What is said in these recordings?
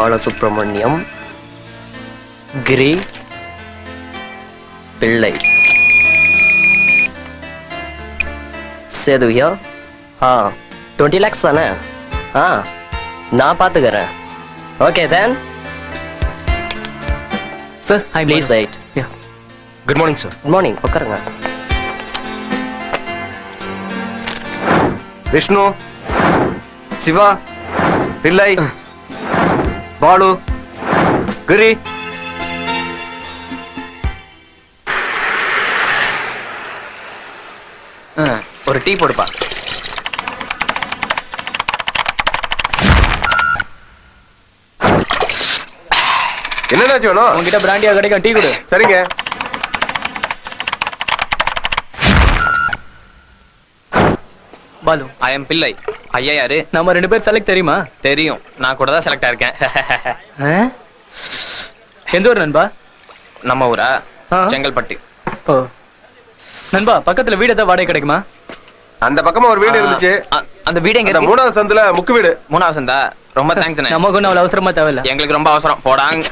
பாலசுப்ரமணியம் கிரி பிள்ளை. சேதுயா 20 lakhs தானே? நான் பார்த்துக்கிறேன். Okay then. Sir, hi. Please wait. Yeah. Good morning, sir. Good morning. உட்காருங்க. விஷ்ணு, சிவா, பிள்ளை, பாலு, கிரி. ஒரு டீ போடுப்பா. என்னடாச்சு வேணும்? உங்ககிட்ட பிராண்டியா கிடைக்கும், டீ கொடு. சரிங்க. பாலு, ஐ எம் பிள்ளை. ஐயா யாரு? நம்ம 2 பேர் செலக்ட் தெரியுமா? தெரியும், நான் கூட தான் செலக்ட் ஆயிருக்கேன். எந்த ஊர் நண்பா? நம்ம ஊரா? செங்கல்பட்டு. ஓ நண்பா, பக்கத்துல வீடு ஏதாவது வாடகை கிடைக்குமா? அந்த பக்கமா ஒரு வீடு இருந்துச்சு. அந்த வீடு எங்க? 3வது சந்துல முக்கு வீடு. 3வது சந்தா? ரொம்ப தேங்க்ஸ். நமக்கு ஒன்றும் அவ்வளவு அவசரமா தேவையில்ல. எங்களுக்கு ரொம்ப அவசரம். போடாங்க.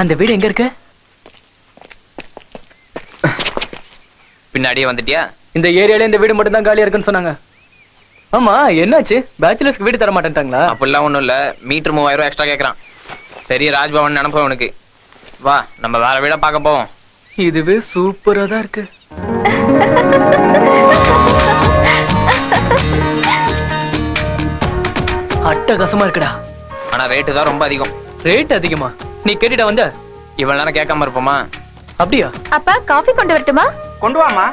அந்த வீடு எங்க இருக்கு? பின்னாடியே வந்துட்டியா? இந்த ஏரியால இந்த வீடு மட்டும் தான் காலியா இருக்குன்னு சொன்னாங்க. ஆமா, என்னாச்சு? பேச்சுலர்ஸ்க்கு வீடு தர மாட்டேன்ட்டாங்களா? அப்படிலாம் ஒண்ணும் இல்ல, மீட்டர் 3000 ரூபாய் எக்ஸ்ட்ரா கேக்குறான். பெரிய ராஜ்பவன் நினைப்போம் உனக்கு. வா, நம்ம வேற வீட பார்க்க போவோம். இதுவே சூப்பரா தான் இருக்கு. அட்டகாசமா இருக்குடா. ஆனா ரேட்டு தான் ரொம்ப அதிகம். ரேட் அதிகமா? நீ கேட்டுட்ட வந்த? இவ்வளவு நேரம் கேட்காம இருப்போமா? அப்படியா? அப்பா காஃபி கொண்டு வரட்டுமா? கொண்டு வாமா.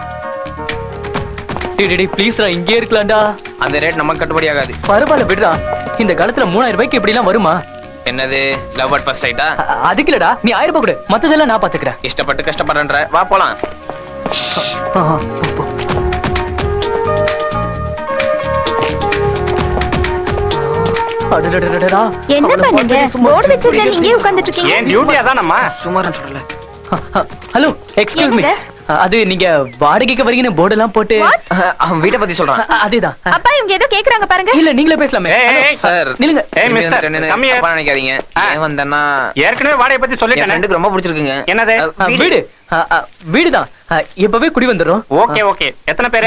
டேய் ப்ளீஸ்டா, இங்கே இருக்கலாம்டா. அந்த ரேட் நமக்கு கட்டுப்படி ஆகாது. பரவாயில்ல விடுடா. இந்த காலத்துல 3000 ரூபாய்க்கு இப்படி எல்லாம் வருமா? என்னது, லவ் அட் ஃபர்ஸ்ட் சைட்டா? அதுக்கு இல்லடா, நீ 1000 ரூபாய் கொடு, மத்ததெல்லாம் நான் பாத்துக்கிறேன். இஷ்டப்பட்டு கஷ்டப்படுறேன்ற, வா போலாம். என்னப்பா நீங்க போர்டு வச்சிருந்தா இங்கே உட்கார்ந்துட்டு இருக்கீங்க? ஏன் டியூட்டி அதானம்மா? சுமாரன் சொல்லல. Hello, excuse me. அது நீங்க வாடகைக்கு வரீங்கன்னு போர்டு எல்லாம் போட்டு. அவன் வீட்டை பத்தி சொல்றான். அதேதான். அப்பா இவங்க ஏதோ கேக்குறாங்க பாருங்க. இல்ல நீங்களே பேசலாமே. சார் நில்லுங்க. தப்பா நினைக்காதீங்க. ஏன் வந்தேன்னா ஏற்கனவே வாடகை பத்தி சொல்லிட்டேன். எனக்கு ரொம்ப பிடிச்சிருக்குங்க. என்னது? வீடு. வீடுதான். இப்பவே குடி வந்துரும். Okay okay. எத்தனை பேர்?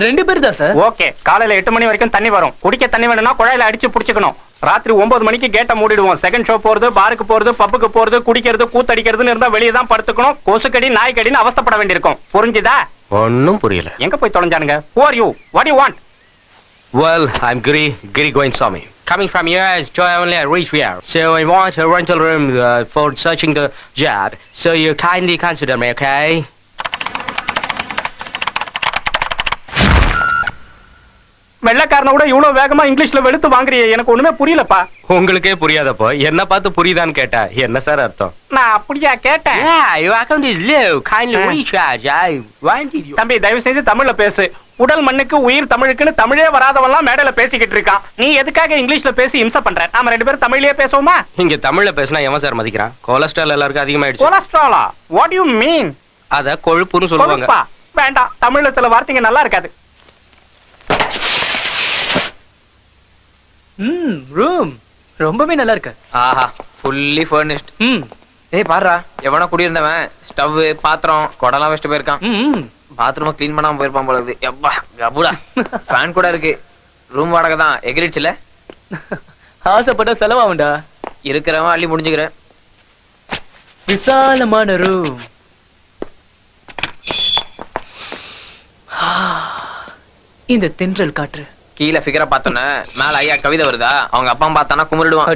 2 பேர் தான் சார். ஓகே. காலையில 8 மணி வரைக்கும் தண்ணி வரும். குடிக்க தண்ணி வேணும்னா குழாயில அடிச்சு புடிச்சுக்கணும். ராத்திரி 9 மணிக்கு கேட்ட மூடிடுவோம். செகண்ட் ஷோ போறது, பாருக்கு போறது, பப்புக்கு போறது, குடிக்கிறது, கூத்தடிக்கிறதுன்னு இருந்தா வெளியே தான் படுத்துக்கணும். கொசுக்கடி நாய்க்கடின்னு அவஸ்தைப்பட வேண்டியிருக்கும். புரிஞ்சுதா? ஒன்னும் புரியல. எங்க போய் தொலைஞ்சானுங்க? Who are you? What do you want? Well, I'm Giri Govinswamy. Coming from US to only reach here. So I want a rental room for searching the job. So you kindly consider me, okay? வெள்ளக்காரனை விட இவ்வளவு வேகமா இங்கிலீஷ்ல வெளுத்து வாங்குறியே, எனக்கு ஒண்ணுமே புரியலப்பா. உங்களுக்கே புரியாதப்போ என்ன பார்த்து புரியுதான்னு கேட்டா என்ன சார் அர்த்தம்? நான் அப்படியா கேட்டேன்? Yeah, your account is low. Kindly recharge. I wanted you. தம்பி தயவு செய்து தமிழ்ல பேசு. உடல் மண்ணுக்கு உயிர் தமிழுக்குன்னு தமிழே வராதவெல்லாம் மேடையில பேசிக்கிட்டு இருக்கான். நீ எதுக்காக இங்கிலீஷ்ல பேசி இம்சை பண்ற? நாம 2 பேரும் தமிழ்லயே பேசுவோமா? இங்க தமிழ்ல பேசினா எவன் சார் மதிக்கிறான்? கொலஸ்ட்ரால் எல்லாருக்கும் அதிகமாயிடுச்சு. கொலஸ்ட்ராலா? What you mean? அத கொழுப்புன்னு சொல்லுவாங்க. கொழுப்பா? வேண்டாம், தமிழ்ல சில வார்த்தைங்க நல்லா இருக்காது. ரூம் ரொம்பவே நல்லா இருக்கு. ஆஹா, ஃபுல்லி ஃபர்னிஷ்ட். ஏய் பாருடா, எவனா குடியிருந்தவன் ஸ்டவ், பாத்திரம், குடலாம் வச்சுட்டு போயிருக்கான். பாத்ரூம் க்ளீன் பண்ணாம போயிருப்பான் போல இருக்கு. எப்பா கபுடா. ஃபேன் கூட இருக்கு. ரூம் வாடகை தான் எகிரிச்சுல. ஆசைப்பட்ட செலவாகும்டா. இருக்கிறவன் அள்ளி முடிஞ்சுக்கிறேன். விசாலமான ரூம். இந்த தென்றல் காற்று. கீழே ஃபிகரை பார்த்தோன்னே மேல ஐயா கவிதை வருதா, அவங்க அப்பா பார்த்தானா கும்பிடுவான்.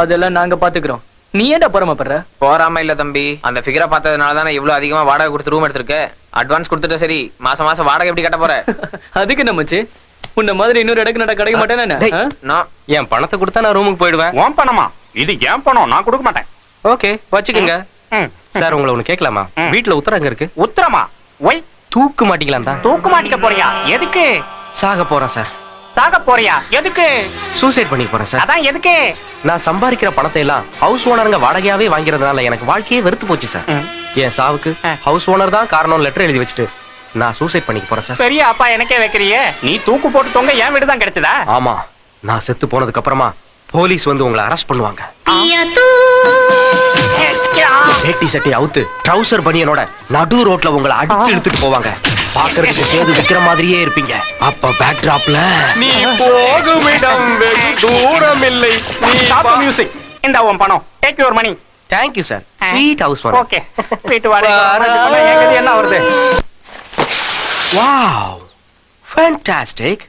அதெல்லாம் நாங்க பாத்துக்கிறோம். நீ ஏன்டா பொறாமப்படுற? போறாம இல்ல தம்பி, அந்த ஃபிகரை பார்த்ததுனால தானே இவ்வளவு அதிகமா வாடகை கொடுத்து ரூம் எடுத்திருக்க. அட்வான்ஸ் கொடுத்துட்டு சரி, மாசம் மாசம் வாடகை எப்படி கட்ட போற? அதுக்கு நம்மச்சு உன்ன மாதிரி இன்னொரு இடக்கு நட கிடைக்க மாட்டேன்னா என் பணத்தை கொடுத்தா நான் ரூமுக்கு போயிடுவேன். உன் பணமா? இது ஏன் பணம், நான் கொடுக்க மாட்டேன். ஓகே வச்சுக்கோங்க. சார் உங்களை ஒண்ணு கேட்கலாமா? வீட்டுல உத்தரம் எங்க இருக்கு? உத்தரமா? ஒய் தூக்கு மாட்டிக்கலாம் தான். தூக்கு மாட்டிக்க போறியா? எதுக்கு? சாக போறேன் சார். சாக போறியா? எதுக்கு? சூசைட் பண்ணி போறேன் சார். அதான் எதுக்கு? நான் சம்பாதிக்கிற பணத்தை எல்லாம் ஹவுஸ் ஓனருங்க வாடகையாவே வாங்கிறதுனால எனக்கு வாழ்க்கையே வெறுத்து போச்சு சார். என் சாவுக்கு ஹவுஸ் ஓனர் தான் காரணம் லெட்டர் எழுதி வச்சுட்டு நான் சூசைட் பண்ணிக்க போறேன் சார். பெரிய அப்பா எனக்கே வைக்கிறியே. நீ தூக்கு போட்டு தொங்க என் வீடு தான் கிடைச்சதா? ஆமா, நான் செத்து போனதுக்கு அப்புறமா போலீஸ் வந்து உங்களை அரெஸ்ட் பண்ணுவாங்க. வேட்டி சட்டை அவுத்து ட்ரவுசர் பனியனோட நடு ரோட்ல உங்களை அடிச்சு எடுத்துட்டு போவாங்க. பாக்குறதுக்கு சேது விக்கிற மாதிரியே இருப்பீங்க. அப்ப பேக் டிராப்ல நீ போகும் இடம் வெகு தூரம் இல்லை. Stop music. இந்த உன் பணம். Take your money. Thank you sir. Sweet house one. Okay. வீட்டு வாடகை என்ன வருது? Wow, fantastic.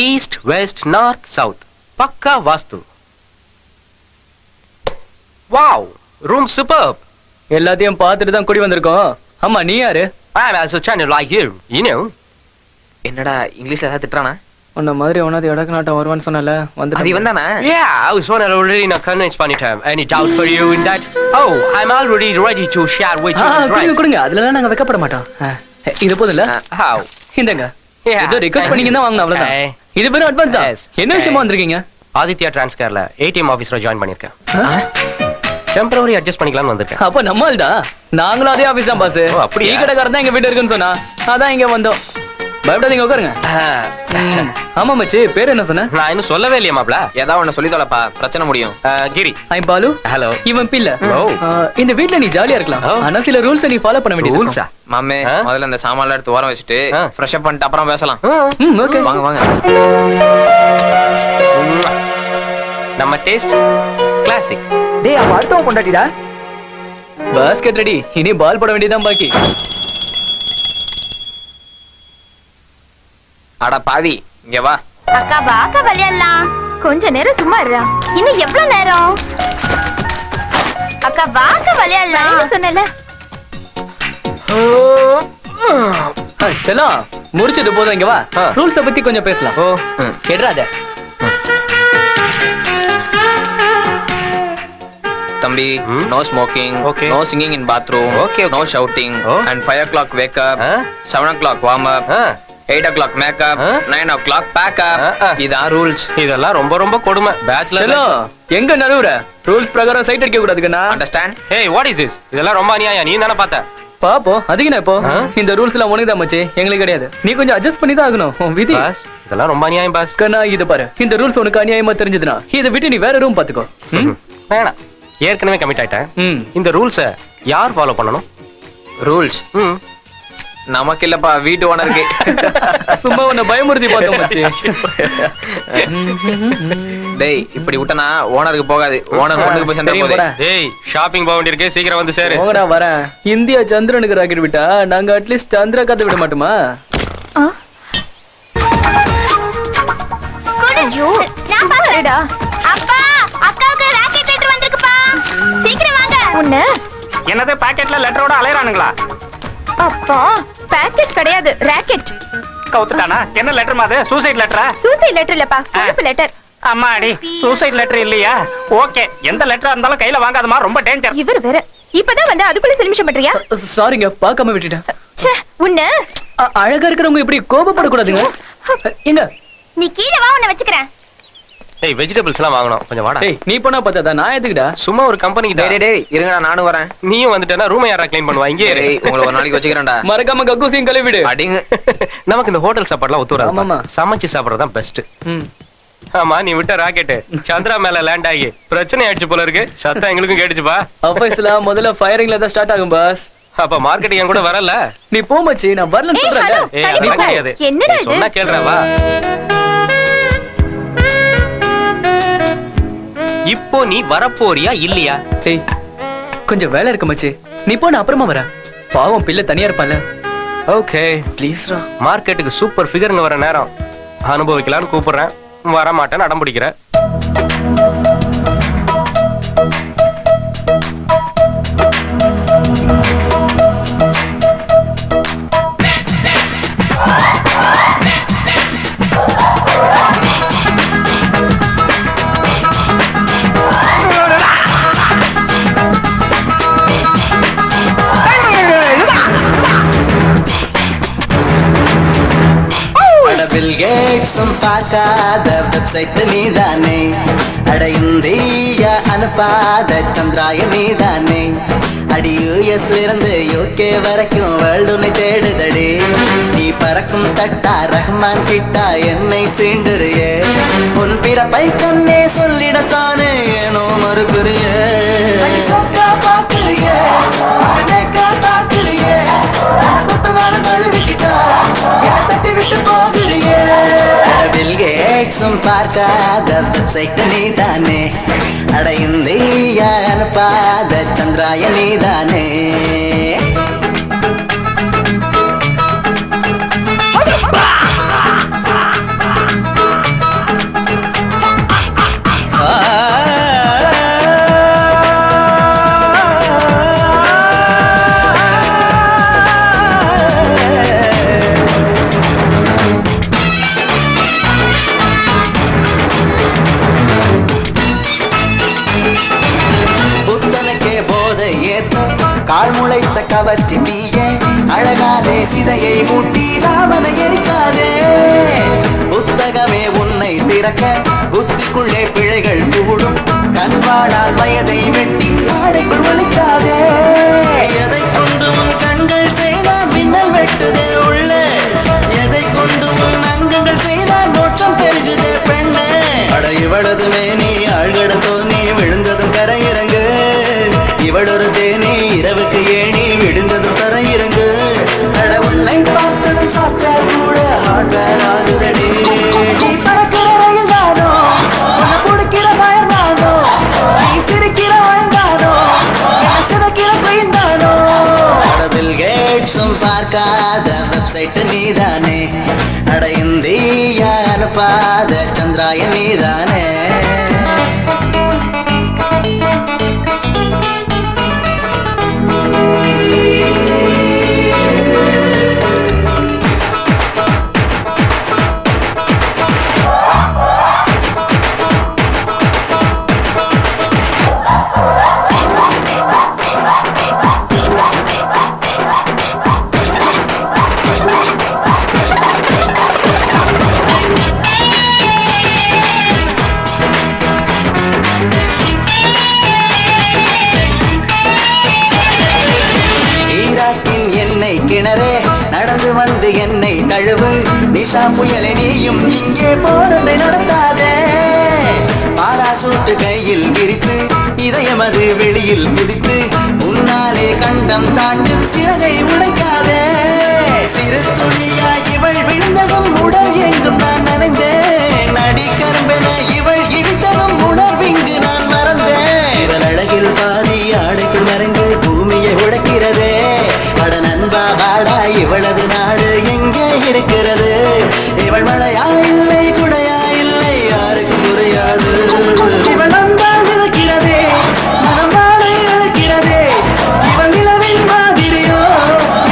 East west north south பக்கா வாஸ்து. Wow, room superb. எல்லாத்தையும் பார்த்துட்டு தான் குடி வந்திருக்கோம். ஆமா, நீ யாரு? I am also trying to like you, you know. என்னடா இங்கிலீஷ்ல ஏதாவது திட்டுறானா? உன்ன மாதிரி எவனாவது இடக்கு நாட்டம் வருவான்னு சொன்னல வந்து. அது இவன் தானே? Yeah, I was one already in a convince panitam. Any doubt for you in that? Oh, I'm already ready to share with you. கொடுங்க கொடுங்க, அதுலலாம் நாங்க வெக்கப்பட மாட்டோம். இது போதும்ல? How? இந்தங்க. Yeah. ஏதோ ரிக்வெஸ்ட் பண்ணீங்க தான் வாங்கணும் அவ்வளவுதான். Hey. இது வெறும் அட்வான்ஸ் தான். Yes. என்ன விஷயமா வந்திருக்கீங்க? ஆதித்யா டிரான்ஸ்கர்ல ATM ஆபீஸ்ல ஜாயின் பண்ணிருக்கேன். டெம்பரரி அட்ஜஸ்ட் பண்ணிக்கலாம்னு வந்திருக்கேன். அப்ப நம்மால் தான். நாங்களும் அதே ஆபீஸ் தான் பாஸ். ஓ, அப்படியா? டீ கடைக்காரன் தான் எங்க வீட்டு இருக்குன்னு சொன்னா அதான் இங்க வந்தோம். பயப்படாதீங்க, உட்காருங்க. ஆமா மச்சி, பேர் என்ன சொன்ன? நான் இன்னும் சொல்லவே இல்லையா மாப்ள. ஏதாவது ஒண்ணு சொல்லி தொலைப்பா, பிரச்சனை முடியும். கிரி. ஐம் பாலு. ஹலோ. இவன் பிள்ளை. ஓ. இந்த வீட்ல நீ ஜாலியா இருக்கலாம். ஓ. ஆனா சில ரூல்ஸ் நீ ஃபாலோ பண்ண வேண்டியது ரூல்ஸா? இருக்கும். மாமே, முதல்ல இந்த சாமான்லாம் எடுத்து ஓரம் வச்சுட்டு ஃப்ரெஷ் அப் பண்ணிட்டு அப்புறம் பேசலாம். ஓகே. வாங்க வாங்க. நம்ம டேஸ்ட் கிளாசிக். டேய், அவ அடுத்தவன் கொண்டாடிடா. Basket ready. இனி பால் போட வேண்டியதான் பாக்கி. அட பாவி, இங்க வா. அக்கா வாக்க விளையாடலாம். கொஞ்ச நேரம் சும்மா இருடா. இன்னும் எவ்வளவு நேரம்? அக்கா வாக்க விளையாடலாம் சொன்னல. செல்லம், முடிச்சது போதும், இங்க வா. ரூல்ஸ பத்தி கொஞ்சம் பேசலாம். ஓ, கேட்றாத. தம்பி, no smoking, Okay. No singing in bathroom, Okay, okay. No shouting, Oh. and 5 o'clock wake up, Huh? 7 o'clock warm up, 8 o'clock make up, Huh? 9 o'clock pack up. இதான் ரூல்ஸ். இதெல்லாம் ரொம்ப ரொம்ப கொடுமை. பேச்சுலர். செல்லம், எங்க நடுவுற? ரூல்ஸ் பிரகாரம் சைட் அடிக்க கூடாதுக்கண்ணா. Understand? Hey, what is this? இதெல்லாம் ரொம்ப அநியாயம். நீ தானே பார்த்த? பாப்போம். அதுக்கு என்ன இப்போ? இந்த ரூல்ஸ் எல்லாம் உனக்கு தான் மச்சி, எங்களுக்கு கிடையாது. நீ கொஞ்சம் அட்ஜஸ்ட் பண்ணி தான் ஆகணும். உன் விதி. பாஸ், இதெல்லாம் ரொம்ப அநியாயம் பாஸ். கண்ணா, இது பாரு. இந்த ரூல்ஸ் உனக்கு அநியாயமா தெரிஞ்சதுன்னா இதை விட்டு நீ வேற ரூம் பாத்துக்கோ. வேணாம், ஏற்கனவே கமிட் ஆயிட்டேன். ம். இந்த ரூல்ஸ யார் ஃபாலோ பண்ணணும்? ரூல்ஸ் நமக்கு இல்லப்பா, வீட்டு ஓனருக்கு. சும்மா உன்னை பயமுறுத்தி பார்த்தோம் மச்சி. டேய், இப்படி விட்டனா ஓனருக்கு போகாது. ஓனர் பொண்ணுக்கு போய் சண்டை தெரியும் போகுது. போடா. டேய், ஷாப்பிங் போக வேண்டியிருக்கு. சீக்கிரம் வந்து சேரு. போங்கடா, வரேன். இந்தியா சந்திரனுக்கு ராக்கெட் விட்டா நாங்க அட்லீஸ்ட் சந்திர கதை விட மாட்டோமா? ஐயோ, நான் பாத்துறடா. அப்பா, அக்காவுக்கு ராக்கெட் லெட்டர் வந்திருக்குப்பா. சீக்கிரம் வாங்க. உன்ன என்னது பாக்கெட்ல லெட்டரோட அலையறானுங்களா? அப்பா, பாக்கெட் கிடையாது, ராக்கெட். கவுத்துட்டானா? என்ன லெட்டர் மாது? சூசைட் லெட்டரா? சூசைட் லெட்டர் இல்லப்பா, கொழுப்பு லெட்டர். அம்மாடி, சூசைட் லெட்டர் இல்லையா? ஓகே, எந்த லெட்டரா இருந்தாலும் கையில வாங்காதமா, ரொம்ப டேஞ்சர். இவர் வேற இப்பதான் வந்து அதுக்குள்ள செல்மிஷம் பண்றியா? சாரிங்க, பார்க்காம விட்டுட்டேன். ச்சே, உன்ன அழகா இருக்கிறவங்க இப்படி கோபப்படக்கூடாதுங்க. எங்க நீ கீழே வா, உன்னை வச்சுக்கிறேன். டேய், வெஜிடபிள்ஸ் எல்லாம் வாங்கணும். கொஞ்சம் வாடா. ஏய், நீ போனா பார்த்தா நான் எதுக்குடா? சும்மா ஒரு கம்பெனிக்கு டேய் டேய் டேய், இருங்கடா, நானும் வரேன். நீயும் வந்துட்டேன்னா ரூமை யாரா க்ளீன் பண்ணுவா? இங்கே இரு. டேய், உங்களை ஒரு நாளைக்கு வச்சுக்கிறேன்டா. மறக்காம கக்கூசியும் கழுவிடு. அடிங்க. நமக்கு இந்த ஹோட்டல் சாப்பாடுலாம் ஒத்து ஆமாமா. வராது. சமைச்சு சாப்பிடுறது தான் பெஸ்ட். ம். ஆமா, நீ விட்ட ராக்கெட் சந்திரா மேல லேண்ட் ஆகி பிரச்சனை ஆயிடுச்சு போல இருக்கு. சத்தம் எங்களுக்கும் கேட்டுச்சுப்பா. ஆபீஸ்ல முதல்ல ஃபயரிங்ல தான் ஸ்டார்ட் ஆகும் பாஸ். அப்ப மார்க்கெட் என் கூட வரல. நீ போ மச்சி, நான் வரலன்னு ஏய், சொல்றேன்ல. ஹலோ. ஏய், தள்ளி அதெல்லாம் போ. கிடையாது. என்னடா நீ இது? சொன்னா கேளுடா, வா. இப்போ நீ வரப்போறியா இல்லையா? ஏய், கொஞ்சம் வேலை இருக்கு மச்சி, நீ போ, நான் அப்புறமா வரேன். பாவம் பிள்ளை தனியா இருப்பான்ல. ஓகே, ப்ளீஸ்ரா. மார்க்கெட்டுக்கு சூப்பர் ஃபிகர்னு வர நேரம் அனுபவிக்கலாம்னு கூப்பிடுறேன். வர மாட்டேன்னு அடம் பிடிக்கிற. பில் கேட்ஸும் பார்க்காத வெப்சைட் நீதானே, அட இந்தியா அனுப்பாத சந்திராய நீதானே, அடி யூஎஸ்ல இருந்து யூகே வரைக்கும் வேர்ல்டு உன்னை தேடுதடி. நீ பறக்கும் தட்டா ரஹ்மான் கிட்டா என்னை சீண்டுறியே. உன் பிறப்பை கண்ணே சொல்லிடத்தானே ஏனோ மறுக்குறியே. சொக்கா பாக்குறியே தாக்குறியே. தொட்டு நானும் தழுவிக்கிட்டா என்ன தட்டி விட்டு போகிறியே. பில் கேட்ஸும் பார்க்காத வெப்சைட் நீதானே. அட இந்தியா அனுப்பாத சந்திராய நீதானே. கால் முளைத்த கவர்ச்சி தீய அழகாலே சிதையை மூட்டி ராமனை எரிக்காதே. புத்தகமே உன்னை திறக்க புத்திக்குள்ளே பிழைகள் கூடும். கண்வாளால் வயதை வெட்டி நாடைக்குள் ஒழிக்காதே. எதை கொண்டு உன் கண்கள் செய்தான் மின்னல் வெட்டுதே உள்ள. எதை கொண்டு உன் அங்கங்கள் செய்தான் மோட்சம் பெருகுதே பெண்ணே. அட இவளது மேனி ஆழ்கடத்தோ நீ விழுந்ததும் கரையிறங்கு. இவளொரு தேனி இரவுக்கு ஏணி விழுந்ததும் தரையிறங்கு. அட உன்னை பார்த்ததும் சாப்ட்வேர் கூட ஹார்ட்வேர் ஆகுதடி. பறக்கிற ரயில் தானோ உன்னை பிடிக்கிற பயர் தானோ. நீ சிரிக்கிற வயந்தானோ சிதைக்கிற பெயின் தானோ. பில் கேட்ஸும் பார்க்காத வெப்சைட் நீதானே. அட இந்தியா அனுப்பாத சந்திராய நீதானே. கிணறே நடந்து வந்து என்னை தழுவு. நிஷா புயலை நீயும் இங்கே போரண்டை நடத்தாதே. பாராசூட்டு கையில் விரித்து இதயமது வெளியில் குதித்து உன்னாலே கண்டம் தாண்டு சிறகை உடைக்காதே. சிறு துளியா இவள் விழுந்ததும் உடல் எங்கும் நான் நனைந்தேன். நடிக்கரும்பென இவள் இடித்ததும் உணர்விங்கு நான் மறந்தேன். இவள் அழகில் பாதி ஆடைக்குள் மறைந்து பூமியை உடைக்கிறதே. அட நண்பா வாடா இவளது நாடு எங்கே இருக்கிறது. இவள் மழையா இல்லை குடையா இல்லை யாருக்கும் புரியாது. இவள் வந்தால் விதைக்கிறதே மனம் வாழை அழைக்கிறதே. இவள் நிலவின் மாதிரியோ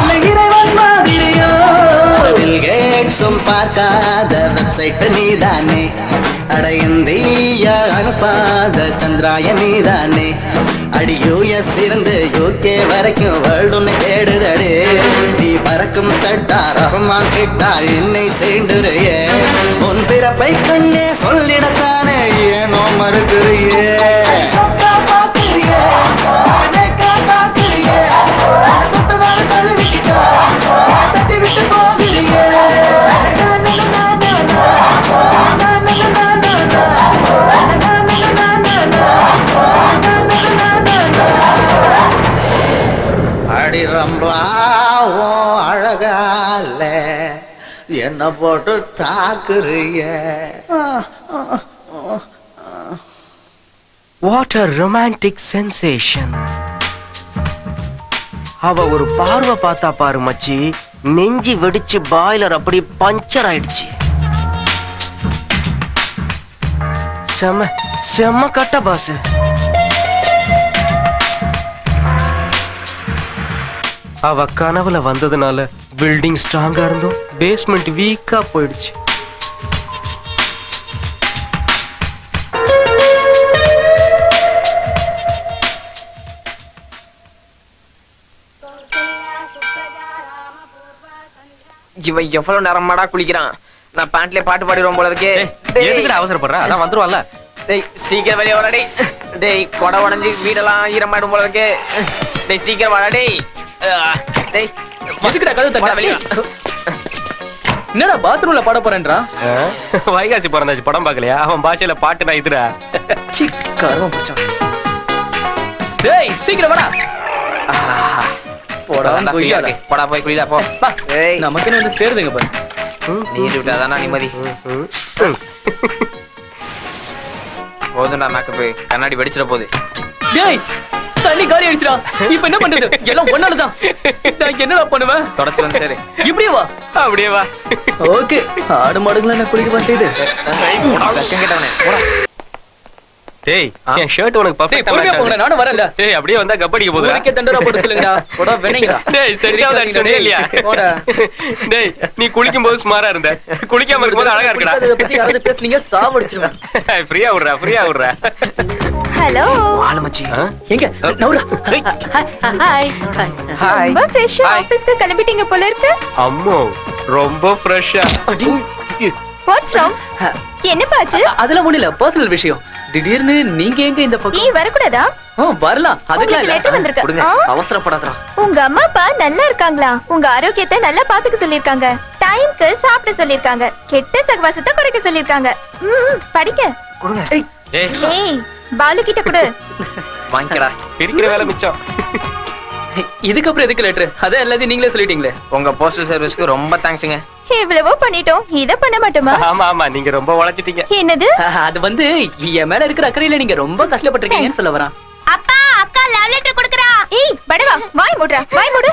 இல்லை இறைவன் மாதிரியோ. பில் கேட்ஸும் பார்க்காத வெப்சைட் நீதானே. அட இந்தியா அனுப்பாத சந்திராய நீதானே. அடி யூஎஸ் இருந்து யூகே வரைக்கும் வேர்ல்டு உன்னை தேடுதடே. நீ பறக்கும் தட்டா ரஹ்மான் கிட்டா என்னை சேர்ந்துருயே. உன் பிறப்பை கண்ணே சொல்லிடத்தானே ஏனோ மறுக்கிறியே. சொக்கா பாக்குறியே தாக்குறியே. தொட்டு நாள் தழுவிக்கிட்டா தட்டி விட்டு போகிறியே. அடி ரொம்ப அழகால என்ன போட்டு தாக்குறிய. What a romantic sensation. அவ ஒரு பார்வை பார்த்தா பாரு மச்சி, நெஞ்சி வெடிச்சு பாய்லர் அப்படி பஞ்சர் ஆயிடுச்சு. செம்ம செம்ம கட்ட பாஸ். அவ கனவுல வந்ததுனால பில்டிங் ஸ்ட்ராங்கா இருந்தும் பேஸ்மெண்ட் வீக்கா போயிடுச்சு. இவன் எவ்வளவு நேரமாடா குளிக்கிறான். நான் பேண்ட்லயே பாட்டு பாடிடுவோம் போல இருக்கே. எதுக்குடா அவசரப்படுற? அதான் வந்துருவான்ல. டேய் சீக்கிரம் வெளிய வாடா டேய். டேய் கொடை உடஞ்சி வீடெல்லாம் ஈரமாயிடும் போல இருக்கே. டேய் சீக்கிரம் வாடா டேய். டேய் எதுக்குடா கதவு தட்டா? என்னடா பாத்ரூம்ல பாட போறேன்றா? வைகாசி பிறந்தாச்சு படம் பார்க்கலையா? அவன் பாஷையில பாட்டு நான் இதுடா. சி கர்மம் பச்சா. டேய் சீக்கிரம் வாடா. போடா கொய்யா இருக்கு. போடா போய் குளிடா போ. ஏய் நமக்கு வந்து சேருதுங்க பாரு. நீர் விட்டாதானா நிம்மதி. போதும்டா மேக்கப், கண்ணாடி வெடிச்சிட போகுது. டேய் தண்ணி காலி ஆயிடுச்சுடா. இப்போ என்ன பண்றது? எல்லாம் ஒன்னால தான். நான் என்னடா பண்ணுவேன்? தொடச்சு வந்து சரி. இப்படியே வா. அப்படியே வா. ஓகே ஆடு மாடுங்கள நான் குளிக்க மாட்டேது. கேட்டவனே போடா. டேய் என் ஷர்ட் உனக்கு டேய் பர்ஃபெக்ட்டா பொறுமையா போங்கடா, நானும் வரல. டேய் அப்படியே வந்தா கப்படிக்க போகுது. உனக்கே தண்டரா போட்டு சொல்லுங்கடா. போடா வெண்ணங்கடா. டேய் சரியா சொன்னே இல்லையா? போடா. டேய் நீ குளிக்கும் போது சுமாரா இருந்த, குளிக்காம இருக்கும்போது அழகா இருக்கடா. இத பத்தி யாராவது பேசுனீங்க சாவடிச்சிடுவேன். ஃப்ரீயா விடுறா. ஹலோ. ஆளு மச்சி. எங்க நவுரா. Hi hi. ரொம்ப ஃப்ரெஷ்ஷா ஆபீஸ்க்கு கிளம்பிட்டீங்க போல இருக்கு. அம்மோ ரொம்ப ஃப்ரெஷ்ஷா. What's wrong? என்ன பாச்சு? அதெல்லாம் ஒண்ணு இல்ல, பர்சனல் விஷயம். திடீர்னு நீங்க எங்க இந்த நீ பக்கம்? வரக்கூடாதா? வரலாம், அதுக்கெல்லாம் லெட்டர் இல்ல. வந்திருக்கு. அவசரப்படாதடா. உங்க அம்மா அப்பா நல்லா இருக்காங்களா? உங்க ஆரோக்கியத்தை நல்லா பாத்துக்க சொல்லிருக்காங்க. டைம்க்கு சாப்பிட சொல்லிருக்காங்க. கெட்ட சகவாசத்தை குறைக்க சொல்லிருக்காங்க. படிக்க. கொடுங்க. ஏய் பாலு கிட்ட கொடு. வாங்கிக்கடா. பிரிக்கிற வேலை மிச்சம். இதுக்கப்புறம் எதுக்கு லெட்டர்? அத எல்லாத்தையும் நீங்களே சொல்லிட்டீங்களே. உங்க போஸ்டல் சர்வீஸ்க்கு ரொம்ப தேங்க்ஸ்ங்க. இவ்வளவோ பண்ணிட்டோம், இத பண்ண மாட்டோமா? ஆமா நீங்க ரொம்ப உழைச்சிட்டீங்க. என்னது? அது வந்து என் மேல இருக்கிற அக்கறையில நீங்க ரொம்ப கஷ்டப்பட்டிருக்கீங்கன்னு சொல்ல வரான். அப்பா அக்கா லவ் லெட்டர் கொடுக்கறா. ஏய் படவா வாய் மூடுடா, வாய் மூடு.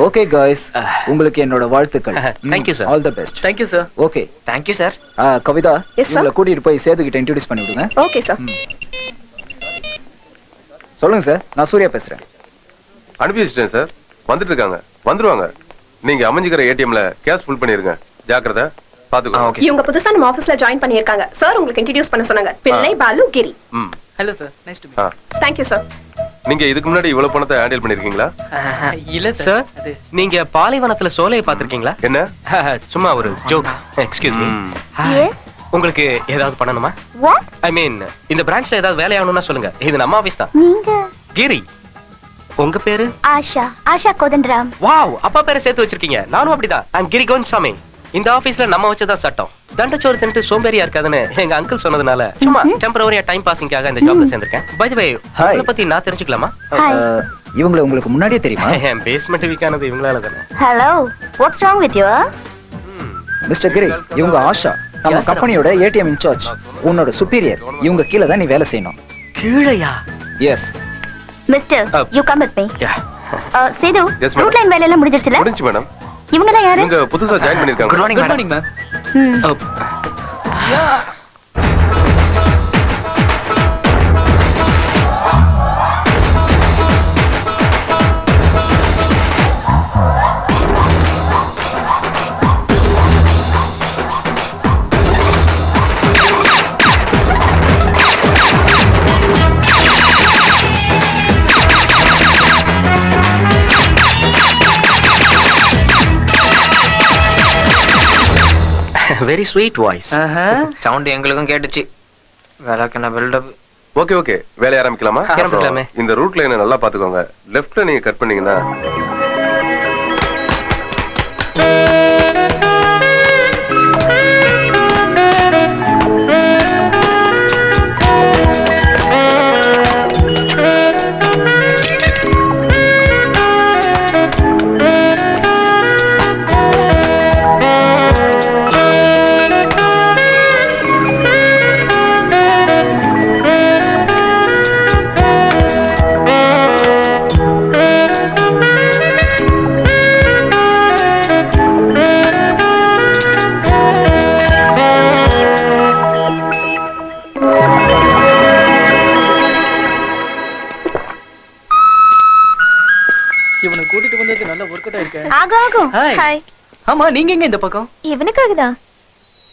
ஓகே गाइस, உங்களுக்கு என்னோட வாழ்த்துக்கள். Thank you, sir. All the best. Thank you sir. Okay, thank you sir. Kavitha, Yes, sir. உங்களை கூட்டிட்டு போய் சேது கிட்ட இன்ட்ரோ듀ce பண்ணி விடுங்க. Okay sir. சொல்லுங்க சார், நான் சூர்யா பேசுறேன். அனுப்பி வச்சிட்டேன் சார். வந்துட்டு இருக்காங்க, வந்துருவாங்க. நீங்க அமைஞ்சிக்கிற ஏடிஎம்ல கேஷ் ஃபுல் பண்ணிருங்க. ஜாக்கிரதை, பாத்துக்கோங்க. இவங்க புதுசா நம்ம ஆபீஸ்ல ஜாயின் பண்ணிருக்காங்க. சார் உங்களுக்கு இன்ட்ரோ듀ce பண்ண சொன்னாங்க. பிள்ளை பாலு கிரி. ம். Hello sir, nice to meet. Thank you sir. நீங்க இதுக்கு முன்னாடி இவ்வளவு பணத்தை ஹேண்டில் பண்ணிருக்கீங்களா? இல்ல சார் சார். அது நீங்க பாலைவனத்துல சோலையை பாத்திருக்கீங்களா? என்ன? சும்மா ஒரு ஜோக். Excuse me. Yes. உங்களுக்கு ஏதாவது பண்ணணுமா? What? ஐ மீன் இந்த பிரான்ச்ல ஏதாவது வேலை ஆகணும்னா சொல்லுங்க. இது நம்ம ஆபீஸ் தான். நீங்க? கிரி. உங்க பேரு? ஆஷா கோதண்டராம். வாவ், அப்பா பேரை சேர்த்து வச்சிருக்கீங்க. நானும் அப்படிதான். ஐம் கிரி கோவிந்தசாமி. இந்த ஆபீஸ்ல நம்ம வச்சதான் சட்டம். தண்டச்சோறு தின்ட்டு சோம்பேறியா இருக்காதுன்னு எங்க அங்கிள் சொன்னதுனால சும்மா டெம்பரரியா டைம் பாசிங்காக இந்த ஜாப்ல சேர்ந்திருக்கேன். பை தி வே, உங்களை பத்தி நான் தெரிஞ்சுக்கலாமா? இவங்களை உங்களுக்கு முன்னாடியே தெரியுமா? என் பேஸ்மெண்ட் வீக் ஆனது இவங்களால தானே. Hello. What's wrong with you? Mister Giri, இவங்க ஆஷா, நம்ம கம்பெனியோட ஏடிஎம் இன்சார்ஜ். உன்னோட சுப்பீரியர். இவங்க கீழ தான் நீ வேலை செய்யணும். கீழையா? Yes. Mister, you come with me. Yeah. Sethu, Yes, madam. Route line வேலை எல்லாம் முடிஞ்சிருச்சுல? முடிஞ்சு மேடம். இவங்கலாம் யாரு? இவங்க புதுசா ஜாயின் பண்ணிருக்காங்க. Good morning good madam. Morning ma'am. Very sweet voice. Sound எங்களுக்கும் கேட்டுச்சு. வேலைக்கு என்ன பில்டப். ஓகே ஓகே, வேலைய ஆரம்பிக்கலாமா? ஆரம்பிக்கலாமே. இந்த ரூட் லைனை நல்லா பாத்துக்கோங்க. லெஃப்ட்ல நீங்க கட் பண்ணீங்கன்னா இவனை கூட்டிட்டு வந்தது நல்ல ஒர்க் அவுட் ஆயிருக்கு. ஆகும். Hi. ஹாய். ஆமா நீங்க எங்க இந்த பக்கம்? இவனுக்காக தான்.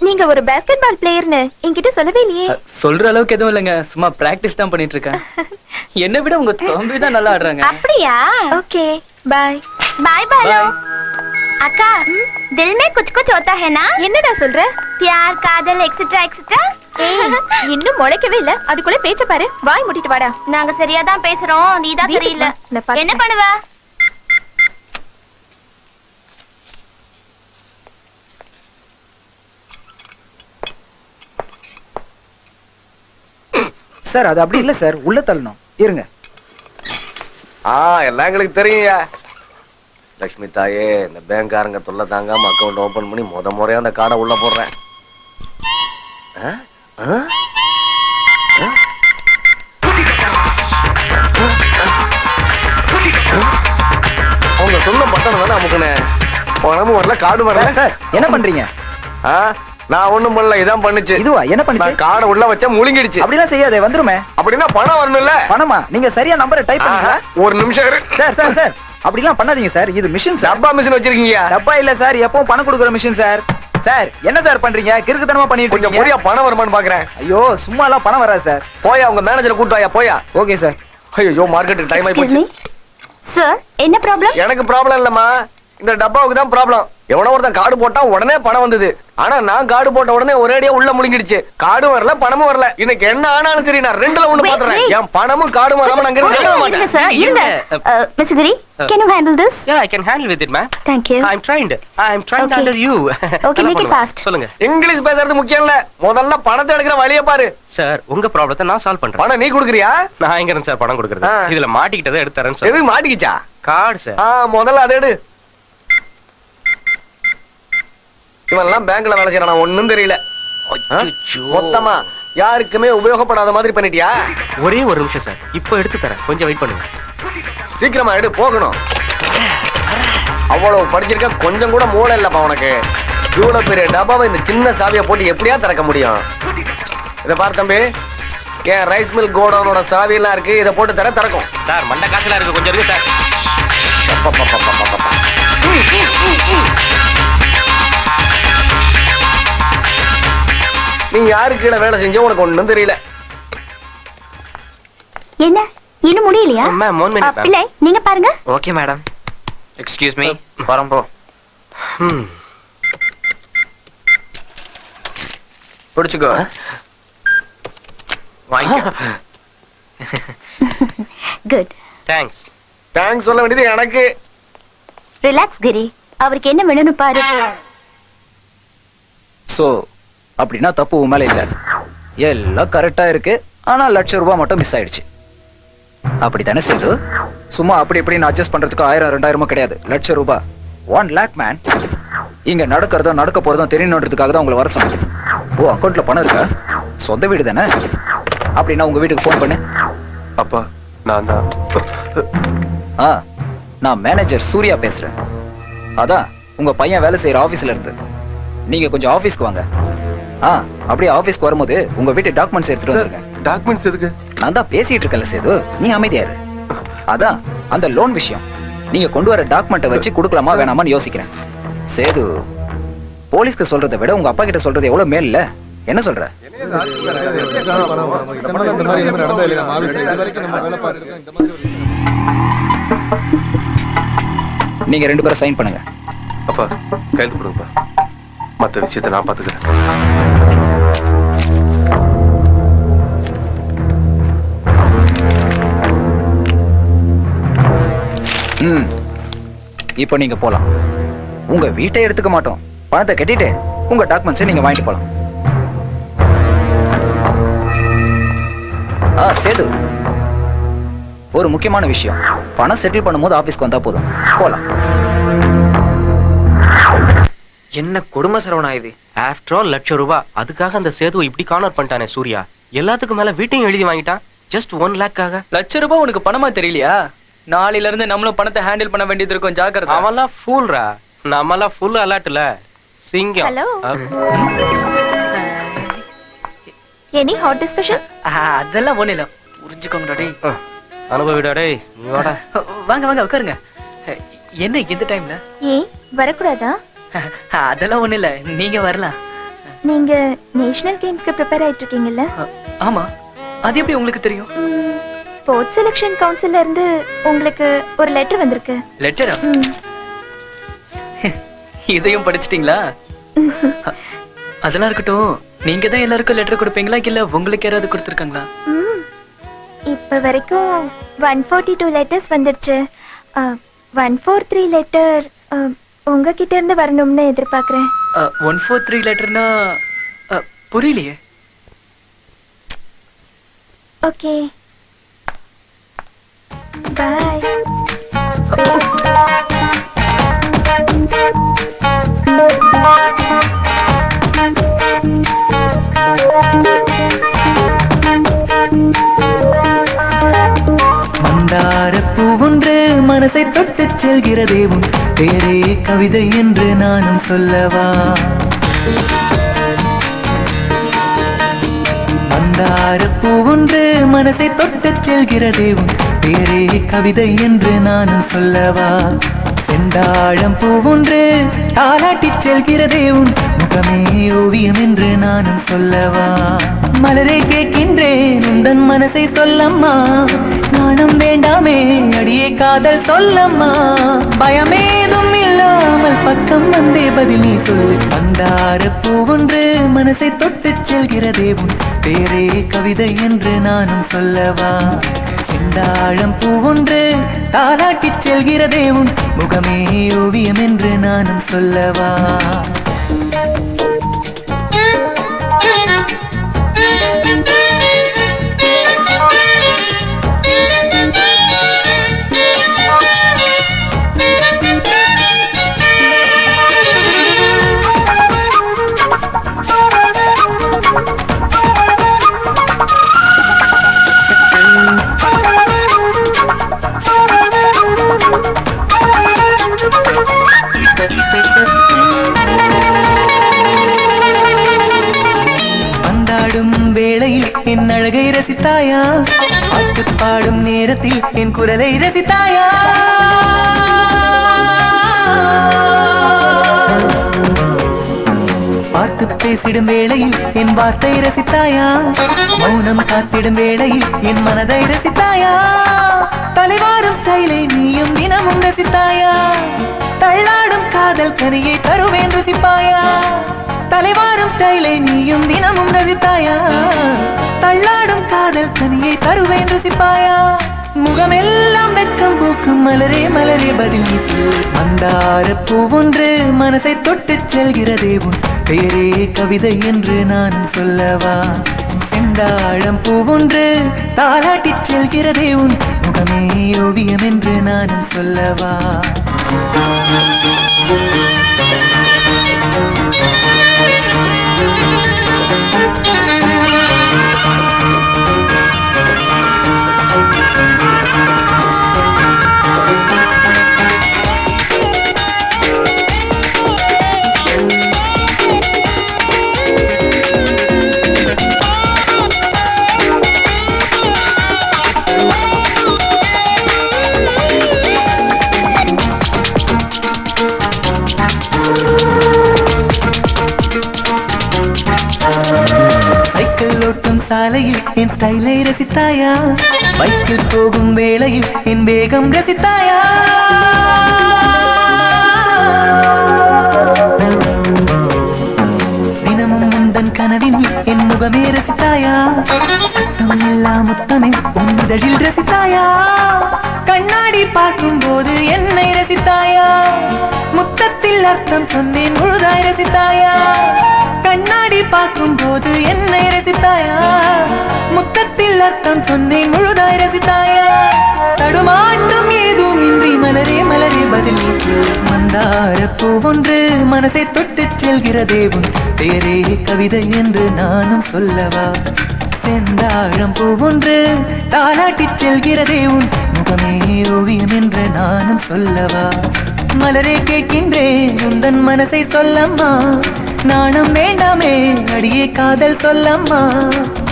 நீங்க ஒரு பாஸ்கெட் பால் பிளேயர்னு என்கிட்ட சொல்லவே இல்லையே. சொல்ற அளவுக்கு எதுவும் இல்லைங்க, சும்மா பிராக்டிஸ் தான் பண்ணிட்டு இருக்கேன். என்னை விட உங்க தம்பி தான் நல்லா ஆடுறாங்க. அப்படியா? Okay, bye. பை பாலு. அக்கா தில் மே குछ कुछ होता है ना என்னடா சொல்ற प्यार காதல் எக்ஸெட்ரா எக்ஸெட்ரா இன்னும் முளைக்கவே இல்ல அதுக்குள்ள பேச்ச பாரு வாய் மூடிட்டு வாடா நாங்க சரியா தான் பேசுறோம் நீ தான் சரியில்லை என்ன பண்ணுவ சார் அது அப்படி இல்ல சார், உள்ள தள்ளணும். இருங்க. எல்லாம் எங்களுக்கு தெரியுங்க. லட்சுமி தாயே, இந்த பேங்க்காரங்க தொல்லை தாங்காம அக்கௌண்ட் ஓபன் பண்ணி முறையா அந்த கார்டை உள்ள போடுறேன். அவங்க சொன்ன பட்டன் தானே அமுக்குனே. பணமும் வரல, கார்டு வரல. சார் என்ன பண்றீங்க? நான் ஒண்ணும் பண்ணல, இதான் பண்ணுச்சு. இதுவா என்ன பண்ணுச்சு? கார்டை உள்ள வச்சா முழுங்கிடுச்சு. அப்படிலாம் செய்யாதே, வந்துருமே. அப்படின்னா பணம் வரணும்ல. பணமா? நீங்க சரியா நம்பரை டைப் பண்ணீங்களா? ஒரு நிமிஷம் இரு. சார் சார் சார் அப்படிலாம் பண்ணாதீங்க சார், இது மிஷின் சார். டப்பா மிஷின் வச்சிருக்கீங்க? டப்பா இல்ல சார், எப்பவும் பணம் கொடுக்குற மிஷின் சார். சார் என்ன சார் பண்றீங்க? கிறுக்குத்தனமா பண்ணிட்டு கொஞ்சம் இருக்கீங்க. முறையா பணம் வருமான்னு பாக்குறேன். ஐயோ சும்மா எல்லாம் பணம் வராது சார். போயா உங்க மேனேஜரை கூட்டு வாயா, போயா. Okay sir. ஐயோ மார்க்கெட்டுக்கு டைம் ஆயி போச்சு. சார் என்ன ப்ராப்ளம்? எனக்கு ப்ராப்ளம் இல்லம்மா, இந்த டப்பாவுக்கு தான் ப்ராப்ளம். எவனோ ஒருத்தன் கார்டு போட்டா உடனே பணம் வந்தது. ஆனா நான் கார்டு போட்ட உடனே ஒரேடியா உள்ள முழுங்கிடுச்சு. கார்டும் வரல, பணமும் வரல. இன்னைக்கு என்ன ஆனாலும் சரி, நான் ரெண்டுல ஒண்ணு பாத்துறேன். என் பணமும் கார்டும் வராம நான் இருக்க மாட்டேன். சார் இருங்க. Mister Giri, can you handle this? Yeah, I can handle with it, ma'am. Thank you. I'm trained Okay. under you. Okay, make it fast. சொல்லுங்க இங்கிலீஷ் பேசுறது முக்கியம் இல்ல, முதல்ல பணத்தை எடுக்கிற வழியை பாரு. சார். உங்க ப்ராப்ளத்தை நான் சால்வ் பண்றேன். பணம் நீ குடுக்குறியா? நான் எங்க இருந்து சார் பணம் கொடுக்கறது? இதுல மாட்டிக்கிட்டதை எடுத்து தரேன் சார். எதுக்கு மாட்டிக்கிச்சா? Card sir. முதல்ல அதை எடு. இவெல்லாம் பேங்க்ல வேலை செய்யறான், ஒண்ணும் தெரியல. மொத்தமா யாருக்குமே உபயோகப்படாத மாதிரி பண்ணிட்டியா? ஒரே ஒரு நிமிஷம் சார், இப்போ எடுத்து தரேன், கொஞ்சம் வெயிட் பண்ணுங்க. சீக்கிரமா எடு, போகணும். அவ்வளவு படிச்சிருக்க, கொஞ்சம் கூட மூளை இல்லப்பா உனக்கு. இவ்வளவு பெரிய டப்பாவை இந்த சின்ன சாவியை போட்டு எப்படியா திறக்க முடியும்? இதை பாரு தம்பி, என் ரைஸ் மில் கோடவுனோட சாவி எல்லாம் இருக்கு, இதை போட்டு திறக்கும். சார் மண்ட காசுல இருக்கு, கொஞ்சம் இருக்கு சார். நீ யாருக்கு கீழே வேலை செஞ்ச உனக்கு ஒண்ணும் தெரியல. என்ன இன்னும் முடியலையா? Ma'am 1 minute ma'am. இல்ல நீங்க பாருங்க. Okay madam. எக்ஸ்கியூஸ் மீ, போறோம் போ. பிடிச்சுக்கோ. வாங்கிக்கோ. குட். தேங்க்ஸ். தேங்க்ஸ் சொல்ல வேண்டியது எனக்கு. ரிலாக்ஸ் கிரி, அவருக்கு என்ன வேணும்னு பாரு. சோ அப்படின்னா தப்பு உன் மேல இல்ல, எல்லாம் கரெக்டா இருக்கு. ஆனா ₹1,00,000 மட்டும் மிஸ் ஆயிடுச்சு. அப்படித்தானே சேது? சும்மா அப்படி இப்படின்னு அட்ஜஸ்ட் பண்றதுக்கு 1000 2000 கிடையாது, ₹1,00,000. 1 lakh மேன். இங்க நடக்கிறதும் நடக்க போறதும் தெரியணுன்றதுக்காக தான் உங்களை வர சொன்னேன். ஓ அக்கௌண்ட்ல பணம் இருக்கா? சொந்த வீடு தானே? அப்படின்னா உங்க வீட்டுக்கு போன் பண்ணு. அப்பா நான் தான். நான் மேனேஜர் சூர்யா பேசுறேன். அதான் உங்க பையன் வேலை செய்யற ஆபீஸ்ல இருந்து. நீங்க கொஞ்சம் ஆபீஸ்க்கு வாங்க. அப்படியே ஆபீஸ்க்கு வரும்போது உங்க வீட்டு டாக்குமெண்ட்ஸ் எடுத்துட்டு வந்துருங்க. டாக்குமெண்ட்ஸ் எதுக்கு? நான் தான் பேசிட்டு இருக்கல சேது, நீ அமைதியா இரு. அதான் அந்த லோன் விஷயம். நீங்க கொண்டு வர டாக்குமெண்ட்டை வச்சு கொடுக்கலாமா வேணாமான்னு யோசிக்கிறேன். சேது, போலீஸ்க்கு சொல்றதை விட உங்க அப்பா கிட்ட சொல்றது எவ்வளவு மேல் இல்ல? என்ன சொல்ற? நீங்க 2 பேரும் சைன் பண்ணுங்க. அப்பா கைது கொடுங்கப்பா, மத்த விஷயத்தை நான் பாத்துக்கிறேன். இப்போ நீங்க போலாம். உங்க வீட்டை எடுத்துக்க மாட்டோம், பணத்தை கட்டிட்டு உங்க டாக்குமெண்ட்ஸை நீங்க வாங்கிட்டு போலாம். சேது, ஒரு முக்கியமான விஷயம். பணம் செட்டில் பண்ணும்போது ஆபீஸ்க்கு வந்தா போதும். போலாம். என்ன கொடுமை சரவணா இது? After all ₹1,00,000. அதுக்காக அந்த சேதுவை இப்படி கார்னர் பண்ணிட்டானே சூர்யா. எல்லாத்துக்கும் மேல வீட்டையும் எழுதி வாங்கிட்டான். ஜஸ்ட் 1 lakhக்காக. ₹1,00,000 உனக்கு பணமா தெரியலையா? நாளையில இருந்து நம்மளும் பணத்தை ஹேண்டில் பண்ண வேண்டியது இருக்கும், ஜாக்கிரதை. அவன்லாம் ஃபூல்ரா, நம்மலாம் ஃபுல் அலர்ட்ல. சிங்கம். ஹலோ. Any hot discussion? அதெல்லாம் ஒண்ணு இல்ல, புரிஞ்சுக்கோங்கடா டேய். அனுபவிடா டேய், நீ வாடா. வாங்க வாங்க உட்காருங்க. என்ன இந்த டைம்ல? ஏன் வரக்கூடாதா? அதெல்லாம் ஒண்ணு இல்ல, நீங்க வரலாம். நீங்க நேஷனல் கேம்ஸ்க்கு ப்ரிப்பேர் ஆயிட்டு இருக்கீங்கல்ல? ஆமா, அது எப்படி உங்களுக்கு தெரியும்? ஸ்போர்ட்ஸ் செலக்ஷன் கவுன்சில்ல இருந்து உங்களுக்கு ஒரு லெட்டர் வந்திருக்கு. லெட்டரா? இதையும் படிச்சிட்டீங்களா? அதெல்லாம் இருக்கட்டும். நீங்க தான் எல்லாருக்கும் லெட்டர் கொடுப்பீங்களா இல்ல உங்களுக்கு யாராவது கொடுத்துருக்காங்களா? இப்ப வரைக்கும் 142 லெட்டர்ஸ் வந்துருச்சு. 143 லெட்டர் உங்ககிட்ட இருந்து வரணும்னு எதிர்பார்க்கிறேன். 143 லெட்டர்னா புரியலையே. Okay bye. மந்தாரப்பூ ஒன்று மனசை தொட்டு செல்கிறதே உன் பேரே கவிதை என்று நானும் சொல்லவா? மந்தாரப்பூ ஒன்று மனசை தொட்டு செல்கிறதே உன் பேரே கவிதை என்று நானும் சொல்லவா? செந்தாழம் பூ ஒன்று தாலாட்டிச் செல்கிறதே உன் முகமே ஓவியம் என்று நானும் சொல்லவா? மலரை கேட்கின்றேன் உந்தன் மனசை சொல்லம்மா, நாணம் வேண்டாமே அடியே காதல் சொல்லம்மா, பயமேதும் இல்லாமல் பக்கம் வந்தே பதில் நீ சொல்லு. மந்தாரப்பூ ஒன்று மனசை தொட்டு செல்கிறதே உன் பேரே கவிதை என்று நானும் சொல்லவா? செந்தாழம் பூ ஒன்று தாலாட்டிச் செல்கிறதே உன் முகமே ஓவியம் என்று நானும் சொல்லவா? பந்தாடும் வேளையில் என் அழகை ரசித்தாயா? பாட்டு பாடும் நேரத்தில் என் குரலை ரசித்தாயா? பாட்டு பேசிடும் வேளையில் என் வார்த்தை ரசித்தாயா? மௌனம் காத்திடும் வேளையில் என் மனதை ரசித்தாயா? தலைவாரும் ஸ்டைலை நீயும் தினமும் ரசித்தாயா? தள்ளாடும் காதல் கனியை தருவேன் ருசிப்பாயா? தலைவாரும் ஸ்டைலை நீயும் தினமும் ரசித்தாயா? தள்ளாடும் காதல் கனியை தருவேன் ருசிப்பாயா? முகமெல்லாம் வெட்கம் பூக்கும் மலரே மலரே பதில் நீ சொல். மந்தாரப்பூ ஒன்று மனசை தொட்டு செல்கிறதே உன் பேரே கவிதை என்று நான் சொல்லவா? செந்தாழம் பூ ஒன்று தாலாட்டிச் செல்கிறதே உன் முகமே ஓவியம் என்று நான் சொல்லவா? சைக்கிள் ஓட்டும் சாலையில் என் ஸ்டைலை ரசித்தாயா? பைக்கில் போகும் வேளையில் என் வேகம் ரசித்தாயா? தினமும் உந்தன் கனவின் என் முகமே ரசித்தாயா? சத்தம் இல்லா முத்தமே உன்னிதழில் ரசித்தாயா? கண்ணாடி பார்க்கும் போது என்னை ரசித்தாயா? முத்தத்தில் அர்த்தம் சொன்னேன் முழுதாய் ரசித்தாயா? கண்ணாடி பார்க்கும் போது என்னை ரசித்தாயா? முத்தத்தில் அர்த்தம் சொன்னேன் முழுதாய் ரசித்தாயா? தடுமாற்றம் ஏதும் இன்றி மலரே மலரே பதில் நீ சொல். மந்தாரப்பூ ஒன்று மனசை தொட்டு செல்கிறதே உன் பேரே கவிதை என்று நானும் சொல்லவா? செந்தாழம் பூ ஒன்று தாலாட்டிச் செல்கிறதே உன் முகமே ஓவியம் என்று நானும் சொல்லவா? மலரே கேட்கின்றேன் உந்தன் மனசை சொல்லம்மா, நாணம் வேண்டாமே அடியே காதல் சொல்லம்மா,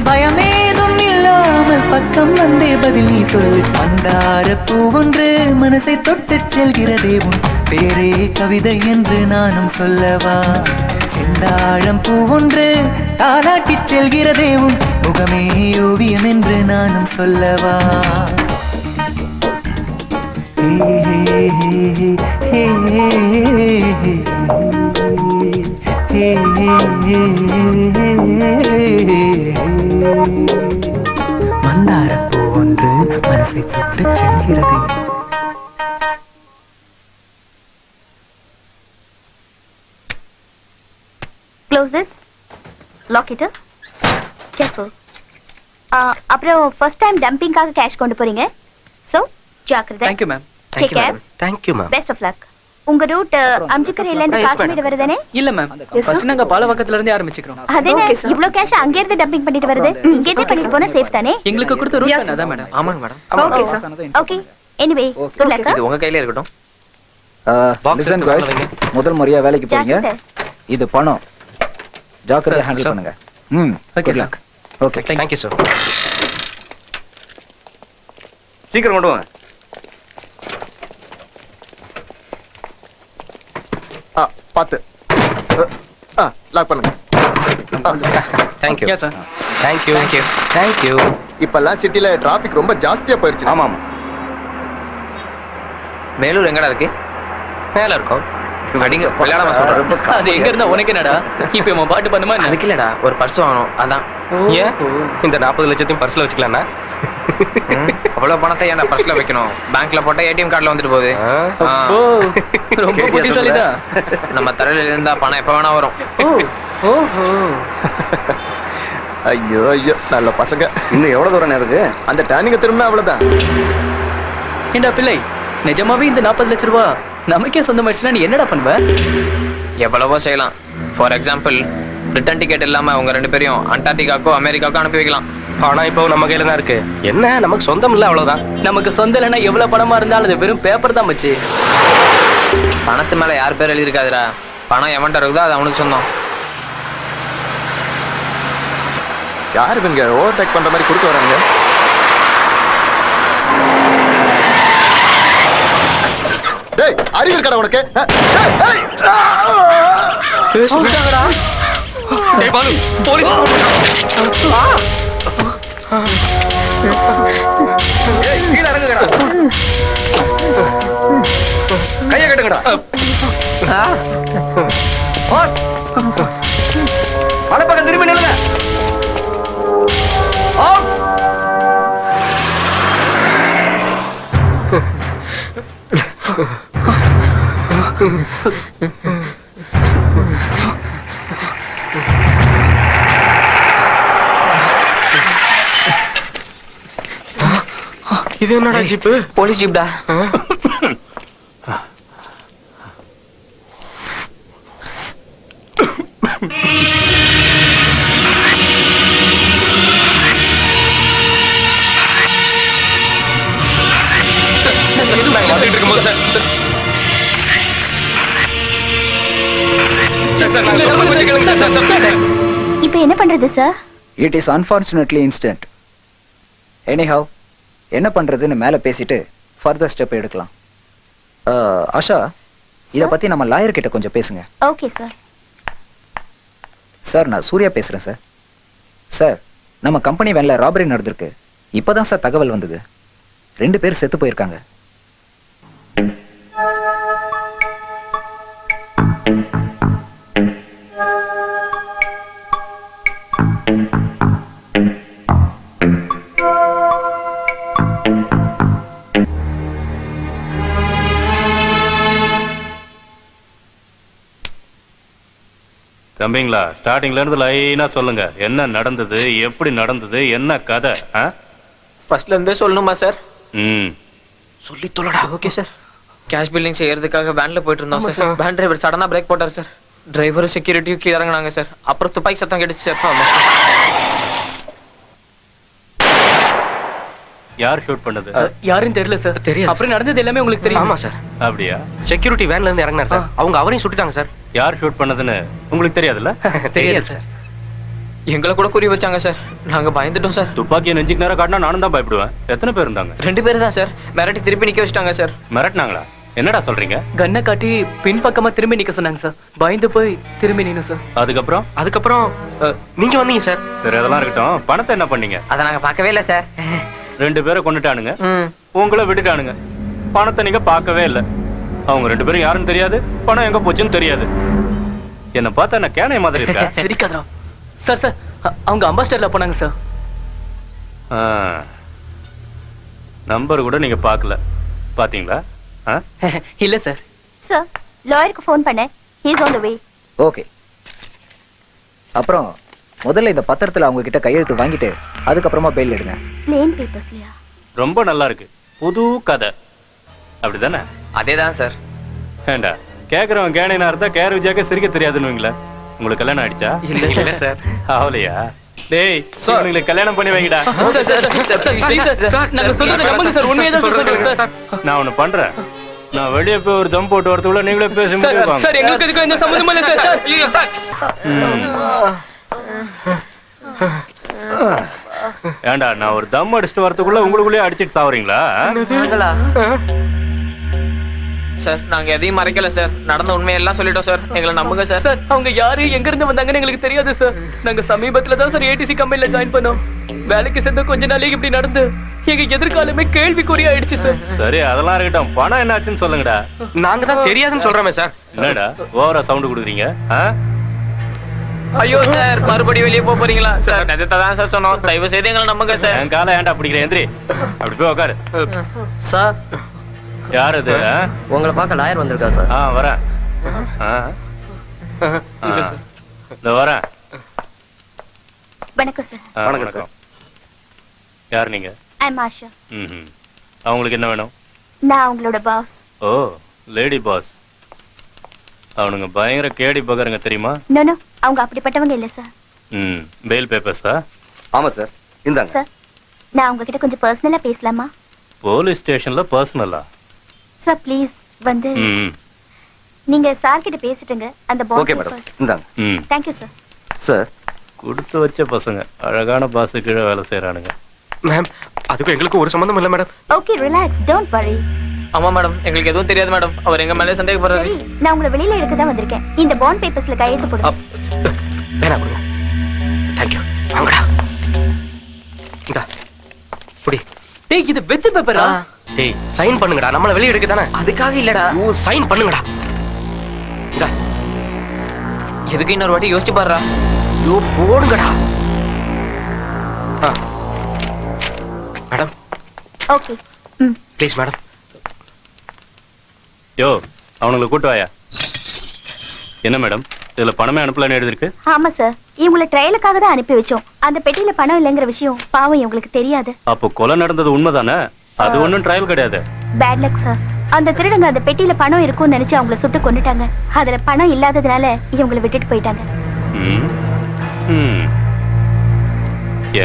பயமேதும் இல்லாமல் பக்கம் வந்தே பதில் நீ சொல். மந்தாரப்பூ ஒன்று மனசை தொட்டு செல்கிறதே உன் பேரே கவிதை என்று நானும் சொல்லவா? செந்தாழம் பூ ஒன்று தாலாட்டிச் செல்கிறதே உன் முகமே ஓவியம் என்று நானும் சொல்லவா? மந்தாரப்பூ ஒன்று மனசை சுட்டு செல்கிறது. Close this, lock it. Careful. அப்புறம் ஃபர்ஸ்ட் டைம் டம்பிங்காக கேஷ் கொண்டு போறீங்க, சோ ஜாக்கிரதை. Thank you ma'am. Take care. Thank you ma'am. Best of luck. உங்க ரூட் அம்ஜிக்கரையில இருந்து காசிமேடு வருதானே? இல்ல மேம், ஃபர்ஸ்ட் நாங்க பாலவக்கத்துல இருந்து ஆரம்பிச்சுக்கிறோம். அதேனே, இவ்ளோ கேஷ் அங்க இருந்து டம்பிங் பண்ணிட்டு வருது. இங்க இருந்து பண்ணிட்டு போனா சேஃப் தானே? எங்களுக்கு கொடுத்த ரூட் அதான் மேடம். ஆமாங்க madam. Okay sir. Okay, anyway good luck. இது உங்க கையில இருக்கட்டும். லிசன் गाइस, முதல் முறையா வேலைக்கு போறீங்க. இது பணம், ஜாக்கிரதையா ஹேண்டில் பண்ணுங்க. Okay good sir. Luck. Okay, thank you sir. சீக்கிரம் கொண்டு வாங்க. பாத்து லாக் பண்ணுங்க. Thank you Yes, sir. Thank you thank you thank you. இப்பெல்லாம் சிட்டில டிராபிக் ரொம்ப ஜாஸ்தியா போயிருச்சு. ஆமா ஆமா. மேலூர் எங்கடா இருக்கு? மேல இருக்கும். அடிங்க விளையாடாம சொல்றேன். அது எங்க இருந்தா உனக்கு என்னடா? இப்போ நம்ம பாட்டு பண்ணுமா என்ன? அதுக்கு இல்லடா, ஒரு பர்ஸ் வாங்கணும் அதான். ஏன் இந்த 40 லட்சத்தையும் பர்ஸ்ல வச்சுக்கலாம்னா? அவ்வளவு பணத்தை ஏன்டா பர்ஸ்ல வைக்கணும்? பேங்க்ல போட்டா ஏடிஎம் கார்டுல வந்துட்டு போகுது. ஓ, ரொம்ப புத்திசாலிதான். நம்ம தலையில இருந்தா பணம் எப்ப வேணா வரும். ஓஹோ. ஐயோ ஐயோ, நல்ல பசங்க. இன்னும் எவ்வளவு தூரம் இருக்கு? அந்த டர்னிங்க திரும்பினா அவ்வளவுதான். ஏண்டா பிள்ளை, நிஜமாவே இந்த 40 லட்சம் ரூபாய் நமக்கே சொந்தமாயிடுச்சுன்னா நீ என்னடா பண்ணுவ? எவ்வளவோ செய்யலாம். ஃபார் எக்ஸாம்பிள், ரிட்டர்ன் டிக்கெட் இல்லாம உங்க 2 பேரையும் அண்டார்டிகாக்கோ அமெரிக்காக்கோ அனுப்பி வைக்கலாம். ஆனா இப்போ நம்ம கையில தான் இருக்கு. என்ன, நமக்கு சொந்தம் இல்ல, அவ்வளவுதான். நமக்கு சொந்தம் இல்லைன்னா எவ்வளவு பணமா இருந்தாலும் அது வெறும் பேப்பர் தான் மச்சி. பணத்து மேல யார் பேர் எழுதியிருக்காதுடா. பணம் எவன்ட்ட இருக்குதோ அது அவனுக்கு சொந்தம். யாரு இவங்க ஓவர்டேக் பண்ற மாதிரி குறுக்க வராங்க? டேய், அறிவு இருக்கடா உனக்கு? சொல்லிட்டாங்கடா. டேய் பாலு, போலீஸ். ஏய், கீழ இறங்குங்கடா. கைய கட்டுங்கடா. பாஸ், மலை பக்கம் திரும்பி நில்லுங்க. இது என்னடா ஜீப்பு? போலீஸ் ஜீப்டா. இப்போ என்ன பண்றது sir? It is unfortunately instant. Anyhow, என்ன பண்றதுன்னு மேல பேசிட்டு ஃபர்தர் ஸ்டெப் எடுக்கலாம். ஆஷா, இத பத்தி நம்ம லாயர் கிட்ட கொஞ்சம் பேசுங்க. Okay sir. சார், நான் சூர்யா பேசுறேன் சார். சார், நம்ம கம்பெனி வேன்ல ராபரி நடந்திருக்கு. இப்பதான் சார் தகவல் வந்தது. 2 பேர் செத்து போயிருக்காங்க. தம்பிங்களா, ஸ்டார்டிங்ல இருந்து லைனா சொல்லுங்க. என்ன நடந்தது, எப்படி நடந்தது, என்ன கதை? ஃபர்ஸ்ட்ல இருந்தே சொல்லணுமா சார்? சொல்லி தொலைடா. Okay sir. கேஷ் பில்லிங் செய்யறதுக்காக வேன்ல போயிட்டு இருந்தோம் சார். வேன் டிரைவர் சடனா பிரேக் போட்டார் சார். டிரைவரும் செக்யூரிட்டியும் கீழே இறங்குனாங்க சார். அப்புறம் துப்பாக்கி சத்தம் கேட்டுச்சு சார். யார் ஷூட் பண்ணது? யாரும் தெரியல சார். தெரியாது. அப்புறம் நடந்தது எல்லாமே உங்களுக்கு தெரியும். ஆமா சார். அப்படியா? செக்யூரிட்டி வேன்ல இருந்து இறங்கினார் சார். அவங்க அவரையும் சுட்டுட்டாங்க சார். யார் ஷூட் பண்ணதுன்னு உங்களுக்கு தெரியாதுல்ல? தெரியாது சார். எங்களை கூட குறி வச்சாங்க சார். நாங்க பயந்துட்டோம் சார். துப்பாக்கியை நெஞ்சுக்கு நேரம் காட்டினா நானும் தான் பயப்படுவேன். எத்தனை பேர் இருந்தாங்க? 2 பேர் தான் சார். மிரட்டி திருப்பி நிக்க வச்சிட்டாங்க சார். மிரட்டினாங்களா? என்னடா சொல்றீங்க? கண்ணை காட்டி பின் பக்கமா திரும்பி நிக்க சொன்னாங்க சார். பயந்து போய் திரும்பி நின்னு சார். அதுக்கப்புறம் நீங்க வந்தீங்க சார். சரி, அதெல்லாம் இருக்கட்டும். பணத்தை என்ன பண்ணீங்க? அதை நாங்க பார்க்கவே இல்லை சார். 2 பேரை கொண்டுட்டானுங்க, உங்களை விட்டுட்டானுங்க. பணத்தை நீங்க பார்க்கவே இல்லை. அவங்க 2 பேரும் யாருன்னு தெரியாது, பணம் எங்க போச்சுன்னு தெரியாது. என்ன பார்த்தா என்ன கேனை மாதிரி இருக்கா? சிரிக்காதடா சார். சார் அவங்க அம்பாஸ்டர்ல போனாங்க சார். நம்பர் கூட நீங்க பார்க்கல, பாத்தீங்களா? இல்ல சார். சார் லாயருக்கு ஃபோன் பண்ணேன். He is on the way. Okay. அப்புறம் முதல்ல இந்த பத்திரத்துல அவங்க கிட்ட கையெழுத்து வாங்கிட்டு அதுக்கப்புறமா பெயில் எடுங்க. பிளேன் பேப்பர்ஸ்லயா? ரொம்ப நல்லா இருக்கு, புது கதை. அப்படிதானே? அதேதான் சார். ஏண்டா கேக்குறவன் கேனைனா இருந்தா கேர் விஜயாக்க சிரிக்க தெரியாதுன்னு உங்களுக்கு கல்யாணம் ஆயிடுச்சா? இல்ல சார். ஆவலையா? டேய் உங்களுக்கு கல்யாணம் பண்ணி வைங்கடா. நான் ஒண்ணு பண்றேன். நான் வெளியே போய் ஒரு தம் போட்டு வரதுக்குள்ள நீங்களே பேசி முடிவாங்க. சார் எங்களுக்கு இதுக்கு எந்த சம்பந்தமும் இல்ல சார். ஐயோ சார். ஏண்டா நான் ஒரு தம் அடிச்சுட்டு வரதுக்குள்ள உங்களுக்குள்ளே அடிச்சிட்டு சாவறீங்களா? சார் நாங்க எதையும் மறைக்கல சார், நடந்த உண்மையெல்லாம் சொல்லிட்டோம் சார், எங்களை நம்புங்க சார். சார் அவங்க யாரு எங்க இருந்து வந்தாங்கன்னு எங்களுக்கு தெரியாது சார். நாங்க சமீபத்துல தான் சார் ஏடிசி கம்பெனில ஜாயின் பண்ணோம். வேலைக்கு சேர்ந்த கொஞ்ச நாளைக்கு இப்படி நடந்து எங்க எதிர்காலமே கேள்விக்குறி ஆயிடுச்சு சார். சரி அதெல்லாம் இருக்கட்டும், பணம் என்னாச்சுன்னு சொல்லுங்கடா. நாங்க தான் தெரியாதுன்னு சொல்றோமே சார். என்னடா ஓவரா சவுண்ட் கொடுக்குறீங்க? ஐயோ சார் மறுபடியும் வெளியே போறீங்களா சார்? நெஜத்தை தான் சார் சொன்னோம், தயவு செய்து எங்களை நம்புங்க சார். என் காலை ஏன்டா பிடிக்கிற? எந்திரி, அப்படி போய் உட்காரு. சார் யார் அது? உங்களை பார்க்க லாயர் வந்திருக்கா சார்? வரேன். இந்த வரேன். வணக்கம் சார். வணக்கம் சார். யார் நீங்க? ஐ அம் ஆஷா. அவங்களுக்கு என்ன வேணும்? நான் அவங்களோட பாஸ். ஓ லேடி பாஸ். அவனுங்க பயங்கர கேடி பகருங்க தெரியுமா? நோ நோ, அவங்க அப்படிப்பட்டவங்க இல்ல சார். பெயில் பேப்பர்ஸா? ஆமா சார். இந்தாங்க சார். நான் உங்ககிட்ட கொஞ்சம் பர்சனலா பேசலாமா? போலீஸ் ஸ்டேஷன்ல பர்சனலா? சார் ப்ளீஸ் வந்து நீங்க சார் கிட்ட பேசிட்டுங்க அந்த பாண்ட். ஓகே மேடம், இந்தாங்க. Thank you sir. சார் கொடுத்து வச்ச பசங்க அழகான பாஸ் கீழே வேலை செய்யறானுங்க. மேம் அதுக்கு எங்களுக்கு ஒரு சம்பந்தம் இல்ல madam. Okay relax, don't worry. ஆமா மேடம், எங்களுக்கு எதுவும் தெரியாது மேடம். அவர் எங்க மேலே சந்தேகப்படுறாரு. சரி, நான் உங்களை வெளியில எடுக்க தான் வந்திருக்கேன். இந்த பாண்ட் பேப்பர்ஸ்ல கையெழுத்து போடுங்க. வேணா கொடுங்க. Thank you. வாங்கடா. இந்தா. புடி. டேய் இது வெத்து பேப்பரா? டேய் சைன் பண்ணுங்கடா, நம்மள வெளிய எடுக்க தானே. அதுக்காக இல்லடா. ஓ சைன் பண்ணுங்கடா. இந்தா. எதுக்கு இன்னொரு வாட்டி யோசிச்சு பாருடா. யோ போடுங்கடா. மேடம். ஓகே. Please madam. யோ அவனுங்களை கூட்டு வாயா. என்ன மேடம் இதுல பணமே அனுப்பலன்னு எழுதிருக்கு? ஆமா சார், இவங்கள ட்ரையலுக்காக தான் அனுப்பி வச்சோம். அந்த பெட்டியில பணம் இல்லைங்கிற விஷயம் பாவம் இவங்களுக்கு தெரியாது. அப்போ கொலை நடந்தது உண்மைதானே? அது ஒண்ணும் ட்ரையல் கிடையாது. Bad luck sir. அந்த திருடங்க அந்த பெட்டியில பணம் இருக்கும்னு நினைச்சு அவங்கள சுட்டு கொன்னுட்டாங்க. அதுல பணம் இல்லாததுனால இவங்களை விட்டுட்டு போயிட்டாங்க.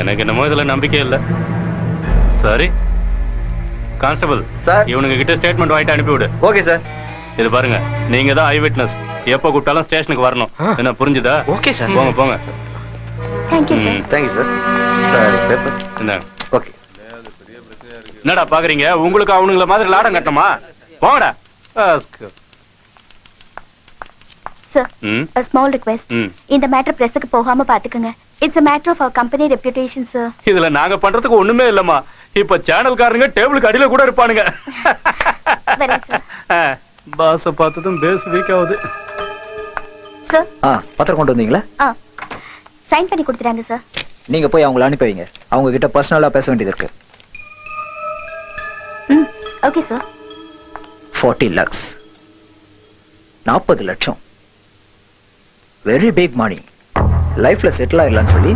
எனக்கு என்னமோ இதுல நம்பிக்கை இல்ல. சரி கான்ஸ்டபிள் சார், இவனுங்க கிட்ட ஸ்டேட்மெண்ட் வாங்கிட்டு அனுப்பி விடு. Okay sir. இது பாருங்க, நீங்க தான் ஐ விட்னஸ். எப்ப கூப்பிட்டாலும் ஸ்டேஷனுக்கு வரணும். என்ன புரிஞ்சுதா? Okay sir. போங்க போங்க. Thank you sir. Thank you sir. Sir paper இந்தாங்க. ஓகே. என்னடா பாக்குறீங்க? உங்களுக்கு அவனுங்கள மாதிரி லாடம் கட்டணுமா? போங்கடா. Sir, a small request. இந்த மேட்டர் பிரஸ்க்கு போகாம பாத்துக்கங்க. It's a matter of our company reputation sir. இதுல நாங்க பண்றதுக்கு ஒண்ணுமே இல்லம்மா. இப்ப சேனல்காரங்க டேபிளுக்கு அடியில கூட இருப்பானுங்க. வரேன் சார். பாஸ பார்த்ததும் பேஸ் வீக் ஆகுது. சார். பத்திரம் கொண்டு வந்தீங்களா? சைன் பண்ணி கொடுத்துறாங்க சார். நீங்க போய் அவங்கள அனுப்பி வைங்க. அவங்க கிட்ட பர்சனலா பேச வேண்டியது இருக்கு. Okay sir. 40 lakhs 40 லட்சம். Very big money. லைஃப்ல செட்டில் ஆயிடலாம்னு சொல்லி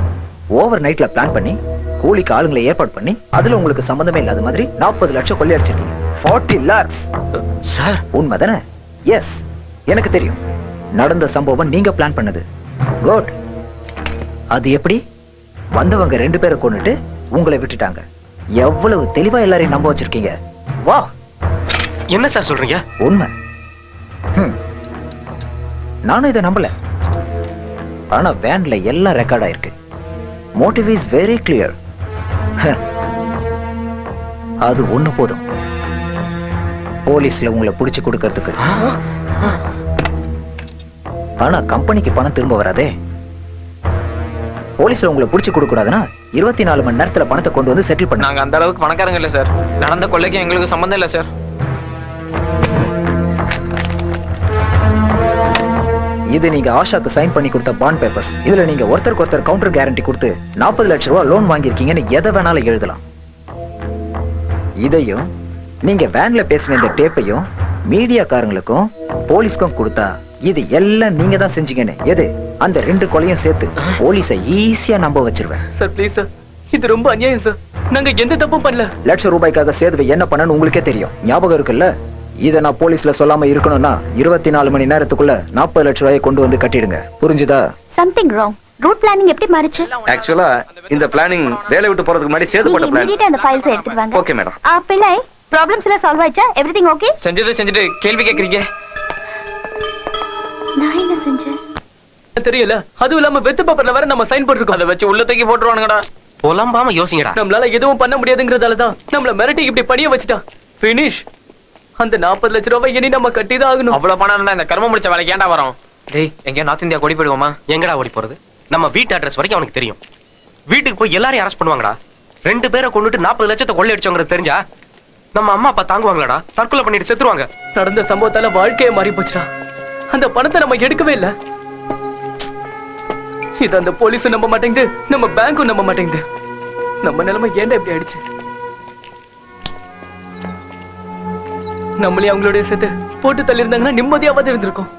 ஓவர் நைட்ல பிளான் பண்ணி கூலிக்கு ஆளுங்களை ஏற்பாடு பண்ணி அதுல உங்களுக்கு சம்பந்தமே இல்லாத மாதிரி 40 லட்சம் கொள்ளையடிச்சிருக்கீங்க. 40 lakhs சார். உண்மைதானே? எஸ், எனக்கு தெரியும். நடந்த சம்பவம் நீங்க பிளான் பண்ணது. குட். அது எப்படி? வந்தவங்க 2 பேரை கொன்னுட்டு உங்களை விட்டுட்டாங்க. எவ்வளவு தெளிவா எல்லாரையும் நம்ப வச்சிருக்கீங்க. வா. என்ன சார் சொல்றீங்க? உண்மை. நானும் இதை நம்பல. ஆனா வேன்ல எல்லாம் ரெக்கார்ட் ஆயிருக்கு. Motive is very clear. அது ஒண்ணு போதும் போலீஸ்ல உங்களை பிடிச்சு கொடுக்கறதுக்கு. ஆனா கம்பெனிக்கு பணம் திரும்ப வராதே. போலீஸ்ல உங்களை பிடிச்சு கொடுக்க கூடாதுன்னா 24 மணி நேரத்துல பணத்தை கொண்டு வந்து செட்டில் பண்ண. நாங்க அந்த அளவுக்கு பணக்காரங்க இல்ல சார். நடந்த கொள்ளைக்கு எங்களுக்கு சம்பந்தம் இல்ல சார். இது நீங்க ஆஷாக்கு சைன் பண்ணி கொடுத்த பாண்ட் பேப்பர்ஸ். இதுல நீங்க ஒருத்தருக்கு ஒருத்தர் கவுண்டர் கேரண்டி கொடுத்து 40 லட்சம் ரூபாய் லோன் வாங்கியிருக்கீங்கன்னு எதை வேணாலும் எழுதலாம். இதையும் நீங்க வேன்ல பேசின இந்த டேப்பையும் மீடியாக்காரங்களுக்கும் போலீஸ்க்கும் கொடுத்தா இது எல்லாம் நீங்க தான் செஞ்சீங்கன்னு எது அந்த 2 கொலையும் சேர்த்து போலீஸை ஈஸியா நம்ப வச்சிருவேன். சார் ப்ளீஸ் சார், இது ரொம்ப அநியாயம் சார். நாங்க எந்த தப்பும் பண்ணல. லட்சம் ரூபாய்க்காக சேதுவை என்ன பண்ணனு உங்களுக்கே தெரியும், ஞாபகம் இருக்குல்ல? இதை நான் போலீஸ்ல சொல்லாம இருக்கணும்னா 24 மணி நேரத்துக்குள்ள 40 லட்சம் ரூபாயை கொண்டு வந்து கட்டிடுங்க. புரிஞ்சுதா? Something wrong. ரூட் பிளானிங் எப்படி மாறுச்சு? ஆக்சுவலா இந்த பிளானிங் வேலை விட்டு போறதுக்கு முன்னாடி சேது போட்ட பிளான். இமிடியேட்டா அந்த ஃபைல்ஸ் எடுத்துட்டு வாங்க. Okay madam. பிள்ளை, ப்ராப்ளம்ஸ் எல்லாம் சால்வ் ஆயிச்சா? Everything okay? செஞ்சுட்டு கேள்வி கேக்குறீங்க. நான் என்ன செஞ்சேன் தெரியல. அதுவும் இல்லாம வெத்து பேப்பர்ல வேற நம்ம சைன் போட்டுருக்கோம். அதை வச்சு உள்ள தூக்கி போட்டுருவானுங்கடா. புலம்பாம யோசிங்கடா. நம்மளால எதுவும் பண்ண முடியாதுங்கறதாலதான் நம்மள மிரட்டி இப்படி பணிய வச்சுட்டான். ஃபினிஷ். அந்த 40 லட்சம் ரூபாய் இனி நம்ம கட்டிதான் ஆகணும். அவ்வளவு பணம் இருந்தா இந்த கர்மம் முடிச்ச வேலைக்கு ஏன்டா வரோம்? டேய், எங்கேயோ நார்த் இந்தியா ஓடி போயிடுவோமா? எங்கடா ஓடி போறது? நம்ம வீட்டு அட்ரஸ் வரைக்கும் அவனுக்கு தெரியும். வீட்டுக்கு போய் எல்லாரையும் அரெஸ்ட் பண்ணுவாங்கடா. 2 பேரை கொண்டுட்டு 40 லட்சத்தை கொள்ளையடிச்சவங்க தெரிஞ்சா நம்ம அம்மா அப்பா தாங்குவாங்களாடா? தற்கொலை பண்ணிட்டு செத்துருவாங்க. நடந்த சம்பவத்தால வாழ்க்கையே மாறி போச்சுடா. அந்த பணத்தை நம்ம எடுக்கவே இல்ல. இது அந்த போலீஸும் நம்ப மாட்டேங்குது, நம்ம பேங்க்கும் நம்ப மாட்டேங்குது. நம்ம நிலைமை ஏன்டா இப்படி ஆயிடுச்சு? நம்மளே அவங்களுடைய சேர்த்து போட்டு தள்ளி இருந்தாங்கன்னா நிம்மதியாவது இருந்திருக்கும்.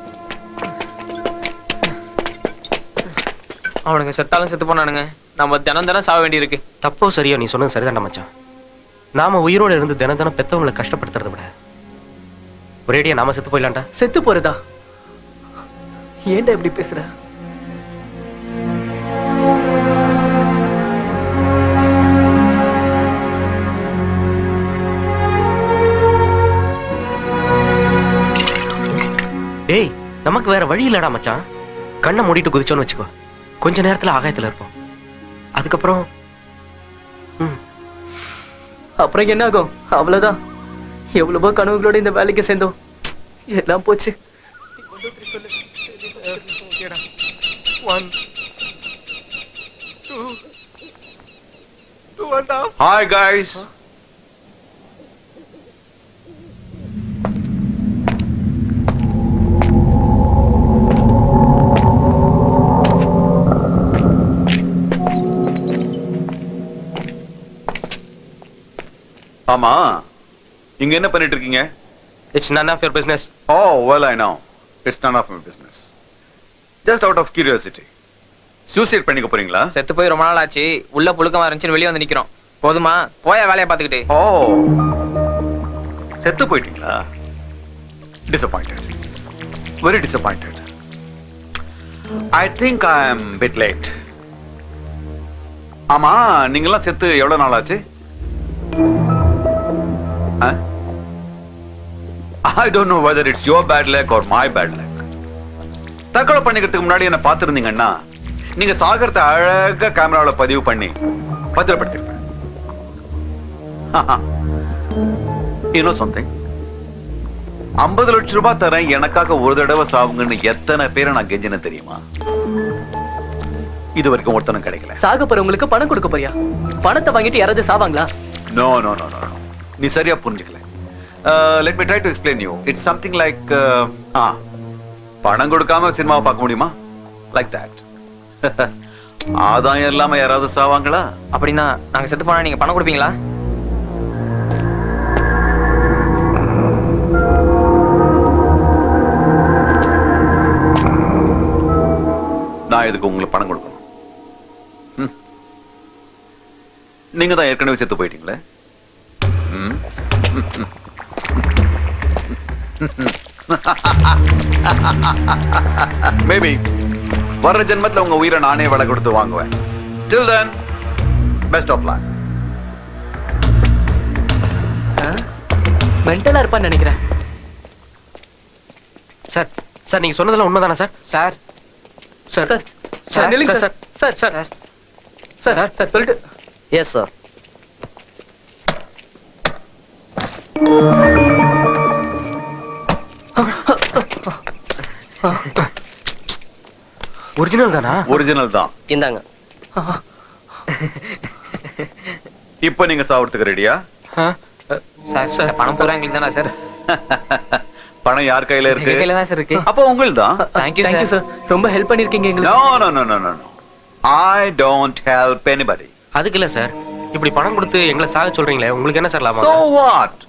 அவனுங்க செத்தாலும் செத்து போனானுங்க. நம்ம தினம் சாவ வேண்டி இருக்கு. தப்போ சரியோ நீ சொன்னது சரிதான் மச்சான். நாம உயிரோட இருந்து தினம் பெத்தவங்களை கஷ்டப்படுத்துறத விட ஒரேடியா நாம செத்து போயிடலாம்டா. செத்து போறதா? ஏன்டா இப்படி பேசுற? டேய், நமக்கு வேற வழி இல்லடா மச்சான். கண்ணை மூடிட்டு குதிச்சோன்னு வச்சுக்கோ, கொஞ்ச நேரத்துல ஆகாயத்துல இருப்போம். அதுக்கப்புறம் அப்புறம் என்ன ஆகும்? அவ்வளவுதான். எவ்வளவோ கனவுகளோட இந்த வேலைக்கு சேர்ந்தோம், எல்லாம் போச்சு. Hi guys. ஆமா, இங்க என்ன பண்ணிட்டு இருக்கீங்க? It's none of your business. Oh, well I know. It's none of my business. Just out of curiosity. Suicide பண்ணிக்க போறீங்களா? செத்து போய் ரொம்ப நாள் ஆச்சு. உள்ள புழுக்கமா இருந்துச்சு, வெளியே வந்து நிக்கிறோம். போதுமா? போய வேலையை பார்த்துக்கிட்டு. ஓ, செத்து போயிட்டீங்களா? Disappointed. Very disappointed. I think I am bit late. ஆமா, நீங்கெல்லாம் செத்து எவ்வளவு நாள் ஆச்சு? I don't know whether it's your bad luck or my bad luck. தற்கொலை பண்ணிக்கிறதுக்கு முன்னாடி என்ன பார்த்திருந்தீங்கன்னா நீங்க சாகரத்தை அழகா கேமராவில் பதிவு பண்ணி பத்திரப்படுத்திருப்பேன். இன்னும் சம்திங், 50 லட்சம் ரூபாய் தரேன் எனக்காக ஒரு தடவை சாவுங்கன்னு எத்தனை பேரை நான் கெஞ்சின தெரியுமா? இது வரைக்கும் ஒருத்தனும் கிடைக்கல. சாக போறவங்களுக்கு பணம் கொடுக்க போறியா? பணத்தை வாங்கிட்டு யாராவது சாவாங்களா? நோ நோ நோ நோ, நீ சரியா புரிஞ்சுக்கல. let me try to explain you. It's something like பணம் கொடுக்காம சினிமாவை பார்க்க முடியுமா? Like that. ஆதாயம் இல்லாம யாராவது சாவாங்களா? அப்படின்னா நாங்க செத்து போனா நீங்க பணம் கொடுப்பீங்களா? நான் எதுக்கு உங்களுக்கு பணம் கொடுக்கணும்? நீங்க தான் ஏற்கனவே செத்து போயிட்டீங்களே. மேபி வர்ற ஜென்மத்துல உங்க உயிரை நானே விலை கொடுத்து வாங்குவேன். Till then, best of luck. மென்டலா இருப்பான்னு நினைக்கிறேன். சார், சார் நீங்க சொன்னதெல்லாம் உண்மைதானா சார்? சார் சார் சார் நில்லுங்க sir. Sir sir sir sir சொல்லிட்டு. Yes sir. ஒரிஜினல் தானா? ஒரிஜினல் தான். இந்தாங்க. இப்போ நீங்க சாவறதுக்கு ரெடியா? சார், பணம் பூரா எங்களுக்கு தானே சார்? பணம் யார் கையில இருக்கு? கையில தான் சார் இருக்கு. அப்போ உங்களுதான். Thank you thank you sir. சார், ரொம்ப ஹெல்ப் பண்ணிருக்கீங்க நோ எங்களுக்கு. No no no no I don't help anybody. அதுக்கு இல்ல சார், இப்படி பணம் கொடுத்து எங்களை சாக சொல்றீங்களே, உங்களுக்கு என்ன சார் லாபம்? So what?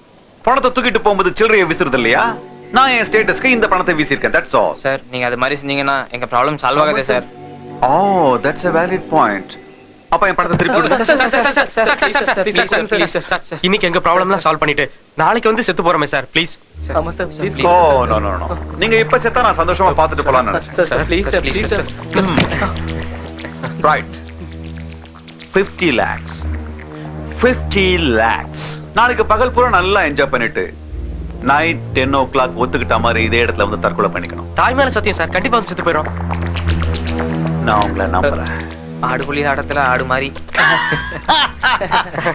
பணத்தை தூக்கிட்டு போகும்போது சில்லறையை வீசுறது இல்லையா? நான் என் ஸ்டேட்டஸ்க்கு இந்த பணத்தை வீசியிருக்கேன். That's all. சார் நீங்க அது மாதிரி செஞ்சீங்கன்னா எங்க problem solve Aagathey sir. Oh that's a valid point. அப்ப என் பணத்தை திருப்பி கொடுங்க. இன்னைக்கு எங்க ப்ராப்ளம்லாம் சால்வ் பண்ணிட்டு நாளைக்கு வந்து செத்து போறோமே சார், ப்ளீஸ். ஆமா sir, please. Oh no no no. நீங்க இப்ப செத்தா நான் சந்தோஷமா பார்த்துட்டு போலாம்னு நினைச்சேன். Sir please sir, please sir. Right. 50 lakhs. 50 lakhs. நாளைக்கு பகல் பூரா நல்லா என்ஜாய் பண்ணிட்டு நைட் 10 o'clock ஒத்துக்கிட்ட மாதிரி இதே இடத்துல வந்து தற்கொலை பண்ணிக்கணும். தாய் மேல சத்தியம் சார், கண்டிப்பா வந்து செத்து போயிடும். நான் உங்களை நம்புறேன். ஆடுபுலி ஆட்டத்துல ஆடு மாதிரி.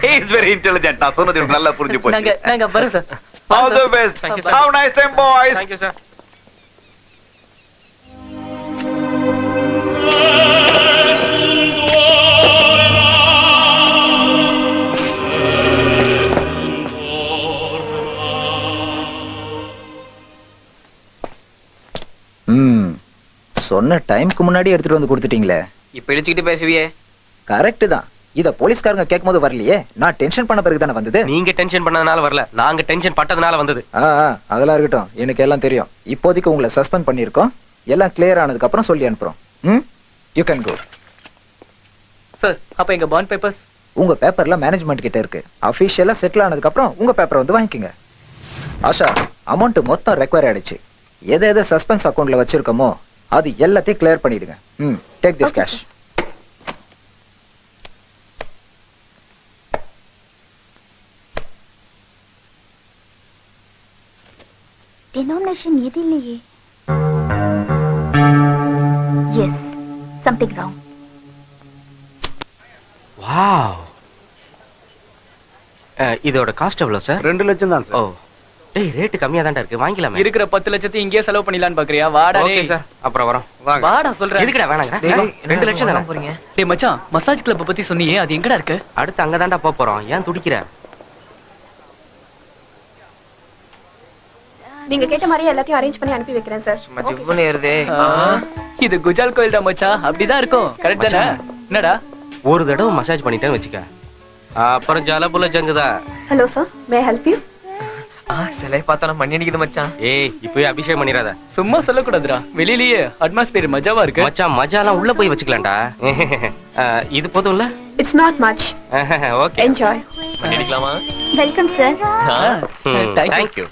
He is very intelligent. நான் சொன்னது எனக்கு நல்லா புரிஞ்சு போச்சு. நாங்க வரேன் sir. All the best. Have a nice time, boys. Thank you, sir. சொன்ன டைம்க்கு முன்னாடி எடுத்துட்டு வந்து கொடுத்துட்டீங்களே. இப்ப இடிச்சுக்கிட்டு பேசுவியே. கரெக்ட் தான். இத போலீஸ்காரங்க கேட்கும்போது வரலையே, நான் டென்ஷன் பண்ண பிறகு தானே வந்தது. நீங்க டென்ஷன் பண்ணதுனால வரல, நாங்க டென்ஷன் பட்டதுனால வந்தது. அதெல்லாம் இருக்கட்டும், எனக்கு எல்லாம் தெரியும். இப்போதைக்கு உங்களை சஸ்பெண்ட் பண்ணிருக்கோம். எல்லாம் கிளியர் ஆனதுக்கு அப்புறம் சொல்லி அனுப்புறோம். You can go. சார் அப்ப எங்க பாண்ட் பேப்பர்ஸ்? உங்க பேப்பர்ல மேனேஜ்மெண்ட் கிட்ட இருக்கு. அபிஷியலா செட்டில் ஆனதுக்கு அப்புறம் உங்க பேப்பரை வந்து வாங்கிக்கங்க. ஆஷா, அமௌண்ட் மொத்தம் ரெக்வயர் ஆயிடுச்சு. எதை சஸ்பென்ஸ் அக்கவுண்ட்ல வச்சிருக்கோமோ அது எல்லாத்தையும் கிளியர் பண்ணிடுங்க. Take this cash. டினோமினேஷன் எது இல்லையே. Yes, something wrong. வாவ். இதோட காஸ்ட் எவ்வளவு சார்? 2 லட்சம் தான் ஓ, சார். டேய் ரேட் கம்மியா தான் இருக்கு, வாங்கிக்கலாமே. இருக்கிற 10 லட்சத்தை இங்கேயே செலவு பண்ணிடலான்னு பாக்குறியா? வாடா ஓகே டேய். சார், அப்புறம் வரோம். வாங்க. வாடா சொல்றேன். எதுக்குடா வேணாங்கற? 2 லட்சம் தான போறீங்க. டேய் மச்சான், மசாஜ் கிளப் பத்தி சொன்னியே, அது எங்கடா இருக்கு? அடுத்து அங்க தான்டா போறோம். ஏன் துடிக்கிற? நீங்க கேட்ட மாதிரியே எல்லாத்தையும் அரேஞ்ச் பண்ணி அனுப்பி வைக்கிறேன் சார். சும்மா ஜிவ்வுன்னு ஏறுதே. இது குஜால் கோயில்டா மச்சான், அப்படிதான் இருக்கும். கரெக்ட் தானே? என்னடா? ஒரு தடவை மசாஜ் பண்ணிட்டேன்னு வச்சுக்க, அப்புறம் ஜலபுல ஜங்குதா. Hello sir, may help you? சிலை பார்த்தா மண்ணி அடிக்குது மச்சான். ஏய் இப்பவே அபிஷேகம் பண்ணிராத. சும்மா சொல்லக்கூடாதுடா, வெளியிலேயே அட்மாஸ்பியர் மஜாவா இருக்கு. மச்சான் மஜாலாம் உள்ள போய் வச்சுக்கலாம்டா. இது போதும்ல? It's not much. Okay, enjoy. பண்ணிக்கலாமா? Welcome sir. Thank you.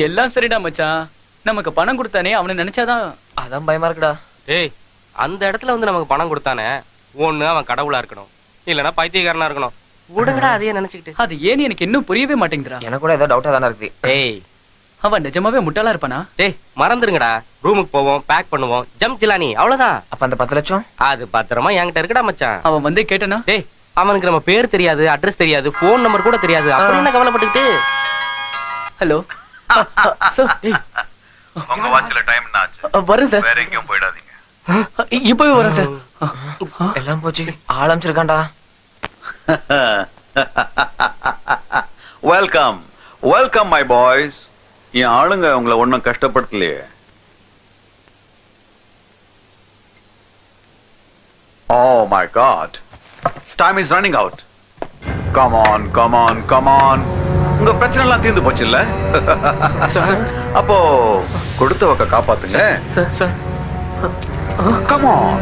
எல்லாம் சரிடா மச்சான். நமக்கு பணம் கொடுத்தானே அவனை நினைச்சாதான். அதான் பயமா இருக்குடா. ஏய், அந்த இடத்துல வந்து நமக்கு பணம் கொடுத்தானே, ஒண்ணு அவன் கடவுளா இருக்கணும், இல்லனா பைத்தியக்காரனா இருக்கணும். விடுங்கடா அதையே நினைச்சுக்கிட்டு. அது ஏன்னு எனக்கு இன்னும் புரியவே மாட்டேங்குதுடா. எனக்கு கூட ஏதோ டவுட்டா தானே இருக்கு. ஏய், அவன் நிஜமாவே முட்டாளா இருப்பானா? டேய் மறந்துருங்கடா. ரூமுக்கு போவோம், பேக் பண்ணுவோம், ஜம்ப் ஜிலானி, அவ்வளவுதான். அப்ப அந்த 10 லட்சம் அது பத்திரமா என்கிட்ட இருக்குடா மச்சான். அவன் வந்து கேட்டனா? டேய், அவனுக்கு நம்ம பேர் தெரியாது, அட்ரஸ் தெரியாது, போன் நம்பர் கூட தெரியாது. அப்புறம் என்ன கவலைப்பட்டுக்கிட்டு? Hello sir. உங்க வாட்ச்ல டைம் என்ன ஆச்சு? வரேன் சார். வேற எங்கேயும் போயிடாதீங்க. இப்பவே வரேன் சார். எல்லாம் போச்சு. ஆரம்பிச்சிருக்கான்டா. Welcome welcome my boys. என் ஆளுங்க உங்களை ஒன்னும் கஷ்டப்படுத்தலையே. Oh my God. Time is running out. Come on, come on, come on. உங்க பிரச்சனை எல்லாம் தீர்ந்து போச்சு இல்ல? அப்போ கொடுத்தவக்க காப்பாத்துங்க. சார். Come on.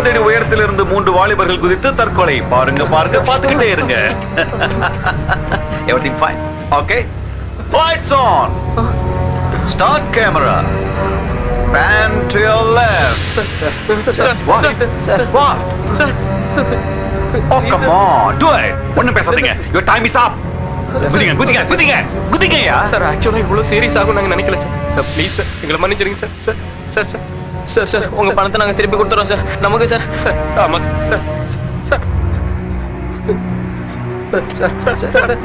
அடி உயரத்திலிருந்து 3 வாலிபர்கள் குதித்து தற்கொலை. பாருங்க பாருங்க, பார்த்துக்கிட்டே இருங்க. Everything fine. Okay. Lights on. Start camera. Pan to your left. What? What? Oh, come on. Do it. ஒண்ணும் பேசாதீங்க. Your time is up. குதிங்க குதிங்க குதிங்க குதிங்கயா. சார் ஆக்சுவலா இவ்வளவு சீரியஸ் ஆகும் நாங்க நினைக்கல சார். சார் ப்ளீஸ் சார், எங்களை மன்னிச்சிடுங்க sir. Sir sir sir sir sir உங்க பணத்தை நாங்க திருப்பி கொடுத்துறோம் சார். நமக்கு சார். சார் ஆமா sir. Sir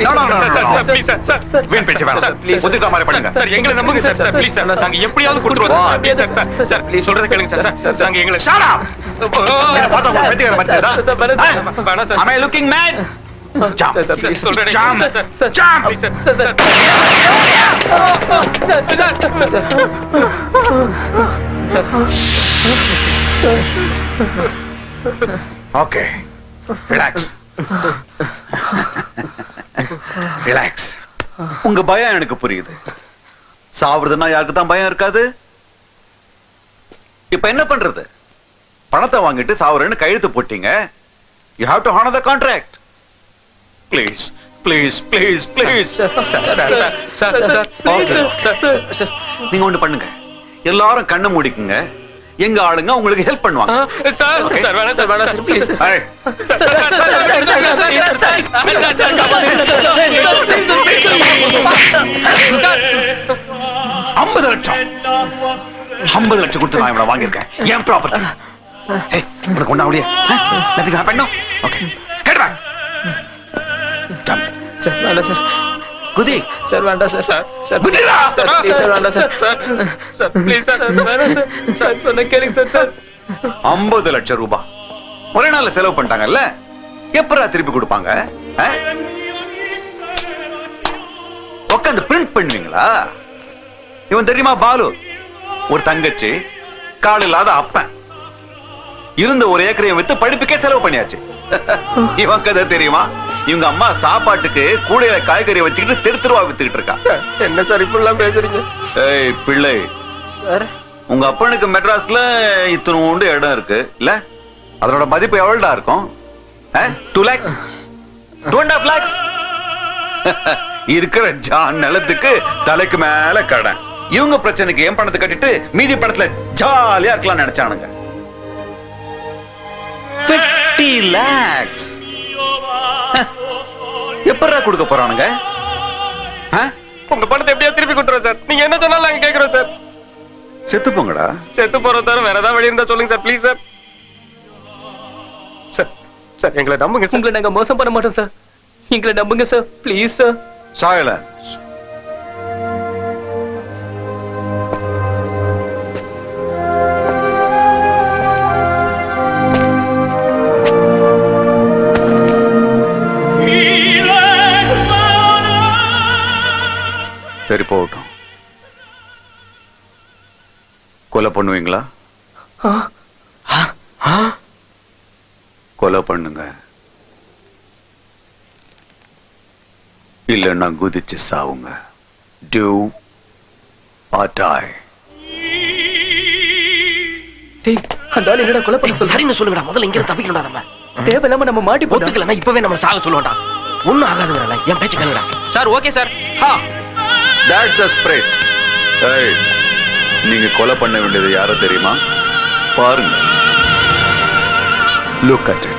No, no, no, no, no. வீண் பேச்சு வேணாம். ஒத்துக்கிட்ட மாதிரி பண்ணுங்க. சார் எங்களை நம்புங்க சார். சார் ப்ளீஸ் சார், நாங்க எப்படியாவது கொடுத்துருவோம். Please sir. சார் ப்ளீஸ் சொல்றத கேளுங்க சார். சார் நாங்க எங்களை Shut up. பார்த்தா பைத்தியக்கார மாதிரி. Am I looking mad? Jump. சொல்றேன். Jump. Jump. Okay. Relax. Relax. உங்க பயம் எனக்கு புரியுது. சாவுறதுன்னா யாருக்கு தான் பயம் இருக்காது? இப்ப என்ன பண்றது? பணத்தை வாங்கிட்டு சாவுறேன்னு கையெழுத்து போட்டீங்க. You have to honor the contract. Please, please, please, please. நீங்க ஒண்ணு பண்ணுங்க. எல்லாரும் கண்ணை மூடிக்குங்க. எங்க ஆளுங்க உங்களுக்கு ஹெல்ப் பண்ணுவாங்க. சார் சார் வேணாம் சார், வேணாம் சார் ப்ளீஸ். Hey. 50 லட்சம் 50 லட்சம் கொடுத்து நான் இவனை வாங்கியிருக்கேன். என் ப்ராப்பர்ட்டி. ஏய், உனக்கு ஒண்ணா அப்படியே nothing happened, no? Okay. Get back. Jump. Sir வேண்டாம் சார். குதி. சார் வேண்டாம் சார். சார் குதிடா. சார் ப்ளீஸ் சார் வேண்டாம் சார். சார் ப்ளீஸ் சார் வேண்டாம் சார். சார் சொன்ன கேளுங்க சார். சார் 50 லட்சம் ரூபாய் ஒரே நாள்ல செலவு பண்ணிட்டாங்கல்ல, எப்பரா திருப்பி கொடுப்பாங்க? உட்காந்து பிரிண்ட் பண்ணுவீங்களா? இவன் தெரியுமா பாலு? ஒரு தங்கச்சி, கால் இல்லாத அப்பன், இருந்த ஒரு ஏக்கரையை வித்து படிப்புக்கே செலவு பண்ணியாச்சு. இவன் கதை தெரியுமா? இவங்க அம்மா சாப்பாட்டுக்கு கூடையில காய்கறி வச்சுக்கிட்டு தெருவா வித்துக்கிட்டு இருக்கா. என்ன சார் இப்படிலாம் பேசுறீங்க? ஏய் பிள்ளை, சார் உங்க அப்பனுக்கு மெட்ராஸ்ல இத்தனோண்டு இடம் இருக்கு இல்ல? அதனோட மதிப்பு எவ்வளவுடா இருக்கும்? 2 lakhs 2.5 lakhs இருக்கிற ஜான் நிலத்துக்கு தலைக்கு மேல கடன். இவங்க பிரச்சனைக்கு என் பணத்தை கட்டிட்டு மீதி பணத்துல ஜாலியா இருக்கலாம் நினைச்சானுங்க. 50 lakhs எப்படா கொடுக்க போறானுங்க? உங்க பணத்தை எப்படியா திருப்பி கொடுத்துறோம் சார். நீங்க என்ன சொன்னாலும் நாங்க கேக்குறோம் சார். செத்து போங்கடா. செத்து போறோம் தவிர வேற ஏதாவது வழி இருந்தா சொல்லுங்க sir, please sir. Sir sir எங்களை நம்புங்க சார். உங்களை நாங்க மோசம் பண்ண மாட்டோம் சார். எங்களை நம்புங்க சார், ப்ளீஸ் சார். Silence. சரி போகட்டும். கொலை பண்ணுவீங்களா? கொலை பண்ணுங்க, இல்லைன்னா குதிச்சு சாவுங்க. Do or die. டேய் அந்த ஆளு என்னடா கொலை பண்ண சொல்ற? சரின்னு சொல்லுங்கடா, முதல்ல இங்க தப்பிக்கணும்டா நம்ம. தேவையில்லாம நம்ம மாட்டி போட்டு ஒத்துக்கலன்னா இப்பவே நம்ம சாக சொல்லுவான்டா. ஒண்ணும் ஆகாதுங்கறல என் பேச்சு கேளுடா. Sir okay sir. That's the spirit. ஏய், நீங்க கொலை பண்ண வேண்டியது யாரோ தெரியுமா? பாருங்க. Look at it.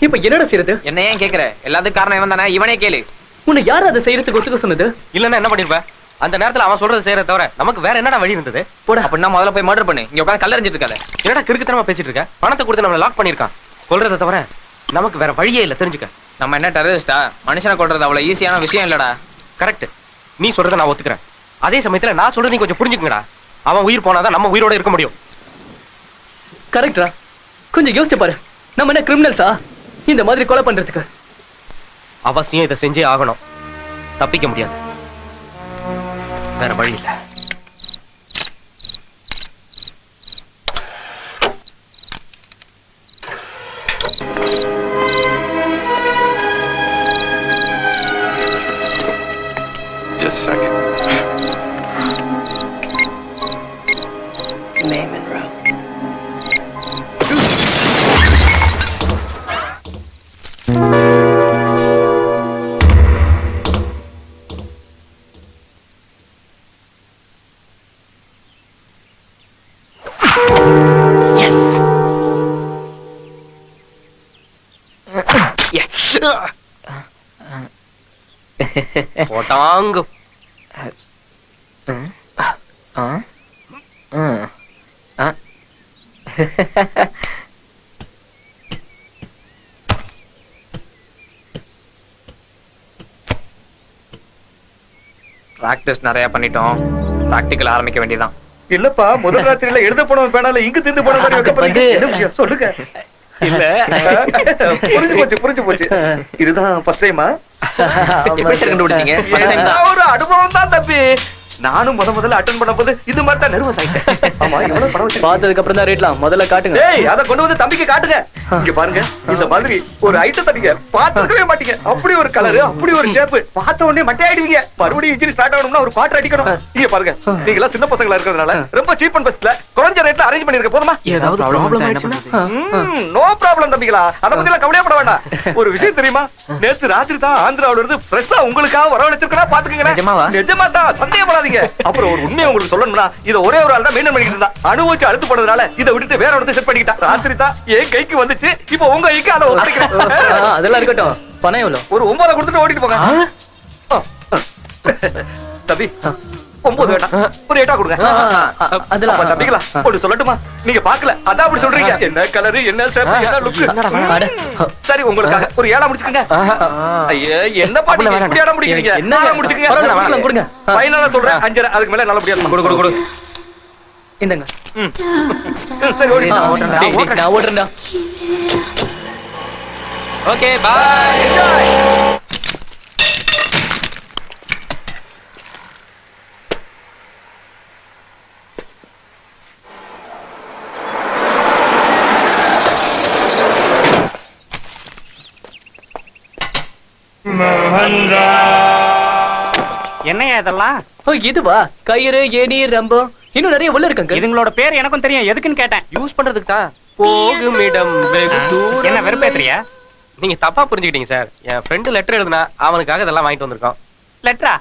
இப்ப என்னடா செய்யறது? என்ன ஏன் கேக்குற? எல்லாத்துக்கும் காரணம் இவன் தானே, இவனே கேளு. உன்னை யாரு அதை செய்யறதுக்கு ஒத்துக்க சொன்னது? இல்லன்னா என்ன பண்ணிருப்ப? அந்த நேரத்துல அவன் சொல்றது செய்யறத தவிர நமக்கு வேற என்னடா வழி இருந்தது? போடா. அப்படின்னா முதல்ல போய் மர்டர் பண்ணு. இங்க உட்கார்ந்து கல்லறிஞ்சிட்டு இருக்காத. என்னடா கிறுக்குத்தனமா பேசிட்டு இருக்க? பணத்தை கொடுத்து நம்மள லாக் பண்ணிருக்கான். கொல்றத தவிர நமக்கு வேற வழியே இல்ல, தெரிஞ்சுக்க. நம்ம என்ன டெரரிஸ்டா? மனுஷனை கொல்றது அவ்வளவு ஈஸியான விஷயம் இல்லடா. கரெக்ட். நீ சொல்றத நான் ஒத்துக்கிறேன். அதே சமயத்துல நான் சொல்றது நீ கொஞ்சம் புரிஞ்சுக்கங்கடா. அவன் உயிர் போனாதான் நம்ம உயிரோட இருக்க முடியும். கரெக்டா? கொஞ்சம் யோசிச்சு பாரு. நம்ம என்ன கிரிமினல்ஸா இந்த மாதிரி கொலை பண்றதுக்கு? அவசியம் இதை செஞ்சே ஆகணும். தப்பிக்க முடியாது, வேற வழி இல்ல. Just a second. May Monroe. போட்டாங்க. பிராக்டிஸ் நிறைய பண்ணிட்டோம். பிராக்டிக்கல் ஆரம்பிக்க வேண்டியதான். இல்லப்பா, முதல் ராத்திரியில எழுத போனவன் பேனால இங்கு திந்து போன மாதிரி வைக்கப்படுது. என்ன விஷயம் சொல்லுங்க. இல்ல புரிஞ்சு போச்சு. இதுதான் ஃபர்ஸ்ட் டைமா? எப்படி சார் கண்டுபிடிச்சீங்க? First time தான். ஒரு அனுபவம் தான் தம்பி. நானும் முதல்ல அட்டெண்ட் பண்ண போது இது மாதிரி தான் நர்வஸ் ஆயிட்டேன். ஆமா, இவ்வளவு பணம் வச்சு பார்த்ததுக்கு அப்புறம் தான் ரேட்லாம் முதல்ல காட்டுங்க. ஏய், அத கொண்டு வந்து தம்பிக்கு காட்டுங்க. இங்க பாருங்க, இந்த மாதிரி ஒரு ஐட்டத்தை நீங்க பாத்துக்கவே மாட்டீங்க. அப்படி ஒரு கலர், அப்படி ஒரு ஷேப், பார்த்த உடனே மட்டை ஆயிடுவீங்க. மறுபடியும் இன்ஜின் ஸ்டார்ட் ஆகணும்னா ஒரு குவார்டர் அடிக்கணும். இங்க பாருங்க, நீங்க எல்லாம் சின்ன பசங்களா இருக்கிறதுனால ரொம்ப சீப் அண்ட் பெஸ்ட்ல குறைஞ்ச ரேட்ல அரேஞ்ச் பண்ணிருக்க போதுமா? ஏதாவது ப்ராப்ளம் ஆயிடுச்சுன்னா நோ ப்ராப்ளம் தம்பிகளா, அத பத்தி எல்லாம் கவலையப்பட வேண்டாம். ஒரு விஷயம் தெரியுமா? நேத்து ராத்திரி தான் ஆந்திராவுல இருந்து ஃப்ரெஷ்ஷா உங்களுக்காக வரவழைச்சிருக்கா. பாத்துக்கங்களேன். நிஜமா தான், சந்தேகப்படாதீங்க. அப்புறம் ஒரு உண்மையை உங்களுக்கு சொல்லணும்னா, இத ஒரே ஒரு ஆள் தான் மெயின்டைன் பண்ணிட்டு இருந்தா. அனுபவிச்சு அழுத்து போனதுனால இதை விட்டுட்டு வேற ஒருத்தர் செட் பண்ணிக்கிட்டா. ராத்திரி தான் என் கைக்கு வந்துச்சு. இப்போ உங்க கைக்கு அதை ஒப்படைக்கிறேன். அதெல்லாம் இருக்கட்டும். பணம் எவ்வளவு? ஒரு 9 கொடுத்துட்டு ஓடிட்டு போங்க. தம்பி, 9 வேண்டாம், ஒரு 8 கொடுங்க. அதெல்லாம் தம்பிகளா, ஒன்று சொல்லட்டுமா? நீங்க பாக்கல, அதான் அப்படி சொல்றீங்க. என்ன கலரு, என்ன ஷேப், என்ன லுக். சரி, உங்களுக்காக ஒரு 7 முடிச்சுக்கங்க. ஐயா, என்ன பாட்டி இப்படி இடம் முடிக்கிறீங்க? என்ன முடிச்சுக்கங்க. கொடுங்க. ஃபைனலா சொல்றேன் 5.5. அதுக்கு மேல நல்ல முடியாது. கொடு. இந்தங்க. சரி, ஓடி. நான் ஓடுறேன்டா. ஓகே, பாய். என்னையா இதெல்லாம்? இதுவா? கயிறு, ஏணி, ரம்போ, இன்னும் நிறைய உள்ள இருக்காங்க. இதுங்களோட பேர் எனக்கும் தெரியும். எதுக்குன்னு கேட்டேன். யூஸ் பண்றதுக்கு தான். போகும் இடம் வெகு தூரம். என்ன வெறுப்பேத்துறியா? நீங்க தப்பா புரிஞ்சுக்கிட்டீங்க சார். என் ஃப்ரெண்டு லெட்டர் எழுதுனா அவனுக்காக இதெல்லாம் வாங்கிட்டு வந்திருக்கோம். லெட்டரா?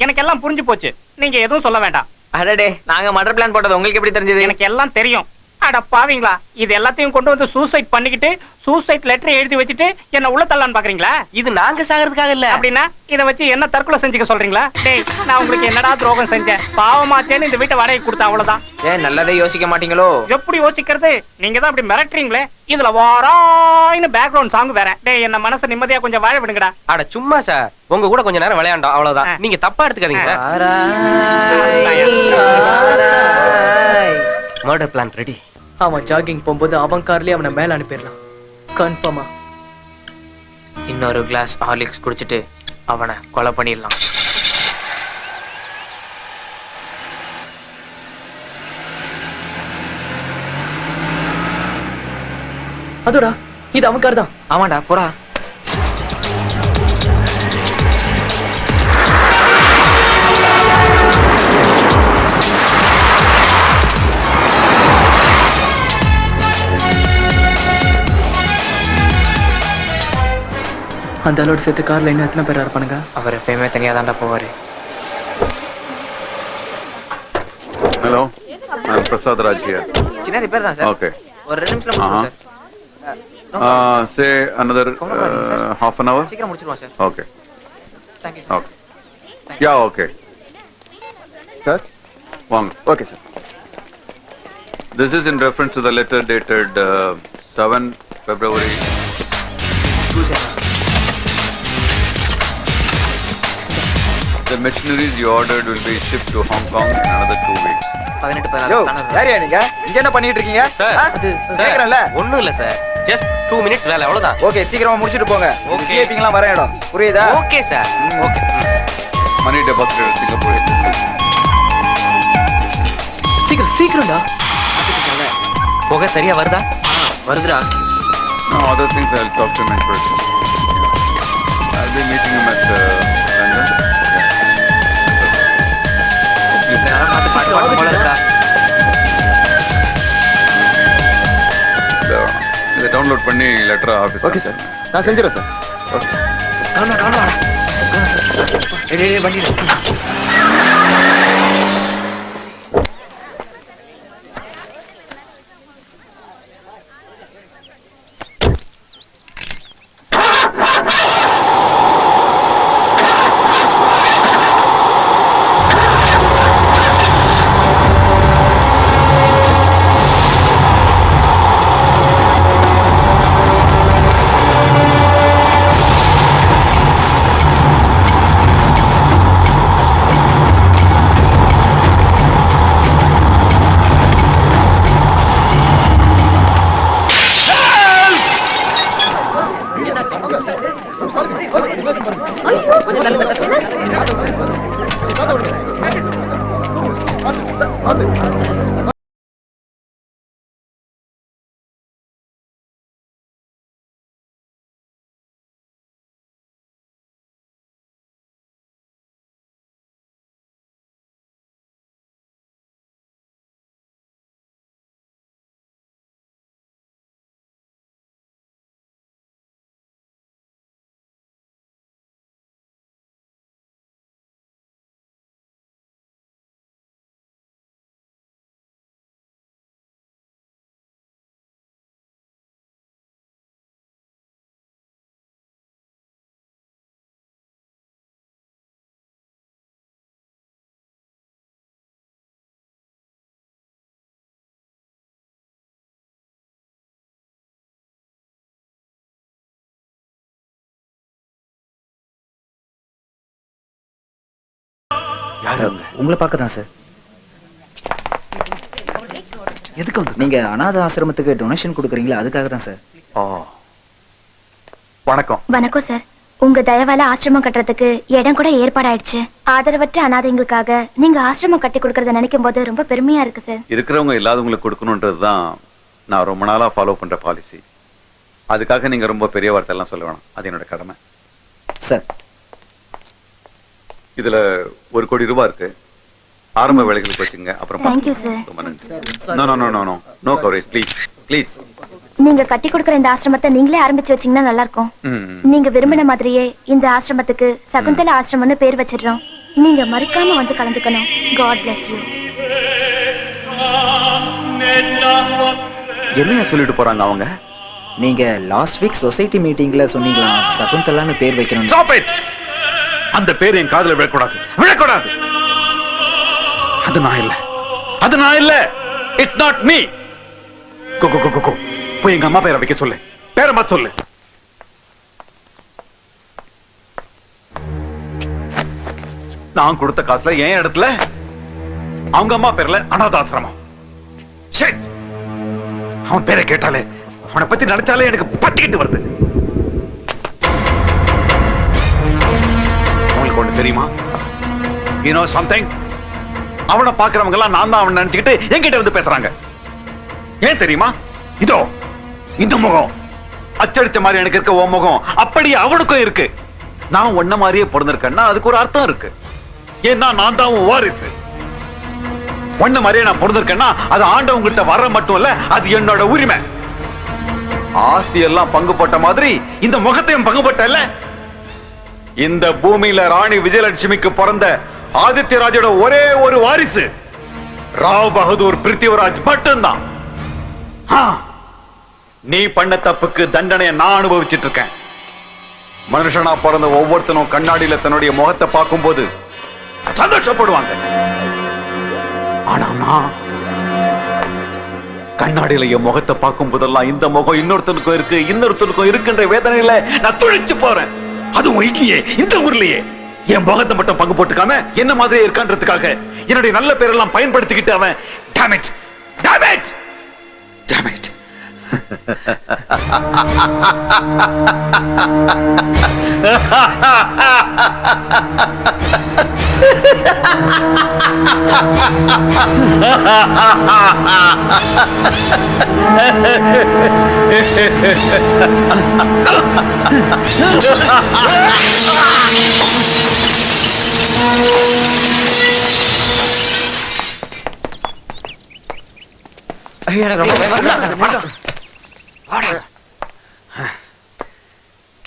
எனக்கு எல்லாம் புரிஞ்சு போச்சு. நீங்க எதுவும் சொல்ல வேண்டாம். அடடே நாங்க மர்டர் பிளான் போட்டது உங்களுக்கு எப்படி தெரிஞ்சது? எனக்கு எல்லாம் தெரியும். அட பாவீங்களா, இது எல்லாத்தையும் கொண்டு வந்து சூசைட் பண்ணிக்கிட்டு சூசைட் லெட்டர் எழுதி வச்சுட்டு என்ன உள்ள தள்ளலான்னு பாக்குறீங்களா? இது நாங்க சாகிறதுக்காக இல்ல. அப்படின்னா இத வச்சு என்ன தற்கொலை செஞ்சுக்க சொல்றீங்களா? டேய், நான் உங்களுக்கு என்னடா துரோகம் செஞ்சேன்? பாவமாச்சேன்னு இந்த வீட்டை வாடகை கொடுத்தா அவ்வளவுதான். ஏன் நல்லதே யோசிக்க மாட்டீங்களோ? எப்படி யோசிக்கிறது? நீங்க தான் அப்படி மிரட்டுறீங்களே. இதுல வாராயின்னு பேக்ரவுண்ட் சாங் வேற. டேய், என்ன மனசு நிம்மதியா கொஞ்சம் வாழ விடுங்கடா. அட சும்மா சார், உங்க கூட கொஞ்ச நேரம் விளையாண்டோம் அவ்வளவுதான். நீங்க தப்பா எடுத்துக்காதீங்க சார். Murder plan ready. அவன் ஜாகிங் போகும்போது அவன் கார்லயே அவனை மேல அனுப்பிடலாம். கன்ஃபார்மா. இன்னொரு கிளாஸ் ஹார்லிக்ஸ் குடிச்சிட்டு அவனை கொலை பண்ணிடலாம். அதோடா, இது அவன் கார் தான். ஆமாடா, போடா. அந்த ஆளோட சேர்த்து கார்ல இன்னும் எத்தனை பேர் இருப்பானுங்க? அவர் எப்பயுமே தனியா தாண்டா போவாரு. ஹலோ, நான் பிரசாத் ராஜ் ஹியர். சின்ன ரிப்பேர் தான் சார். ஓகே. ஒரு 2 நிமிஷம் முடிச்சிடுவோம் sir. Say another half an hour. சீக்கிரம் முடிச்சிடுவோம் sir. Okay. Thank you sir. Okay. Yeah okay. Sir வாங்க. Okay sir. This is in reference to the letter dated 7 February. The machineries you ordered will be shipped to Hong Kong in another 2 weeks. 18 யாரியா நீங்க இங்க என்ன பண்ணிட்டு இருக்கீங்க? Sir, கேக்குறேன்ல. ஒண்ணும் இல்ல sir. Just 2 minutes வேலை அவ்வளவுதான். ஓகே, சீக்கிரமா முடிச்சிட்டு போங்க. கேப்பிங்லாம் வர இடம் புரியுதா? Okay sir. Okay. Money deposited in Singapore. சீக்கிரம்டா. புகை சரியா வருதா? வருதுடா. No, other things I'll talk to him in person. I'll be meeting him at London. இதை டவுன்லோட் பண்ணி லெட்டர் ஆஃபீஸ். ஓகே சார், நான் செஞ்சிடறேன் சார். ஓகே. வண்டி உங்களை பார்க்க தான் சார். எதுக்கு வந்து? நீங்க அனாதை ஆசிரமத்துக்கு டொனேஷன் கொடுக்குறீங்களா, அதுக்காக தான் சார். வணக்கம். வணக்கம் சார். உங்க தயவால ஆசிரமம் கட்டுறதுக்கு இடம் கூட ஏற்பாடாயிடுச்சு. ஆதரவற்ற அனாதைங்களுக்காக நீங்க ஆசிரமம் கட்டி கொடுக்கறத நினைக்கும் போது ரொம்ப பெருமையா இருக்கு சார். இருக்கிறவங்க இல்லாதவங்களுக்கு கொடுக்கணுன்றதுதான் நான் ரொம்ப நாளா ஃபாலோ பண்ற பாலிசி. அதுக்காக நீங்க ரொம்ப பெரிய வார்த்தை எல்லாம் சொல்ல வேணாம், அது என்னோட கடமை சார். இதுல 1 கோடி ரூபாய் இருக்கு. ஆரம்ப வேலைகளுக்கு வச்சுங்க. அப்புறம் Thank you sir. ரொம்ப நன்றி. No coverage please. நீங்க கட்டி கொடுக்கற இந்த ஆசிரமத்தை நீங்களே ஆரம்பிச்சு வச்சீங்கன்னா நல்லா இருக்கும். நீங்க விரும்பின மாதிரியே இந்த ஆசிரமத்துக்கு சகுந்தலா ஆசிரமம்னு பேர் வச்சிடுறோம். நீங்க மறக்காம வந்து கலந்துக்கணும். God bless you. என்னைய சொல்லிட்டு போறாங்க அவங்க? நீங்க லாஸ்ட் வீக் சொசைட்டி மீட்டிங்ல சொன்னீங்களா சகுந்தலான்னு பேர் வைக்கணும். Stop it! அந்த பேர் என் காதுல விழக்கூடாது, விழக்கூடாது. அது நான் இல்ல, அது நான் இல்ல. It's not me. கோ கோ கோ கோ போய் எங்க அம்மா பேரை வைக்க சொல்லு. பேரை மாத்த சொல்லு. நான் கொடுத்த காசுல என் இடத்துல அவங்க அம்மா பேர்ல அனாதாசிரமம். Shit! அவன் பேரை கேட்டாலே, அவனை பத்தி நினைச்சாலே எனக்கு பத்திக்கிட்டு வருது. உங்களுக்கு ஒண்ணு தெரியுமா? You know something? அவனை பாக்குறவங்க எல்லாம் நான் தான் அவன் நினைச்சுக்கிட்டு என்கிட்ட வந்து பேசுறாங்க. ஏன் தெரியுமா? இதோ இந்த முகம் அச்சடிச்ச மாதிரி எனக்கு இருக்க உன் முகம் அப்படியே அவனுக்கும் இருக்கு. நான் ஒன்ன மாதிரியே பிறந்திருக்கேன்னா அதுக்கு ஒரு அர்த்தம் இருக்கு. ஏன்னா நான் தான் உன் வாரிசு. ஒன்ன மாதிரியே நான் பிறந்திருக்கேன்னா அது ஆண்டவங்கிட்ட வர மட்டும் இல்ல, அது என்னோட உரிமை. ஆஸ்தி எல்லாம் பங்கு போட்ட மாதிரி இந்த முகத்தையும் பங்கு போட்ட இல்ல. இந்த பூமியில ராணி விஜயலட்சுமிக்கு பிறந்த ஆதித்யராஜோட ஒரே ஒரு வாரிசு ராவ் பகதூர் பிருத்திவிராஜ் மட்டும்தான். நீ பண்ண தப்புக்கு தண்டனையை நான் அனுபவிச்சிட்டு இருக்கேன். மனுஷனா பிறந்த ஒவ்வொருத்தனும் கண்ணாடியில தன்னுடைய முகத்தை பார்க்கும் போது சந்தோஷப்படுவாங்க. ஆனா நான் கண்ணாடியில என் முகத்தை பார்க்கும் போதெல்லாம் இந்த முகம் இன்னொருத்தனுக்கும் இருக்கு, இன்னொருத்தனுக்கும் இருக்குன்ற வேதனையில நான் துழிச்சு போறேன். அதுவும் இங்கேயே இந்த ஊர்லயே என் முகத்தை மட்டும் பங்கு போட்டுக்காம என்ன மாதிரியே இருக்கான்றதுக்காக என்னுடைய நல்ல பேரெல்லாம் பயன்படுத்திக்கிட்டு அவன் damage, damage, damage.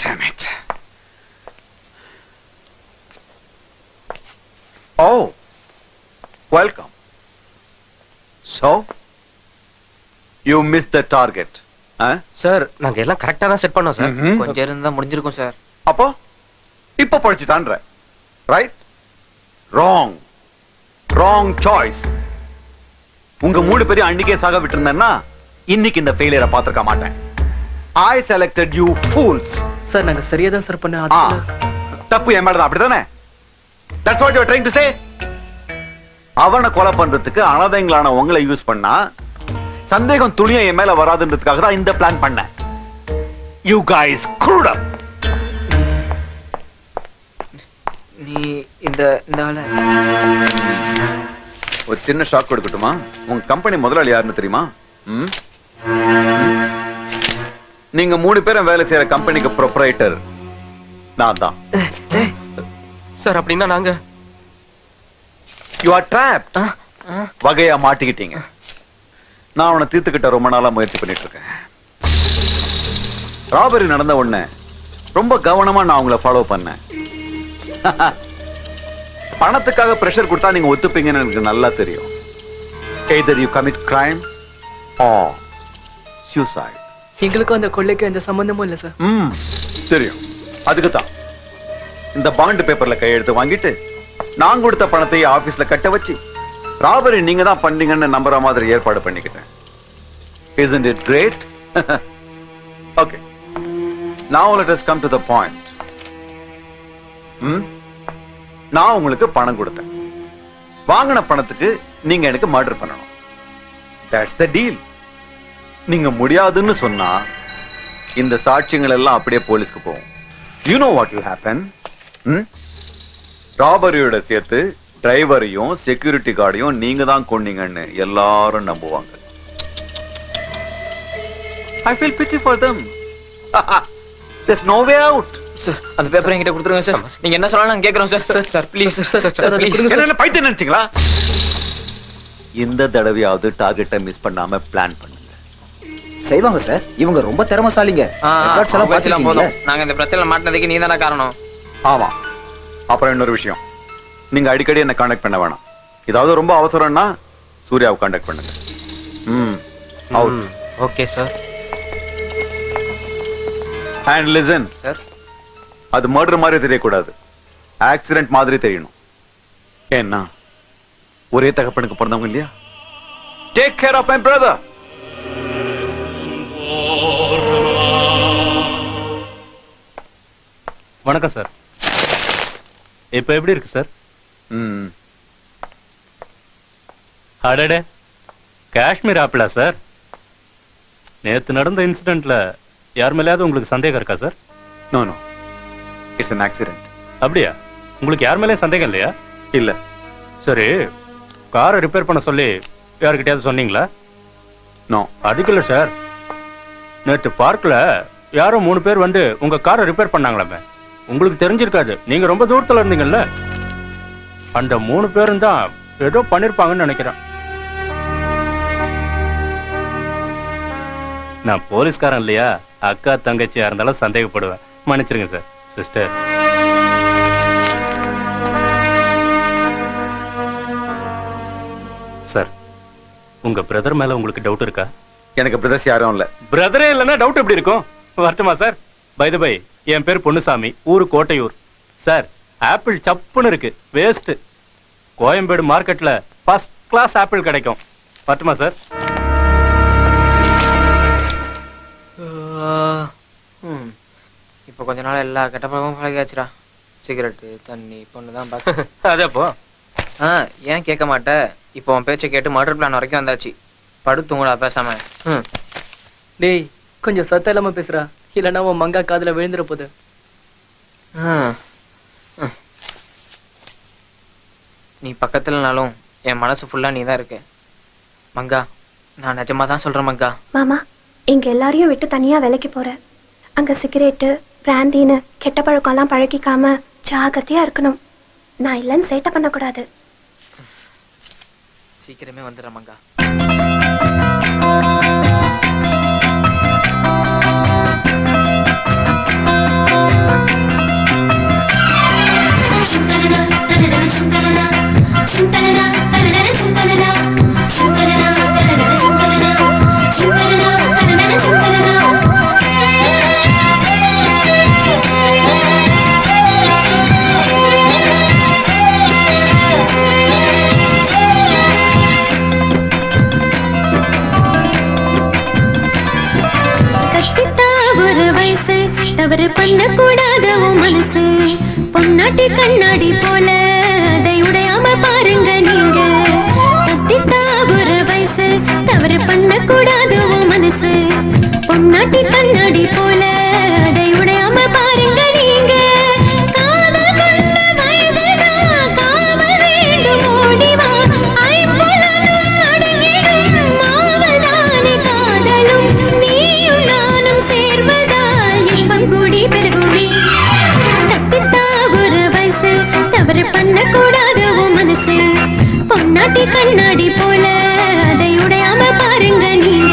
Damn it. Oh, welcome. So, you missed the target. Sir நாங்க எல்லாம் கரெக்டா தான் செட் பண்ணோம் சார். கொஞ்சம் இருந்தா முடிஞ்சிருக்கும் சார். அப்போ இப்ப படிச்சுட்டான்ற ரைட்? Wrong, wrong choice. உங்க 3 பேரையும் அன்னைக்கே சாக விட்டுருந்தேன்னா இன்னைக்கு இந்த ஃபெயிலியரை பார்த்திருக்க மாட்டேன். I selected you fools. Sir நாங்க சரியா தான் சார் பண்ண. தப்பு என் மேலதான், அப்படிதானே? That's what you're trying to say? அவனை கொலை பண்றதுக்கு அனாதைங்களான உங்களை யூஸ் பண்ணா சந்தேகம் துணியை என் மேல வராதுன்றதுக்காக தான் இந்த பிளான் பண்ணேன். You guys screwed up. நீ இந்த ஒரு சின்ன ஷாக் கொடுக்கட்டுமா? உங்க கம்பெனி முதலாளி யாருன்னு தெரியுமா? நீங்க 3 பேரும் வேலை செய்யற கம்பெனிக்கு ப்ரொப்ரைட்டர் நான் தான். சார் அப்படின்னா நாங்க You are trapped. வகையா மாட்டிக்கிட்டீங்க. நான் அவனை தீர்த்துக்கிட்ட ரொம்ப நாளா முயற்சி பண்ணிட்டு இருக்கேன். ராபரி நடந்த உடனே ரொம்ப கவனமா நான் உங்களை ஃபாலோ பண்ணேன். பணத்துக்காக பிரஷர் கொடுத்தா நீங்க ஒத்துப்பீங்கன்னு எனக்கு நல்லா தெரியும். Either you commit crime or suicide. எங்களுக்கும் அந்த கொள்ளைக்கும் எந்த சம்பந்தமும் இல்ல சார். தெரியும். அதுக்கு தான் இந்த பாண்ட் பேப்பர்ல கையெழுத்து வாங்கிட்டு நான் கொடுத்த பணத்தை ஆபீஸ்ல கட்ட வச்சு ராபரி நீங்க தான் பண்ணீங்கன்னு நம்புற மாதிரி ஏற்பாடு பண்ணிக்கிட்டேன். Isn't it great? Okay. Now let us come to the point. நான் உங்களுக்கு பணம் கொடுத்தேன். வாங்கின பணத்துக்கு நீங்க எனக்கு மர்டர் பண்ணணும். That's the deal. நீங்க முடியாதுன்னு சொன்னா இந்த சாட்சியங்கள் எல்லாம் அப்படியே போலீஸ்க்கு போகும். You know what will happen? ராபரியோட சேர்த்து டிரைவரையும் செக்யூரிட்டி கார்டையும் நீங்க தான் கொன்னீங்கன்னு எல்லாரும் நம்புவாங்க. I feel pity for them. There's no way out. Sir அந்த பேப்பரை என்கிட்ட கொடுத்துருங்க சார். நீங்க என்ன சொல்லலாம் நான் கேக்குறோம் sir. Sir please sir please. என்ன பைத்தியம் நினைச்சீங்களா? இந்த தடவையாவது டார்கெட்டை மிஸ் பண்ணாம பிளான் பண்ணுங்க. செய்வாங்க சார். இவங்க ரொம்ப திறமைசாலிங்க. ரெக்கார்ட்ஸ் எல்லாம் பாத்துலாம் போதும். நாங்க இந்த பிரச்சனை மாட்டினதுக்கு நீ தான காரணம். ஆமா. அப்புறம் இன்னொரு விஷயம், நீங்க அடிக்கடி என்ன காண்டாக்ட் பண்ண வேணாம். ஏதாவது ரொம்ப அவசரம்னா சூர்யாவை காண்டாக்ட் பண்ணுங்க. Out. Okay sir. And listen sir, அது மர்டர் மாதிரி தெரியக்கூடாது, ஆக்சிடென்ட் மாதிரி தெரியணும். ஏன்னா ஒரே தகப்பனுக்கு பிறந்தவங்க இல்லையா? Take care of my brother. வணக்கம் சார். இப்ப எப்படி இருக்கு சார்? அடடே, காஷ்மீர் ஆப்பிளா சார்? நேத்து நடந்த இன்சிடென்ட்ல யார் மேலேயாவது உங்களுக்கு சந்தேகம் இருக்கா sir? No no, it's an accident. அப்படியா? உங்களுக்கு யார் மேலேயும் சந்தேகம் இல்லையா? இல்ல. சரி, காரை ரிப்பேர் பண்ண சொல்லி யாருக்கிட்டயாவது சொன்னீங்களா? நோ. அதுக்கு இல்ல சார், நேற்று பார்க்ல யாரோ 3 பேர் வந்து உங்க காரை ரிப்பேர் பண்ணாங்களாமே. உங்களுக்கு தெரிஞ்சிருக்காது, நீங்க ரொம்ப தூரத்துல இருந்தீங்கல்ல. அந்த 3 பேரும் தான் ஏதோ பண்ணிருப்பாங்கன்னு நினைக்கிறேன். நான் போலீஸ்காரன் இல்லையா, அக்கா தங்கச்சியா இருந்தாலும் சந்தேகப்படுவேன். மன்னிச்சிருங்க சார். சிஸ்டர், சார், உங்க பிரதர் மேல உங்களுக்கு டவுட் இருக்கா? எனக்கு பிரதர்ஸ் யாரும் இல்ல. பிரதரே இல்லைன்னா டவுட் எப்படி இருக்கும்? வரட்டுமா சார்? பை த பை, என் பேர் பொன்னுசாமி, ஊரு கோட்டையூர். சார், ஆப்பிள் சப்புன்னு இருக்கு, வேஸ்ட். கோயம்பேடு மார்க்கெட்ல ஃபர்ஸ்ட் கிளாஸ் ஆப்பிள் கிடைக்கும். வரட்டுமா சார்? இப்போ கொஞ்ச நாள் எல்லா கெட்ட பழக்கமும் பழகியாச்சுடா. சிகரெட்டு, தண்ணி, பொண்ணு தான் பார்க்க. அதப்போ ஏன் கேட்க மாட்ட? இப்போ உன் பேச்சை கேட்டு மர்டர் பிளான் வரைக்கும் வந்தாச்சு. படுத்துங்கடா பேசாம. டேய், கொஞ்சம் சத்தம் இல்லாம பேசுறா, இல்லைன்னா உன் மங்கா காதுல விழுந்துற போகுது. நீ பக்கத்துலனாலும் என் மனசு ஃபுல்லா நீ தான் இருக்க மங்கா. நான் நிஜமா தான் சொல்றேன் மங்கா. மாமா, இங்க எல்லாரையும் விட்டு தனியா வேலைக்கு போற. அங்க சிகரெட்டு, பிராந்தின்னு கெட்ட பழக்கம்லாம் பழகிக்காம ஜாகிரதையா இருக்கணும். நான் இல்லைன்னு சேட்டை பண்ணக்கூடாது. சீக்கிரமே வந்துடுறேன் மங்கா. தவறு பண்ணக்கூடாத உன் மனசு பொன்னாட்டி கண்ணாடி போல, அதை உடையாம பாருங்க நீங்க. கத்தித்தா ஒரு வயசு, தவறு பண்ணக்கூடாத உன் மனசு பொன்னாட்டி கண்ணாடி போல, அதை உடையாம பாருங்க நீங்க. காதல் கொண்ட வயதுதான் காவல் வேண்டும், ஓடிவா ஐம்புலனும் அடங்கிடும் மாவதானே காதலும். நீயும் நானும் சேர்வதால் இன்பம் கூடி பெருகுமே. தத்தித்தா ஒரு வயசு, தவறு பண்ணக்கூடாத உன் மனசு பொன்னாட்டி கண்ணாடி போல, அதை உடையாம பாருங்க நீங்க.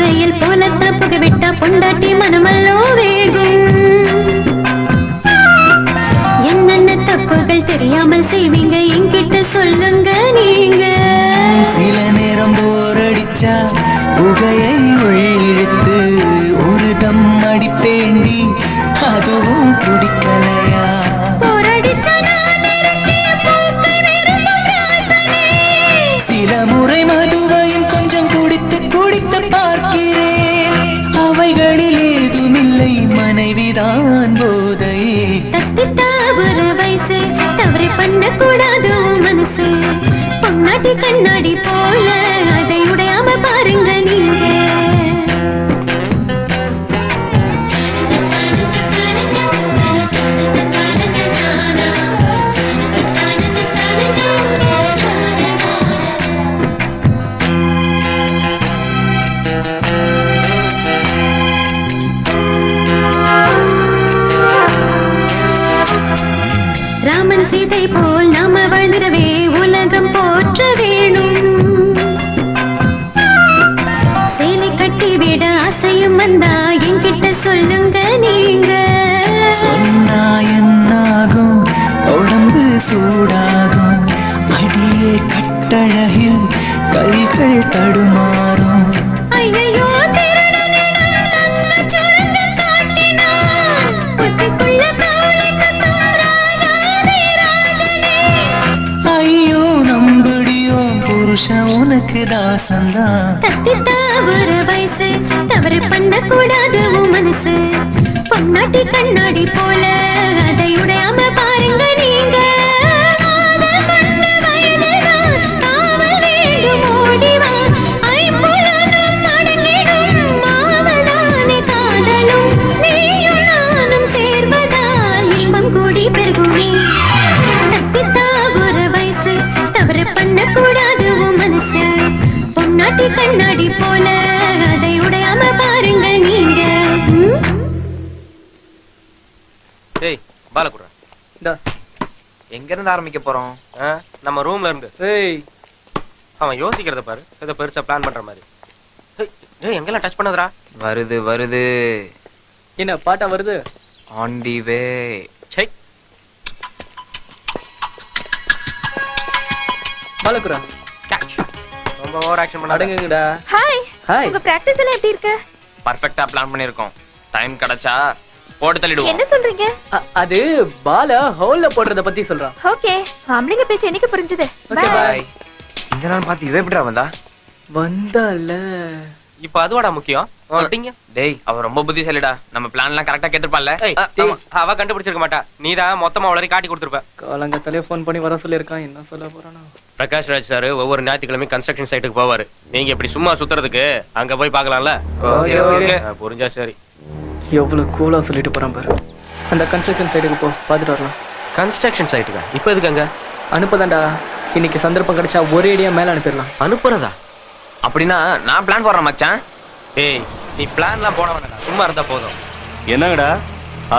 ரயில் போலத்தான் புக விட்டா பொண்டாட்டி மனமல்லோ வேகும். என்னென்ன தப்புகள் தெரியாமல் செய்வீங்க, என்கிட்ட சொல்லுங்க நீங்க. சில நேரம் போரடிச்சா புகையை உள்ளிழுத்து ஒரு தம் அடிப்பேண்டி, அதுவும் பிடிக்கலையா? சில முறை மதுவையும் கொஞ்சம் குடித்து குடித்து பார்க்கிறேன், அவைகளில் ஏதுமில்லை, மனைவிதான் போதையே. தத்தித்தா ஒரு வயசு, தவறு பண்ணக்கூடாது மனசு பொன்னாட்டி கண்ணாடி போல, அதை உடையாம பாருங்க நீங்க. சீதை போல் நாம வாழ்ந்திடவே உலகம் போற்ற வேணும். சேலை கட்டி விட ஆசையும் வந்தா என்கிட்ட சொல்லுங்க நீங்க. சொன்னா என்னாகும், உடம்பு சூடாகும், அடியே கட்டழகில் கைகள் தடுமாறும். ஐயையோ, திருடனிடம் நம்ம சுரங்கம் காட்டினான். புத்திக்குள்ள கவலை கத்தும் ராஜாதி ராஜனே. ஐயோ நம்புடியோ புருஷன் உனக்கு தாசந்தான். தத்தித்தா ஒரு வயசு, தவறு பண்ண கூடாது உன் மனசு. பொன்னாட்டி கண்ணாடி போல அதை உடையாம பாருங்க நீங்க. காதல் பண்ண வயதுதான், காவல் வேண்டும் ஓடிவா. ஐம்புலனும் அடங்கிடும் மாவதானே காதலும். நீயும் நானும் சேர்வதால் இன்பம் கூடி பெருகுமே. தத்தித்தா ஒரு வயசு, தவறு பண்ண கூடாது உன் மனசு. பொன்னாட்டி கண்ணாடி போல அதை உடையாம பாருங்க நீங்க. டேய் பாலகுரா, இந்தா. எங்க இருந்து ஆரம்பிக்க போறோம்? நம்ம ரூம்ல இருந்து. ஏய், அவன் யோசிக்கிறத பாரு, ஏதோ பெருசா பிளான் பண்ற மாதிரி. டேய் எங்கெல்லாம் டச் பண்ணதுடா? வருது வருது. என்ன பாட்டா வருது? On the way. சை, பாலகுரா, கேட்ச். ரொம்ப ஓவர் ஆக்ஷன் பண்ணாத. அடங்குங்கடா. ஹாய். ஹாய். உங்க பிராக்டிஸ் எல்லாம் எப்படி இருக்கு? பர்ஃபெக்ட்டா பிளான் பண்ணிருக்கோம். டைம் கிடைச்சா போட்டு தள்ளிடுவோம். என்ன சொல்றீங்க? அது பால ஹோல்ல போடுறத பத்தி சொல்றான். ஓகே, ஆம்பளைங்க பேச்சு எனக்கு புரிஞ்சுது. Okay, bye. பை. இந்த நாள் பார்த்து இவ எப்படிடா வந்தா? வந்தால இப்போ அதுவாடா முக்கியம். ஓட்டிங்க. டேய், அவ ரொம்ப புத்திசாலிடா. நம்ம பிளான் எல்லாம் கரெக்டா கேட்டிருப்பான்ல. ஏய், அவ கண்டுபிடிச்சிருக்க மாட்டா. நீதான் மொத்தமா அவளை காட்டி கொடுத்துருப்ப. காலங்கத்தாலே ஃபோன் பண்ணி வர சொல்லியிருக்கான். என்ன சொல்ல போறானோ? பிரகாஷ் ராஜ் சார் ஒவ்வொரு ஞாயிற்றுக்கிழமையும் கன்ஸ்ட்ரக்ஷன் சைட்டுக்கு போவாரு. நீங்க இப்படி சும்மா சுத்துறதுக்கு அங்க போய் பார்க்கலாம்ல. Okay, okay. புரிஞ்சா சரி. எவ்வளவு கூலா சொல்லிட்டு போறான் பாரு. அந்த கன்ஸ்ட்ரக்ஷன் சைடுக்கு போ, பாத்துட்டு வரலாம். கன்ஸ்ட்ரக்ஷன் சைட்டுக்கா? இப்போ எதுக்கு அங்க? அனுப்பதாண்டா. இன்னைக்கு சந்தர்ப்பம் கிடைச்சா ஒரே அடியா மேல அனுப்பிடலாம். அனுப்புறதா? அப்படின்னா நான் பிளான் போடுறேன் மச்சான். ஏய், நீ பிளான்லாம் போட வேண்டாம், சும்மா இருந்தா போதும். என்னங்கடா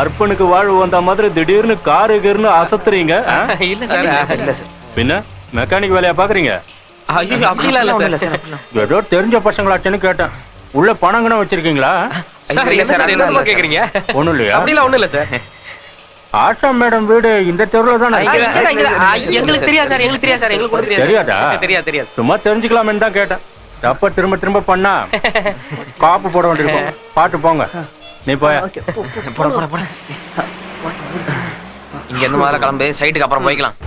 அர்ப்பனுக்கு வாழ்வு வந்த மாதிரி திடீர்னு காரு கீர்னு அசத்துறீங்க? இல்ல சார், இல்ல சார். பின்ன மெக்கானிக் வேலையா பாக்குறீங்க? ஐயோ, அப்படிலாம் இல்ல சார். ஏதோ தெரிஞ்ச பசங்களாச்சுன்னு கேட்டேன். உள்ள பணங்கன்னு வச்சிருக்கீங்களா? இல்ல சார், அது என்ன கேக்குறீங்க? ஒண்ணும் இல்லையா? அப்படிலாம் ஒண்ணும் இல்ல சார். ஆஷா மேடம் வீடு இந்த தெருவுல தானே? எங்களுக்கு தெரியாது சார், எங்களுக்கு தெரியாது சார், எங்களுக்கு ஒண்ணும் தெரியாதா? தெரியாது, தெரியாது. சும்மா தெரிஞ்சுக்கலாம்னு தான் கேட்டேன். தப்ப திரும்ப திரும்ப பண்ணா காப்பு போட வேண்டியிருக்கும். பாட்டு போங்க, நீ போய. போட போட போட. இங்க இருந்து முதல்ல கிளம்பு, சைட்டுக்கு அப்புறம் போய்க்கலாம்.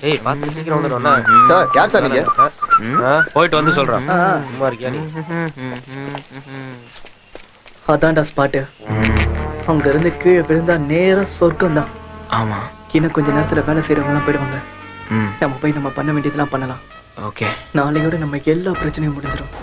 ஏய், பாத்து சீக்கிரம் வந்துடும்னா. சார், யார் சார் நீங்க? போயிட்டு வந்து சொல்றேன். சும்மா இருக்கியா நீ? அதான்டா ஸ்பாட்டு. அங்க இருந்து கீழே விழுந்தா நேரம் சொர்க்கம் தான். ஆமா, இன்னும் கொஞ்ச நேரத்துல வேலை செய்யறவங்க எல்லாம் போயிடுவாங்க. நம்ம போய் நம்ம பண்ண வேண்டியதெல்லாம் பண்ணலாம். ஓகே. நாளையோட நம்ம எல்லா பிரச்சனையும் முடிஞ்சிடும்.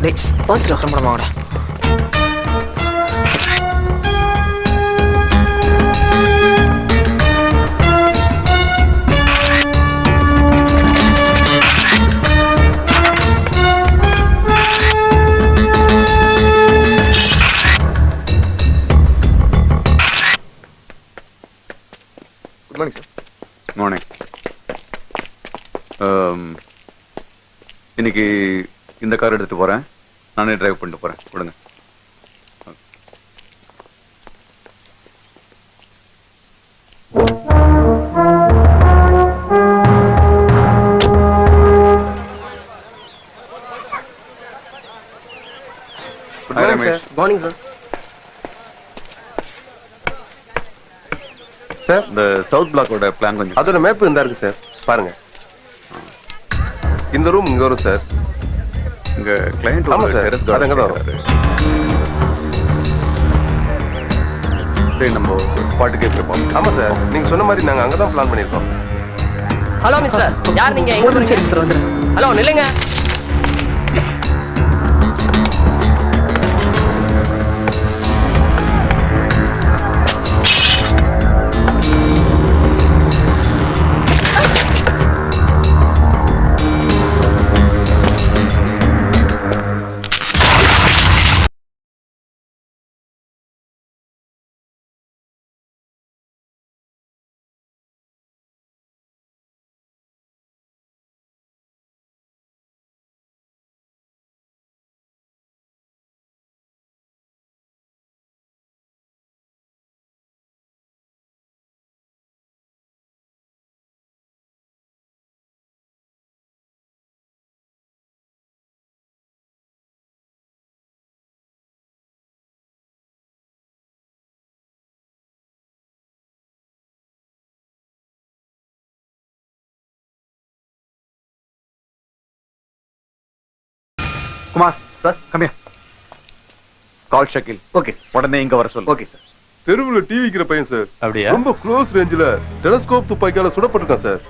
நெக்ஸ்ட் பாஸ் கிளம்பலாமாடா. Good morning sir. மார்னிங். இன்னைக்கு இந்த கார் எடுத்துட்டு போறேன். நானே டிரைவ் பண்ணிட்டு போறேன். கொடுங்க. Hi, Ramesh. Morning sir. Sir, இந்த சவுத் பிளாக்கோட பிளான் கொஞ்சம். அதோட மேப் இந்த இருக்கு சார், பாருங்க. இந்த ரூம் இங்க வரும் சார். இங்க கிளையண்ட் ஆமா சார், அது அங்கதான் வரும். அப்படியே நம்ம ஸ்பாட்டுக்கே போயிருப்போம். ஆமா சார், நீங்க சொன்ன மாதிரி நாங்க அங்கதான் பிளான் பண்ணிருக்கோம். ஹலோ மிஸ்டர், யார் நீங்க? எங்க போறீங்க? சார் வந்துடுறேன். ஹலோ நில்லுங்க. குமார் சார், கம்மியா கால் ஷக்கில். ஓகே சார், உடனே இங்க வர சொல்லு. Okay sir. தெருவுல டிவிக்கிற பையன் சார். அப்படியா? ரொம்ப க்ளோஸ் ரேஞ்சில டெலஸ்கோப் துப்பாக்கியால சுடப்பட்டிருக்கான் சார்.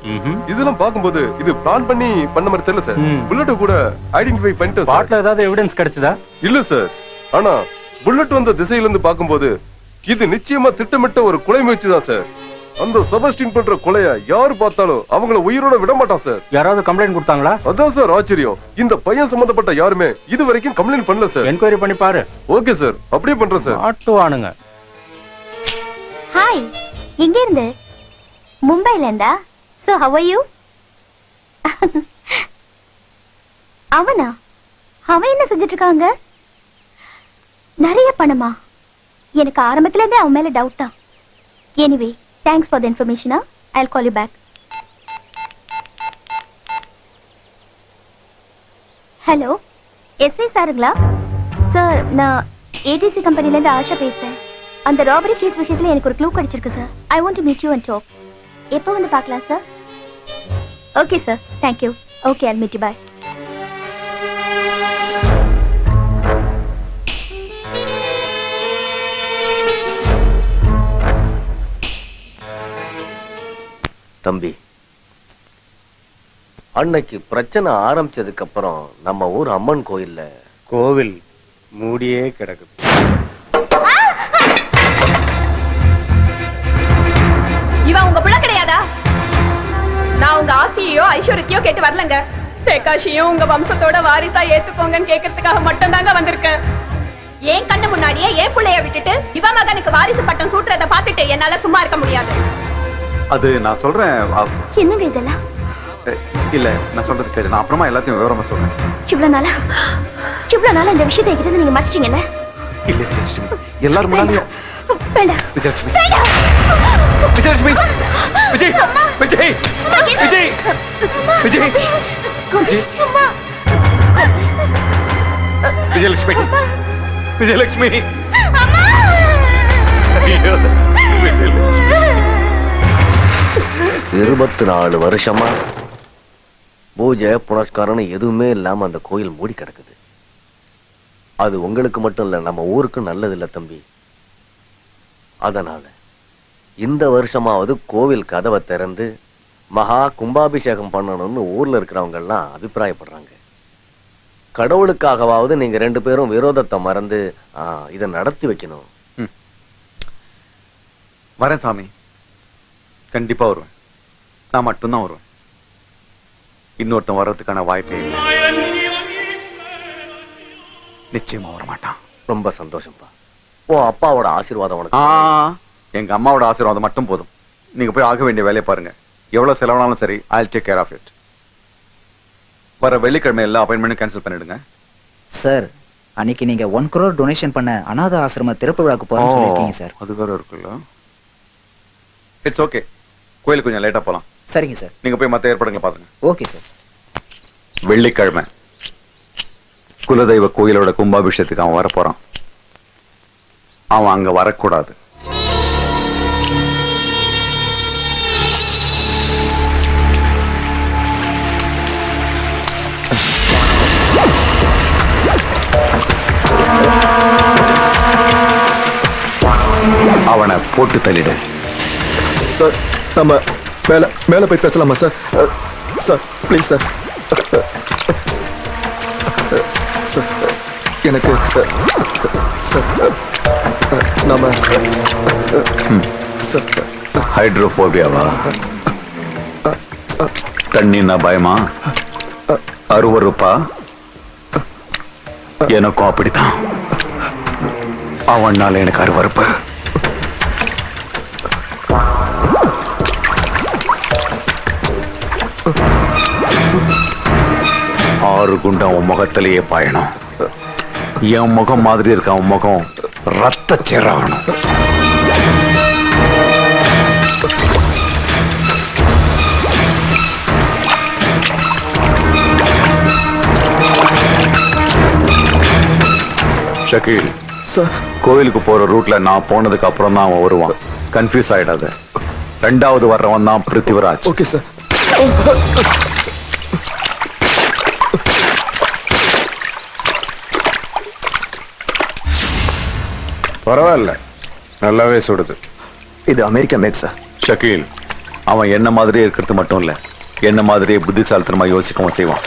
இதெல்லாம் பாக்கும்போது இது பிளான் பண்ணி பண்ண மாதிரி தெரியல சார். புல்லட் கூட ஐடென்டிஃபை பண்ணிட்டோம் சார். ஸ்பாட்ல ஏதாவது எவிடன்ஸ் கிடைச்சதா? இல்ல சார், ஆனா புல்லட் வந்த திசையில இருந்து பாக்கும்போது இது நிச்சயமா திட்டமிட்ட ஒரு கொலை முயற்சி தான் சார். அந்த செபஸ்டின் பண்ற கொலைய யாரு பார்த்தாலும் அவங்கள உயிரோட விட மாட்டான் சார். யாராவது கம்ப்ளைண்ட் கொடுத்தாங்களா? அதான் சார் ஆச்சரியம். இந்த பையன் சம்பந்தப்பட்ட யாருமே இது வரைக்கும் கம்ப்ளைண்ட் பண்ணல சார். என்கொயரி பண்ணி பாரு. ஓகே சார், அப்படியே பண்றேன் சார். ஆட்டுவானுங்க. ஹாய், எங்க இருந்து? மும்பைல இருந்தா? So how are you? அவனா? அவன் என்ன செஞ்சுட்டு இருக்காங்க? நிறைய பணமா? எனக்கு ஆரம்பத்துல இருந்தே அவன் மேல டவுட் தான். Anyway, thanks for the information. I'll call you back. Hello, SI சாருங்களா? சார், நான் ஏடிசி கம்பெனில இருந்து ஆஷா பேசுறேன். அந்த ராபரி கேஸ் விஷயத்துல எனக்கு ஒரு க்ளூ கிடைச்சிருக்கு sir. I want to meet you and talk. எப்போ வந்து பார்க்கலாம் sir? Okay sir, thank you. Okay, I'll meet you. Bye. தம்பி, அன்னைக்கு பிரச்சனை ஆரம்பிச்சதுக்கு அப்புறம் நம்ம ஊர் அம்மன் கோயில்ல கோவில் மூடியே கிடக்குது. இவன் உங்க புள்ள கிடையாதா? நான் உங்க ஆஸ்தியையோ ஐஸ்வர்யத்தையோ கேட்டு வரலங்க. பிரகாஷையும் உங்க வம்சத்தோட வாரிசா ஏத்துக்கோங்கன்னு கேட்கறதுக்காக மட்டும் தாங்க வந்திருக்கேன். ஏன் கண்ணு முன்னாடியே ஏன் புள்ளைய விட்டுட்டு இவ மகனுக்கு வாரிசு பட்டம் சூட்டுறத பார்த்துட்டு என்னால சும்மா இருக்க முடியாது. அது நான் சொல்றேன். என்னங்க இதெல்லாம்? இல்ல, நான் சொல்றது கேளு. நான் அப்புறமா எல்லாத்தையும் விவரமா சொல்றேன். இவ்வளவு நாளா இந்த விஷயத்தை என்கிட்ட நீங்க மறைச்சிட்டீங்கல்ல? இல்ல விஜயலட்சுமி, எல்லாரும் முன்னாடியும் வேண்டாம். விஜயலட்சுமி, விஜயலட்சுமி, விஜய், விஜய், விஜய், விஜய், விஜய், விஜயலட்சுமி, விஜயலட்சுமி, ஐயோ, விஜயலட்சுமி. 24 வருஷமா பூஜை புனஸ்காரம் எதுவுமே இல்லாம அந்த கோயில் மூடி கிடக்குது. அது உங்களுக்கு மட்டும் இல்ல, நம்ம ஊருக்கு நல்லது இல்ல தம்பி. அதனால இந்த வருஷமாவது கோவில் கதவை திறந்து மகா கும்பாபிஷேகம் பண்ணணும்னு ஊர்ல இருக்கிறவங்க எல்லாம் அபிப்பிராயப்படுறாங்க. கடவுளுக்காகவாவது நீங்க 2 பேரும் விரோதத்தை மறந்து இதை நடத்தி வைக்கணும். வரேன் சாமி, கண்டிப்பா வருவேன். நான் மட்டும்தான் வருவேன். இன்னொருத்தன் வர்றதுக்கான வாய்ப்பே இல்லை. நிச்சயமா வர மாட்டான். ரொம்ப சந்தோஷம்ப்பா. ஓ அப்பாவோட ஆசீர்வாதம் உனக்கு. எங்க அம்மாவோட ஆசீர்வாதம் மட்டும் போதும். நீங்க போய் ஆக வேண்டிய வேலையை பாருங்க. எவ்வளவு செலவானாலும் சரி, I'll take care of it. வர வெள்ளிக்கிழமை எல்லா அப்பாயின்மெண்ட்டும் கேன்சல் பண்ணிடுங்க. சார், அன்னைக்கு நீங்க 1 crore டொனேஷன் பண்ண அநாத ஆசிரம திறப்பு விழாக்கு போறேன்னு சொல்லிருக்கீங்க சார். அது வேற இருக்குல்ல. இட்ஸ் ஓகே, கோயிலுக்கு கொஞ்சம் லேட்டா போலாம். சரிங்க சார். நீங்க போய் மத்த ஏற்பாடுகளை பாருங்க. Okay sir. வெள்ளிக்கிழமை குலதெய்வ கோயிலோட கும்பாபிஷேகத்துக்கு அவன் வரப்போறான். அவன் அங்க வரக்கூடாது. அவனை போட்டு தள்ளிடு. சார் நம்ம மேல மேல போய் பேசலாமா sir? Sir please sir. Sir எனக்கு சார் நாம சார் ஹைட்ரோபோபியாவா? தண்ணின்னா பயமா? அருவருப்பா? எனக்கும் அப்படித்தான். அவனால எனக்கு அருவருப்பு. ஆறு குண்டம் உன் முகத்திலேயே பாயணும். என் முகம் மாதிரி இருக்க அவன் முகம் ரத்த சேராகணும். ஷக்கீல் சார், கோயிலுக்கு போற ரூட்ல நான் போனதுக்கு அப்புறம் தான் அவன் வருவான். கன்ஃபியூஸ் ஆயிடாத. ரெண்டாவது வர்றவன் தான் பிருத்திவிராஜ். Okay sir. பரவாயில்ல, நல்லாவே சுடுது. இது அமெரிக்கா மேட் சார். ஷக்கீல், அவன் என்ன மாதிரியே இருக்கிறது மட்டும் இல்ல, என்ன மாதிரியே புத்திசாலித்தனமா யோசிக்கவும் செய்வான்.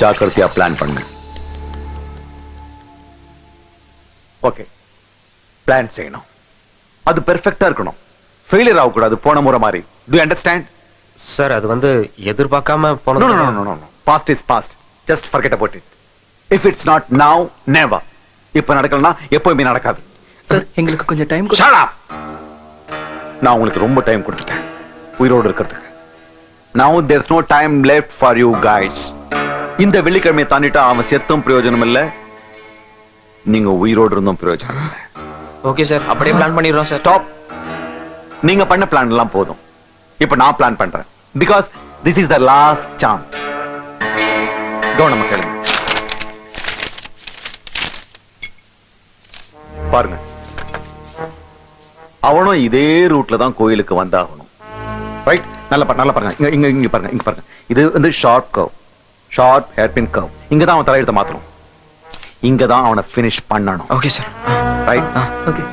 ஜாக்கிரதையா பிளான் பண்ணு. ஓகே, பிளான் செய்யணும். அது பெர்ஃபெக்ட்டா இருக்கணும். ஃபெயிலியர் ஆகக்கூடாது போன முறை மாதிரி. To you understand? சார் அது வந்து எதிர்பார்க்காம No, போனது. no, no, no, no. Past is past. Just forget about it. If it's not now, never. இப்ப நடக்கலனா எப்பவுமே நடக்காது. சார் எங்களுக்கு கொஞ்சம் டைம் Shut up. நான் உங்களுக்கு ரொம்ப டைம் கொடுத்துட்டேன் உயிரோடு இருக்கிறதுக்கு. Now there's no time left for you guys. இந்த வெள்ளிக்கிழமையை தாண்டிட்டா அவன் செத்தும் பிரயோஜனம் இல்ல, நீங்க உயிரோடு இருந்தும் பிரயோஜனம் இல்ல. ஓகே சார், அப்படியே பிளான் பண்ணிடுறோம் சார். ஸ்டாப். நீங்க பண்ண பிளான் எல்லாம் போதும். இப்ப நான் பிளான் பண்றேன். Because this is the last chance. கவனமா கேளுங்க. பாருங்க, அவனும் இதே ரூட்ல தான் கோயிலுக்கு வந்தாகணும். ரைட்? நல்லா பாருங்க. இங்க பாருங்க. இது வந்து short curve, short hairpin curve. இங்க தான் அவன் தலையெழுத்த மாத்தணும். இங்க தான் அவனை ஃபினிஷ் பண்ணணும். Okay sir. Right? Okay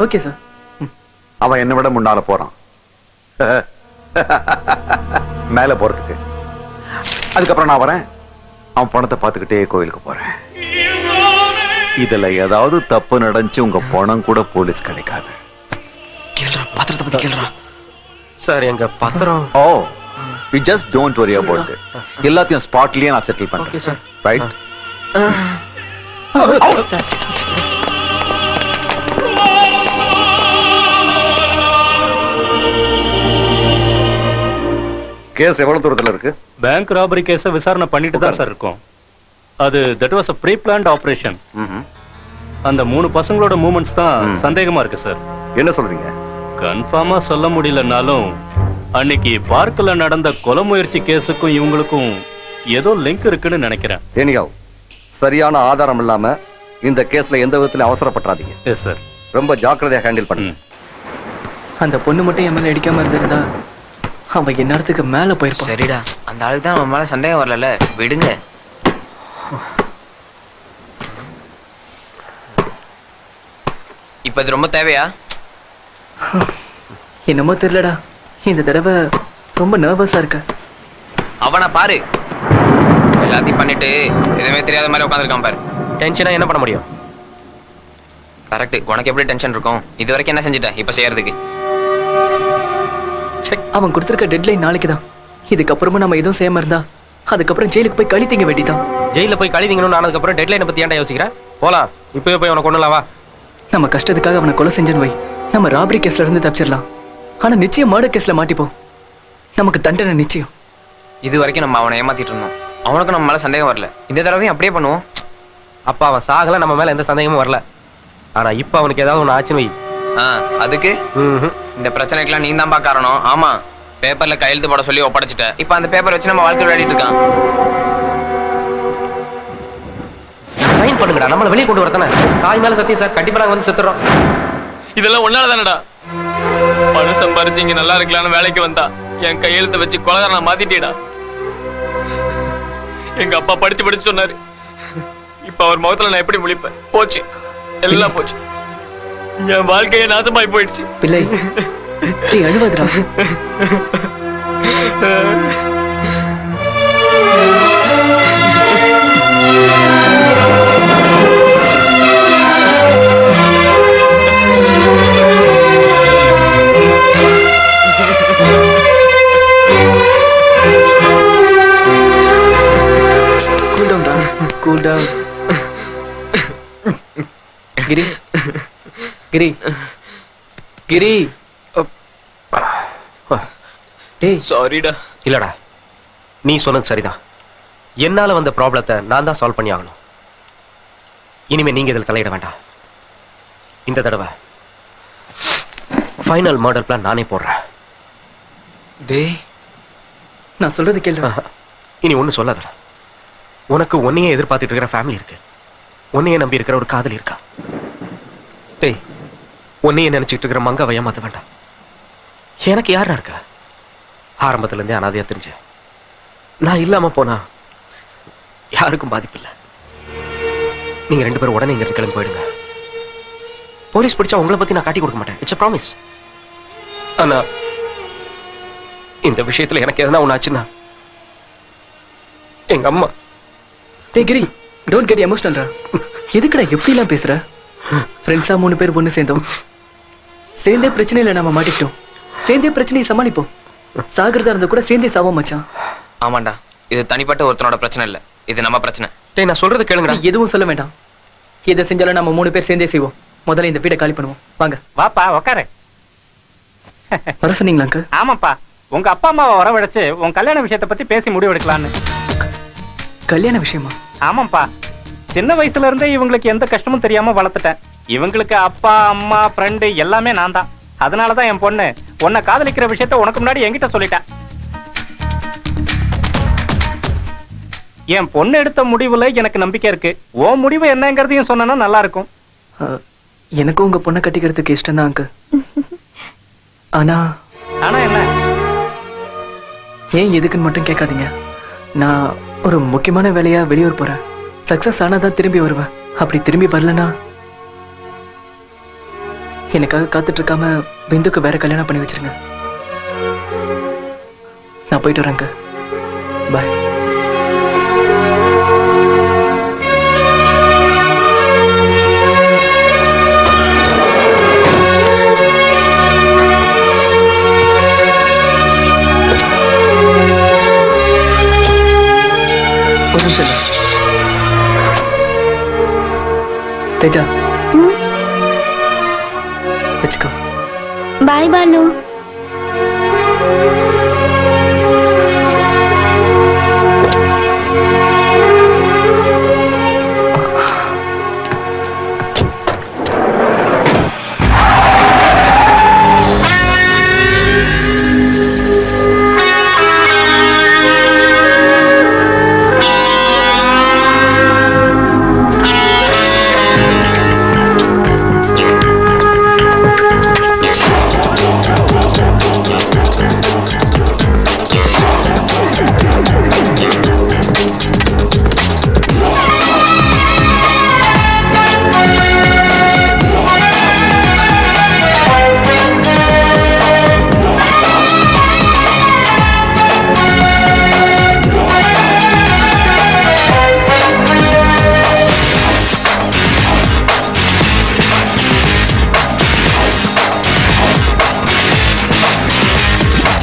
okay sir. அவன் என்னை விட முன்னால போறான் மேல போறதுக்கு. அதுக்கப்புறம் நான் வரேன், அவன் பணத்தை பார்த்துக்கிட்டே கோயிலுக்கு போறேன். இதுல ஏதாவது தப்பு நடந்துச்சு, உங்க பணம் கூட போலீஸ் கிடைக்காது. கேளுடா, பாத்திரத்தை பத்தி கேளுடா. சார் எங்க பத்திரம். ஓ, you just don't worry about it. எல்லாத்தையும் ஸ்பாட்லயே நான் செட்டில் ஓகே பண்றேன். சார். ரைட்? சார் கேஸ் எவ்வளவு தூரத்துல இருக்கு? பேங்க் ராபரி கேஸ விசாரணை பண்ணிட்டு தான் சார் இருக்கோம். அது that was a pre-planned operation. அந்த 3 பசங்களோட மூவ்மெண்ட்ஸ் தான் சந்தேகமா இருக்கு சார். என்ன சொல்றீங்க? கன்ஃபார்மா சொல்ல முடியலனாலும் அன்னைக்கு பார்க்ல நடந்த கொலை முயற்சி கேஸுக்கும் இவங்களுக்கும் ஏதோ லிங்க் இருக்குன்னு நினைக்கிறேன். எனியாவ், சரியான ஆதாரம் இல்லாம இந்த கேஸ்ல எந்த விதத்திலும் அவசரப்படாதீங்க. Yes sir. ரொம்ப ஜாக்கிரதையா ஹேண்டில் பண்ணுங்க. அந்த பொண்ணு மட்டும் என் மேல அடிக்காம இருந்திருந்தா அவன் என்னத்துக்கு மேல போயிருப்பான். சரிடா, அந்த ஆளுக்கு தான் நம்ம மேல சந்தேகம் வரல, விடுங்க. இப்ப இது ரொம்ப தேவையா? என்னமோ தெரியலடா, இந்த தடவை ரொம்ப நர்வஸா இருக்க. அவனை பாரு, எல்லாத்தையும் பண்ணிட்டு எதுவுமே தெரியாத மாதிரி உட்காந்துருக்கான் பாரு. டென்ஷனா என்ன பண்ண முடியும்? கரெக்ட். உனக்கு எப்படி டென்ஷன் இருக்கும்? இது வரைக்கும் என்ன செஞ்சுட்ட இப்ப செய்யறதுக்கு? அவன் கொடுத்திருக்க டெட்லைன் நாளைக்கு தான். இதுக்கப்புறமா நம்ம எதுவும் செய்யாம இருந்தா அதுக்கப்புறம் ஜெயிலுக்கு போய் களி திங்க வேண்டிதான். ஜெயில போய் கழிதீங்கன்னு ஆனதுக்கு அப்புறம் டெட்லைனை பத்தி ஏன்டா யோசிக்கிறேன்? போலாம், இப்பவே போய் அவனை கொண்டுலாம் வா. நம்ம கஷ்டத்துக்காக அவனை கொலை செஞ்சேன்னு வை, நம்ம ராபரி கேஸ்ல இருந்து தப்பிச்சிடலாம். ஆனா நிச்சயம் மர்டர் கேஸ்ல மாட்டிப்போம். நமக்கு தண்டனை நிச்சயம். இது வரைக்கும் நம்ம அவனை ஏமாத்திட்டு இருந்தோம். அவனுக்கு நம்ம மேல சந்தேகம் வரல. இந்த தடவையும் அப்படியே பண்ணுவோம். அப்ப அவன் சாகல, நம்ம மேல எந்த சந்தேகமும் வரல. ஆனா இப்ப அவனுக்கு ஏதாவது ஒண்ணு ஆச்சுன்னு வை. அதுக்கு இந்த பிரச்சனைக்கெல்லாம் நீ தான் காரணம். ஆமா, பேப்பர்ல கையெழுத்து போட சொல்லி ஒப்படைச்சிட்ட. இப்ப அந்த பேப்பர் வச்சு நம்ம வாழ்க்கை விளையாடிட்டு இருக்கான். சைன் பண்ணுங்கடா, நம்மள வெளியே கொண்டு வரதானே. தாய் மேல சத்தியம் சார், கண்டிப்பா நாங்க வந்து செத்துறோம். இதெல்லாம் ஒன்னால தானடா. பணம் சம்பாரிச்சு இங்க நல்லா இருக்கலாம்னு வேலைக்கு வந்தா என் கையெழுத்தை வச்சு கொலைகாரனை மாத்திட்டேடா. எங்க அப்பா படிச்சு சொன்னாரு. இப்ப அவர் முகத்துல நான் எப்படி முழிப்பேன்? போச்சு, எல்லாம் போச்சு. என் வாழ்க்கைய நாசமாய் போயிடுச்சு. பிள்ளை நீ அழுவதுடா. Cool down, Ram. Cool down. Giri. Giri. Giri. டேய் சாரிடா. இல்லடா, நீ சொன்னது சரிதான். என்னால வந்த ப்ராப்ளத்தை நான் தான் சால்வ் பண்ணி ஆகணும். இனிமே நீங்க இதில் தலையிட வேண்டாம். இந்த தடவை ஃபைனல் மர்டர் பிளான் நானே போடுறேன். டேய் நான் சொல்றது கேளு. இனி ஒண்ணு சொல்லாதடா. உனக்கு உன்னையே எதிர்பார்த்துட்டு இருக்கிற ஃபேமிலி இருக்கு. உன்னையே நம்பி இருக்கிற ஒரு காதலி இருக்கா. டேய் உன்னையே நினைச்சிட்டு இருக்கிற மங்காவை ஏமாத்த வேண்டாம். எனக்கு யாரா இருக்கா? ஆரம்பத்துல இருந்தே அனாதையா தெரிஞ்சேன். நான் இல்லாம போனா யாருக்கும் பாதிப்பு இல்லை. நீங்க 2 பேரும் உடனே இங்க இருந்து கிளம்பி போயிடுங்க. போலீஸ் பிடிச்சா உங்களை பத்தி நான் காட்டி கொடுக்க மாட்டேன். It's a promise. ஆனா இந்த விஷயத்துல எனக்கு எதனா ஒண்ணு ஆச்சுன்னா எங்க அம்மா. டேய் கிரி, டோன்ட் கெட் எமோஷனல் ரா. எதுக்குடா எப்படி எல்லாம் பேசுற? ஃப்ரெண்ட்ஸா 3 பேர் ஒண்ணு சேர்ந்தோம். சேர்ந்தே பிரச்சனையில நாம மாட்டிக்கிட்டோம். சேர்ந்தே பிரச்சனையை சமாளிப்போம். சாகிறதா இருந்தா கூட சேர்ந்தே சாவோம் மச்சான். ஆமாண்டா, இது தனிப்பட்ட ஒருத்தனோட பிரச்சனை இல்ல, இது நம்ம பிரச்சனை. டேய் நான் சொல்றது கேளுங்கடா. நீ எதுவும் சொல்ல வேண்டாம். எதை செஞ்சாலும் நம்ம 3 பேர் சேர்ந்தே செய்வோம். முதல்ல இந்த வீட்டை காலி பண்ணுவோம். வாங்க. வாப்பா உக்காரு. வர சொன்னீங்களா அங்கிள்? ஆமாப்பா, உங்க அப்பா அம்மாவை வரவழைச்சு உன் கல்யாண விஷயத்தை பத்தி பேசி முடிவெடுக்கலான்னு. கல்யாண விஷயமா? ஆமாப்பா, சின்ன வயசுல இருந்தே இவங்களுக்கு எந்த கஷ்டமும் தெரியாம வளர்த்துட்டேன். இவங்களுக்கு அப்பா அம்மா ஃப்ரெண்டு எல்லாமே நான் தான். அதனாலதான் என் பொண்ணு உன்னை காதலிக்கிற விஷயத்த உனக்கு முன்னாடி என்கிட்ட சொல்லிட்டேன். என் பொண்ணு எடுத்த முடிவுல எனக்கு நம்பிக்கை இருக்கு. உன் முடிவு என்னங்கிறதையும் சொன்னா நல்லா இருக்கும். எனக்கும் உங்க பொண்ணை கட்டிக்கிறதுக்கு இஷ்டம் தான் அங்கிள். ஆனா ஆனா என்ன? ஏன் எதுக்குன்னு மட்டும் கேட்காதீங்க. நான் ஒரு முக்கியமான வேலையா வெளியூர் போறேன். சக்சஸ் ஆனாதான் திரும்பி வருவேன். அப்படி திரும்பி வரலனா எனக்காக காத்துட்டு இருக்காம பிந்துக்கு வேற கல்யாணம் பண்ணி வச்சிருங்க. நான் போயிட்டு வரேங்க. பாய். ஒரு நிமிஷம் தேஜா, வச்சுக்கோ. பாய் பாலு.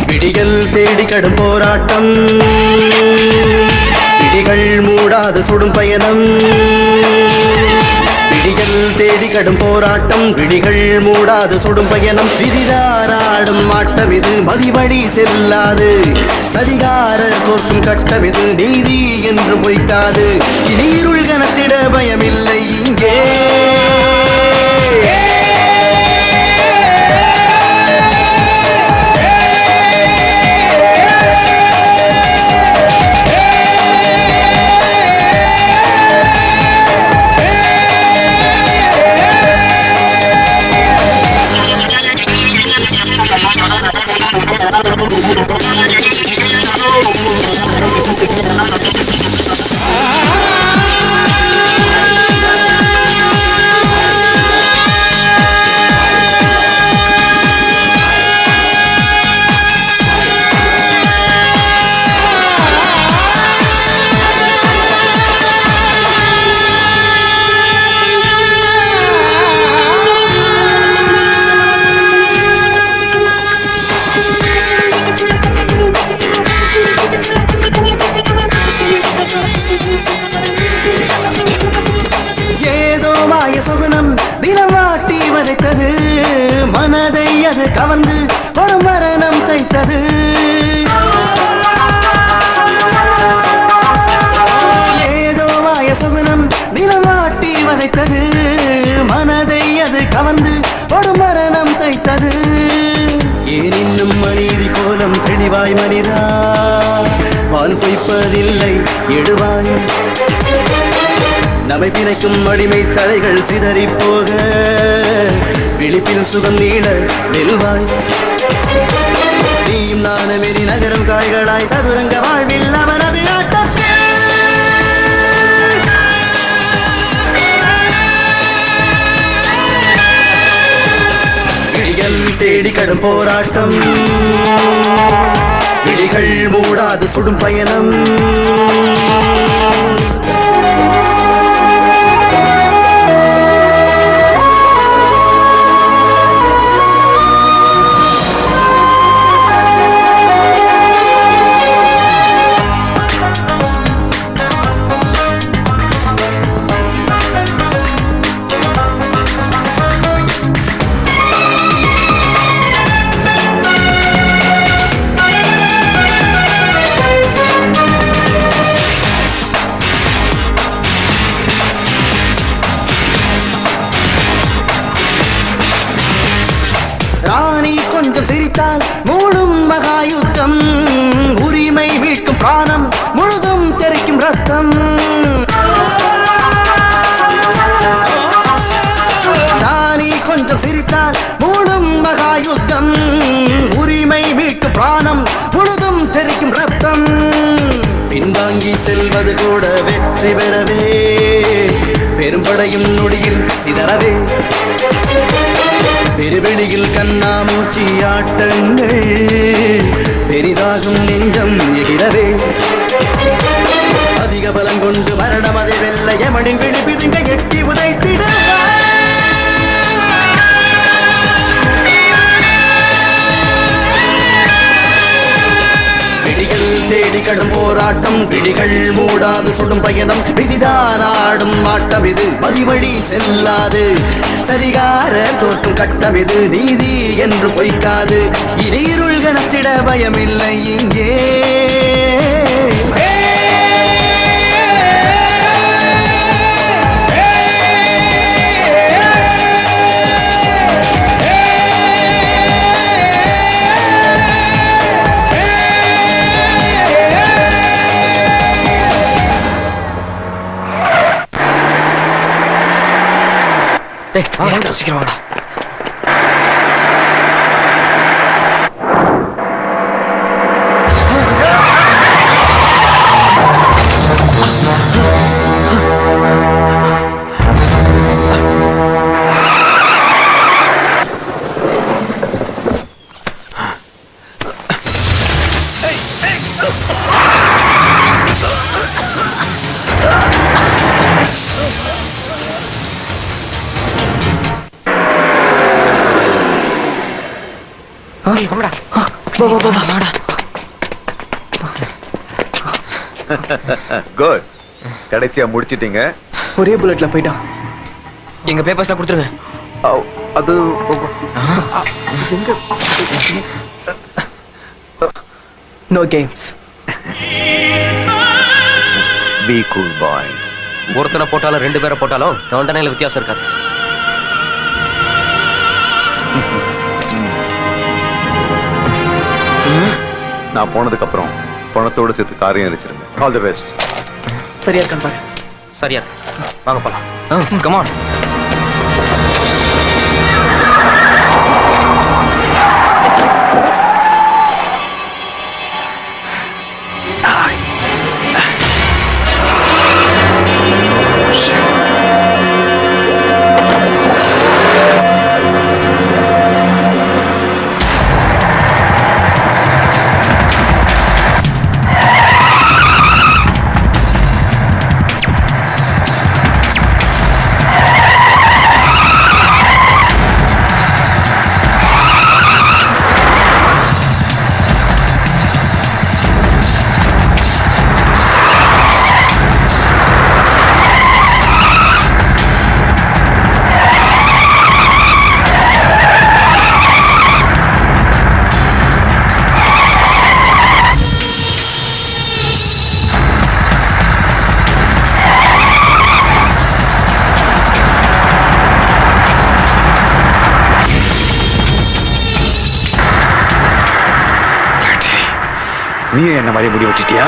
விடிகள் தேடி கடும் போராட்டம், விடிகள் மூடாது சுடும் பயணம். விடிகள் தேடி கடும் போராட்டம், விடிகள் மூடாது சுடும் பயணம். விதிதாராடும் ஆட்டம் இது, மதிவழி செல்லாது. சதிகார தோற்கும் கட்டம் இது, நீதி என்று பொய்க்காது. இனீருள் கனத்திட பயமில்லை இங்கே. ஏதோ மாய சுகுணம் தினம் வாட்டி வதைத்தது மனதை அது கவர்ந்து ஒரு மரணம் தைத்தது ஏதோ மாய சுகுணம் தினம் வாட்டி வதைத்தது மனதை அது கவர்ந்து ஒரு மரணம் தைத்தது ஏன் இன்னும் மனிதி கோலம் தெளிவாய் மனிதா பால் பொய்ப்பதில்லை எழுவாய் நம்மை பிணைக்கும் அடிமை தலைகள் சிதறி போக விழிப்பில் சுகம் நீட வெல்வாய் நீயும் நானும் எரி நகரம் காய்களாய் சதுரங்க வாழ்வில் அவனது ஆட்டத்தில் விழிகள் தேடி கடும் போராட்டம் விழிகள் மூடாது சுடும் பயணம் ராணி கொஞ்சம் சிரித்தால் மூடும் மகாயுத்தம் உரிமை மீட்கும் பிராணம் முழுதும் தெரிக்கும் ரத்தம் ராணி கொஞ்சம் சிரித்தால் மூடும் மகாயுத்தம் உரிமை மீட்கும் பிராணம் முழுதும் தெரிக்கும் ரத்தம் பின்வாங்கி செல்வது கூட வெற்றி பெறவே பெரும்படையும் நொடியில் சிதறவே பெருவெளியில் கண்ணாமூச்சி ஆட்டங்கள் பெரிதாகும் நெஞ்சம் எகிரவே அதிக பலம் கொண்டு மரணம் அதை வெல்ல எமனின் விழிப்பிதுங்க எட்டி உதைத்திட விழிகள் தேடி கடும் போராட்டம் விழிகள் மூடாது சுடும் பயணம் விதிதான் ஆடும் ஆட்டம் இது மதிவழி செல்லாது சரிகார தோற்றும் கட்டம் இது நீதி என்று பொய்க்காது இனி இருள் கனத்திட பயமில்லை இங்கே சீக்கிரம் வாடா. குட் கடைசியா முடிச்சிட்டீங்க ஒரே புல்லட்ல போயிட்டான். எங்க பேப்பர்ஸ்லாம் கொடுத்துருங்க. அது no games. Be cool boys. ஒருத்தனை போட்டாலும் ரெண்டு பேரை போட்டாலும் தண்டனையில வித்தியாசம் இருக்காது. நான் போனதுக்கு அப்புறம் பணத்தோட சேர்த்து காரியம் அடிச்சிருங்க. All the best. சரியா இருக்கான் பாரு. சரியா வாங்க போலாம். Come on. நீ என்ன மாதிரி முடி வச்சிட்டியா?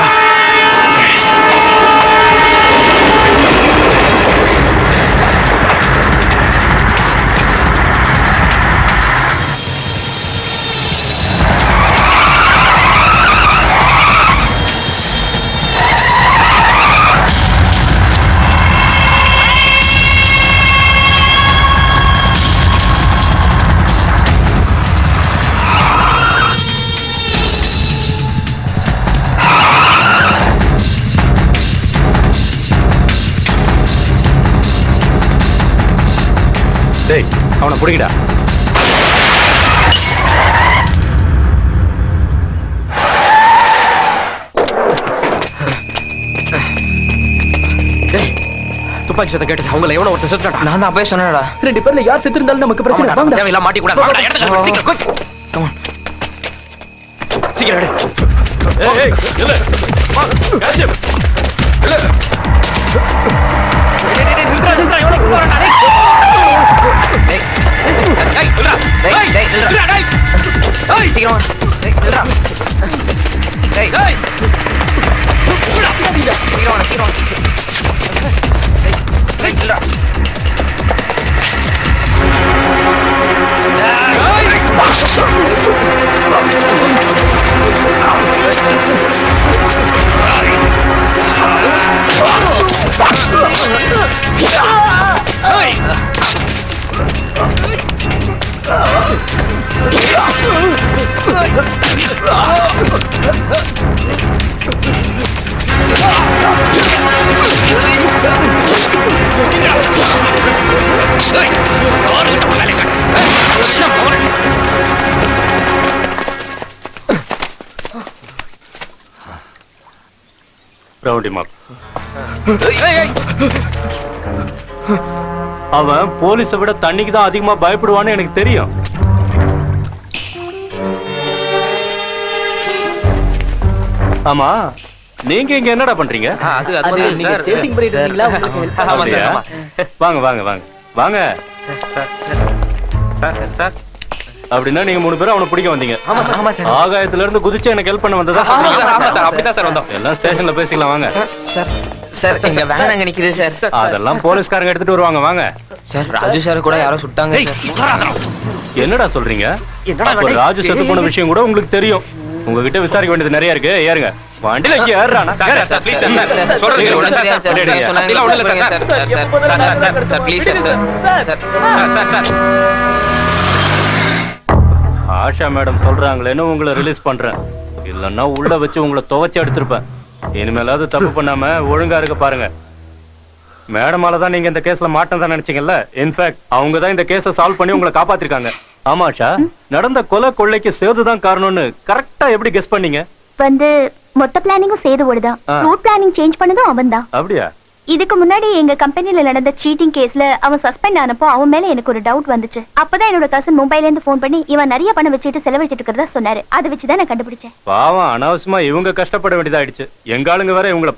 டேய், அவனை பிடிக்கடா. துப்பாக்கி சத்தம் கேட்டது அவங்கள எவனோ ஒருத்தர் செத்துட்டான். நான் தான் அப்பவே சொன்னேன்டா. 2 பேர்ல யார் செத்து இருந்தாலும் நமக்கு பிரச்சனை. வாங்கடா. தேவையில்லாம மாட்டி கூட. வாங்கடா, இடத்துல சொல்லு, சீக்கிரம் quick. Come on. சீக்கிரம் எடு. ஏய் இல்ல வா காஜி இல்ல நில்றா எவனோ குள்ள வரடா. டேய் டேய் நில்றா. டேய் டேய் நில்றா டேய். டேய் சீக்கிரம் வா. டேய் நில்றா. டேய் டேய் சீக்கிரம் வா சீக்கிரம் வா. டேய் நில்றா. Round him up. அவன் போலீஸை விட தண்ணிக்கு தான் அதிகமா பயப்படுவான்னு எனக்கு தெரியும். ஆமா நீங்க இங்க என்னடா பண்றீங்க? அது நீங்க சேசிங் பண்ணிட்டு இருக்கீங்களா? உங்களுக்கு help அப்படியா? வாங்க வாங்க வாங்க வாங்க. சார் அப்படின்னா நீங்க 3 பேரும் அவனை பிடிக்க வந்தீங்க. ஆமா சார். ஆகாயத்துல இருந்து குதிச்சு எனக்கு ஹெல்ப் பண்ண வந்ததா? ஆமா சார் அப்படிதான் சார் வந்தோம். எல்லாம் ஸ்டேஷன்ல பேசிக்கலாம் வாங்க. சார் எங்க வேன் அங்க நிக்குது சார். அதெல்லாம் போலீஸ்காரங்க எடுத்துட்டு வருவாங்க வாங்க. சார் ராஜு சார் கூட யாரோ சுட்டாங்க சார். என்னடா சொல்றீங்க? அப்ப ராஜு செத்து போன விஷயம் கூட உங்களுக்கு தெரியும். உங்ககிட்ட விசாரிக்க வேண்டியது நிறைய இருக்கு. ஏறுங்க வண்டியில இங்க ஏறுறானா? சார் ப்ளீஸ் சார் சொல்றீங்க ஒண்ணும் தெரியாது சார். நீங்க சொன்னாங்க ஒண்ணு இல்ல sir. Sir please sir. Asha madam சொல்றாங்களேன்னு உங்களை ரிலீஸ் பண்றேன். இல்லன்னா உள்ள வச்சு உங்களை துவைச்சு எடுத்திருப்பேன். இனிமேலாவது தப்பு பண்ணாம ஒழுங்கா இருக்க பாருங்க. மேடமால தான் நீங்க இந்த கேஸ்ல மாட்டதா நினைச்சீங்கல்ல. இன்ஃபேக்ட் அவங்க தான் இந்த கேஸை சால்வ் பண்ணி உங்களை காப்பாத்திருக்காங்க. ஆமா ஆஷா, நடந்த கொலை கொள்ளைக்கு சேதுதான் காரணம்னு கரெக்டா எப்படி கெஸ் பண்ணீங்க? மொத்த பிளானிங்கும் சேதுவோடுதான். ரூட் பிளானிங் சேஞ்ச் பண்ணதும் அவன்தான். அப்படியா? இதுக்கு முன்னாடி எங்க கம்பெனில நடந்த சீட்டிங் கேஸ்ல அவன் சஸ்பெண்ட் ஆனப்போ அவன் மேல எனக்கு ஒரு டவுட் வந்துச்சு. அப்பதான் என்னோட கசின் மும்பைல இருந்து போன் பண்ணி இவன் நிறைய பணம் வச்சுட்டு செலவழிச்சிட்டு இருக்கிறதா சொன்னாரு. அதை வச்சுதான் நான் கண்டுபிடிச்சேன். பாவம் அனாவசியமா இவங்க கஷ்டப்பட வேண்டியதாயிடுச்சு. எங்க ஆளுங்க வேற இவங்களை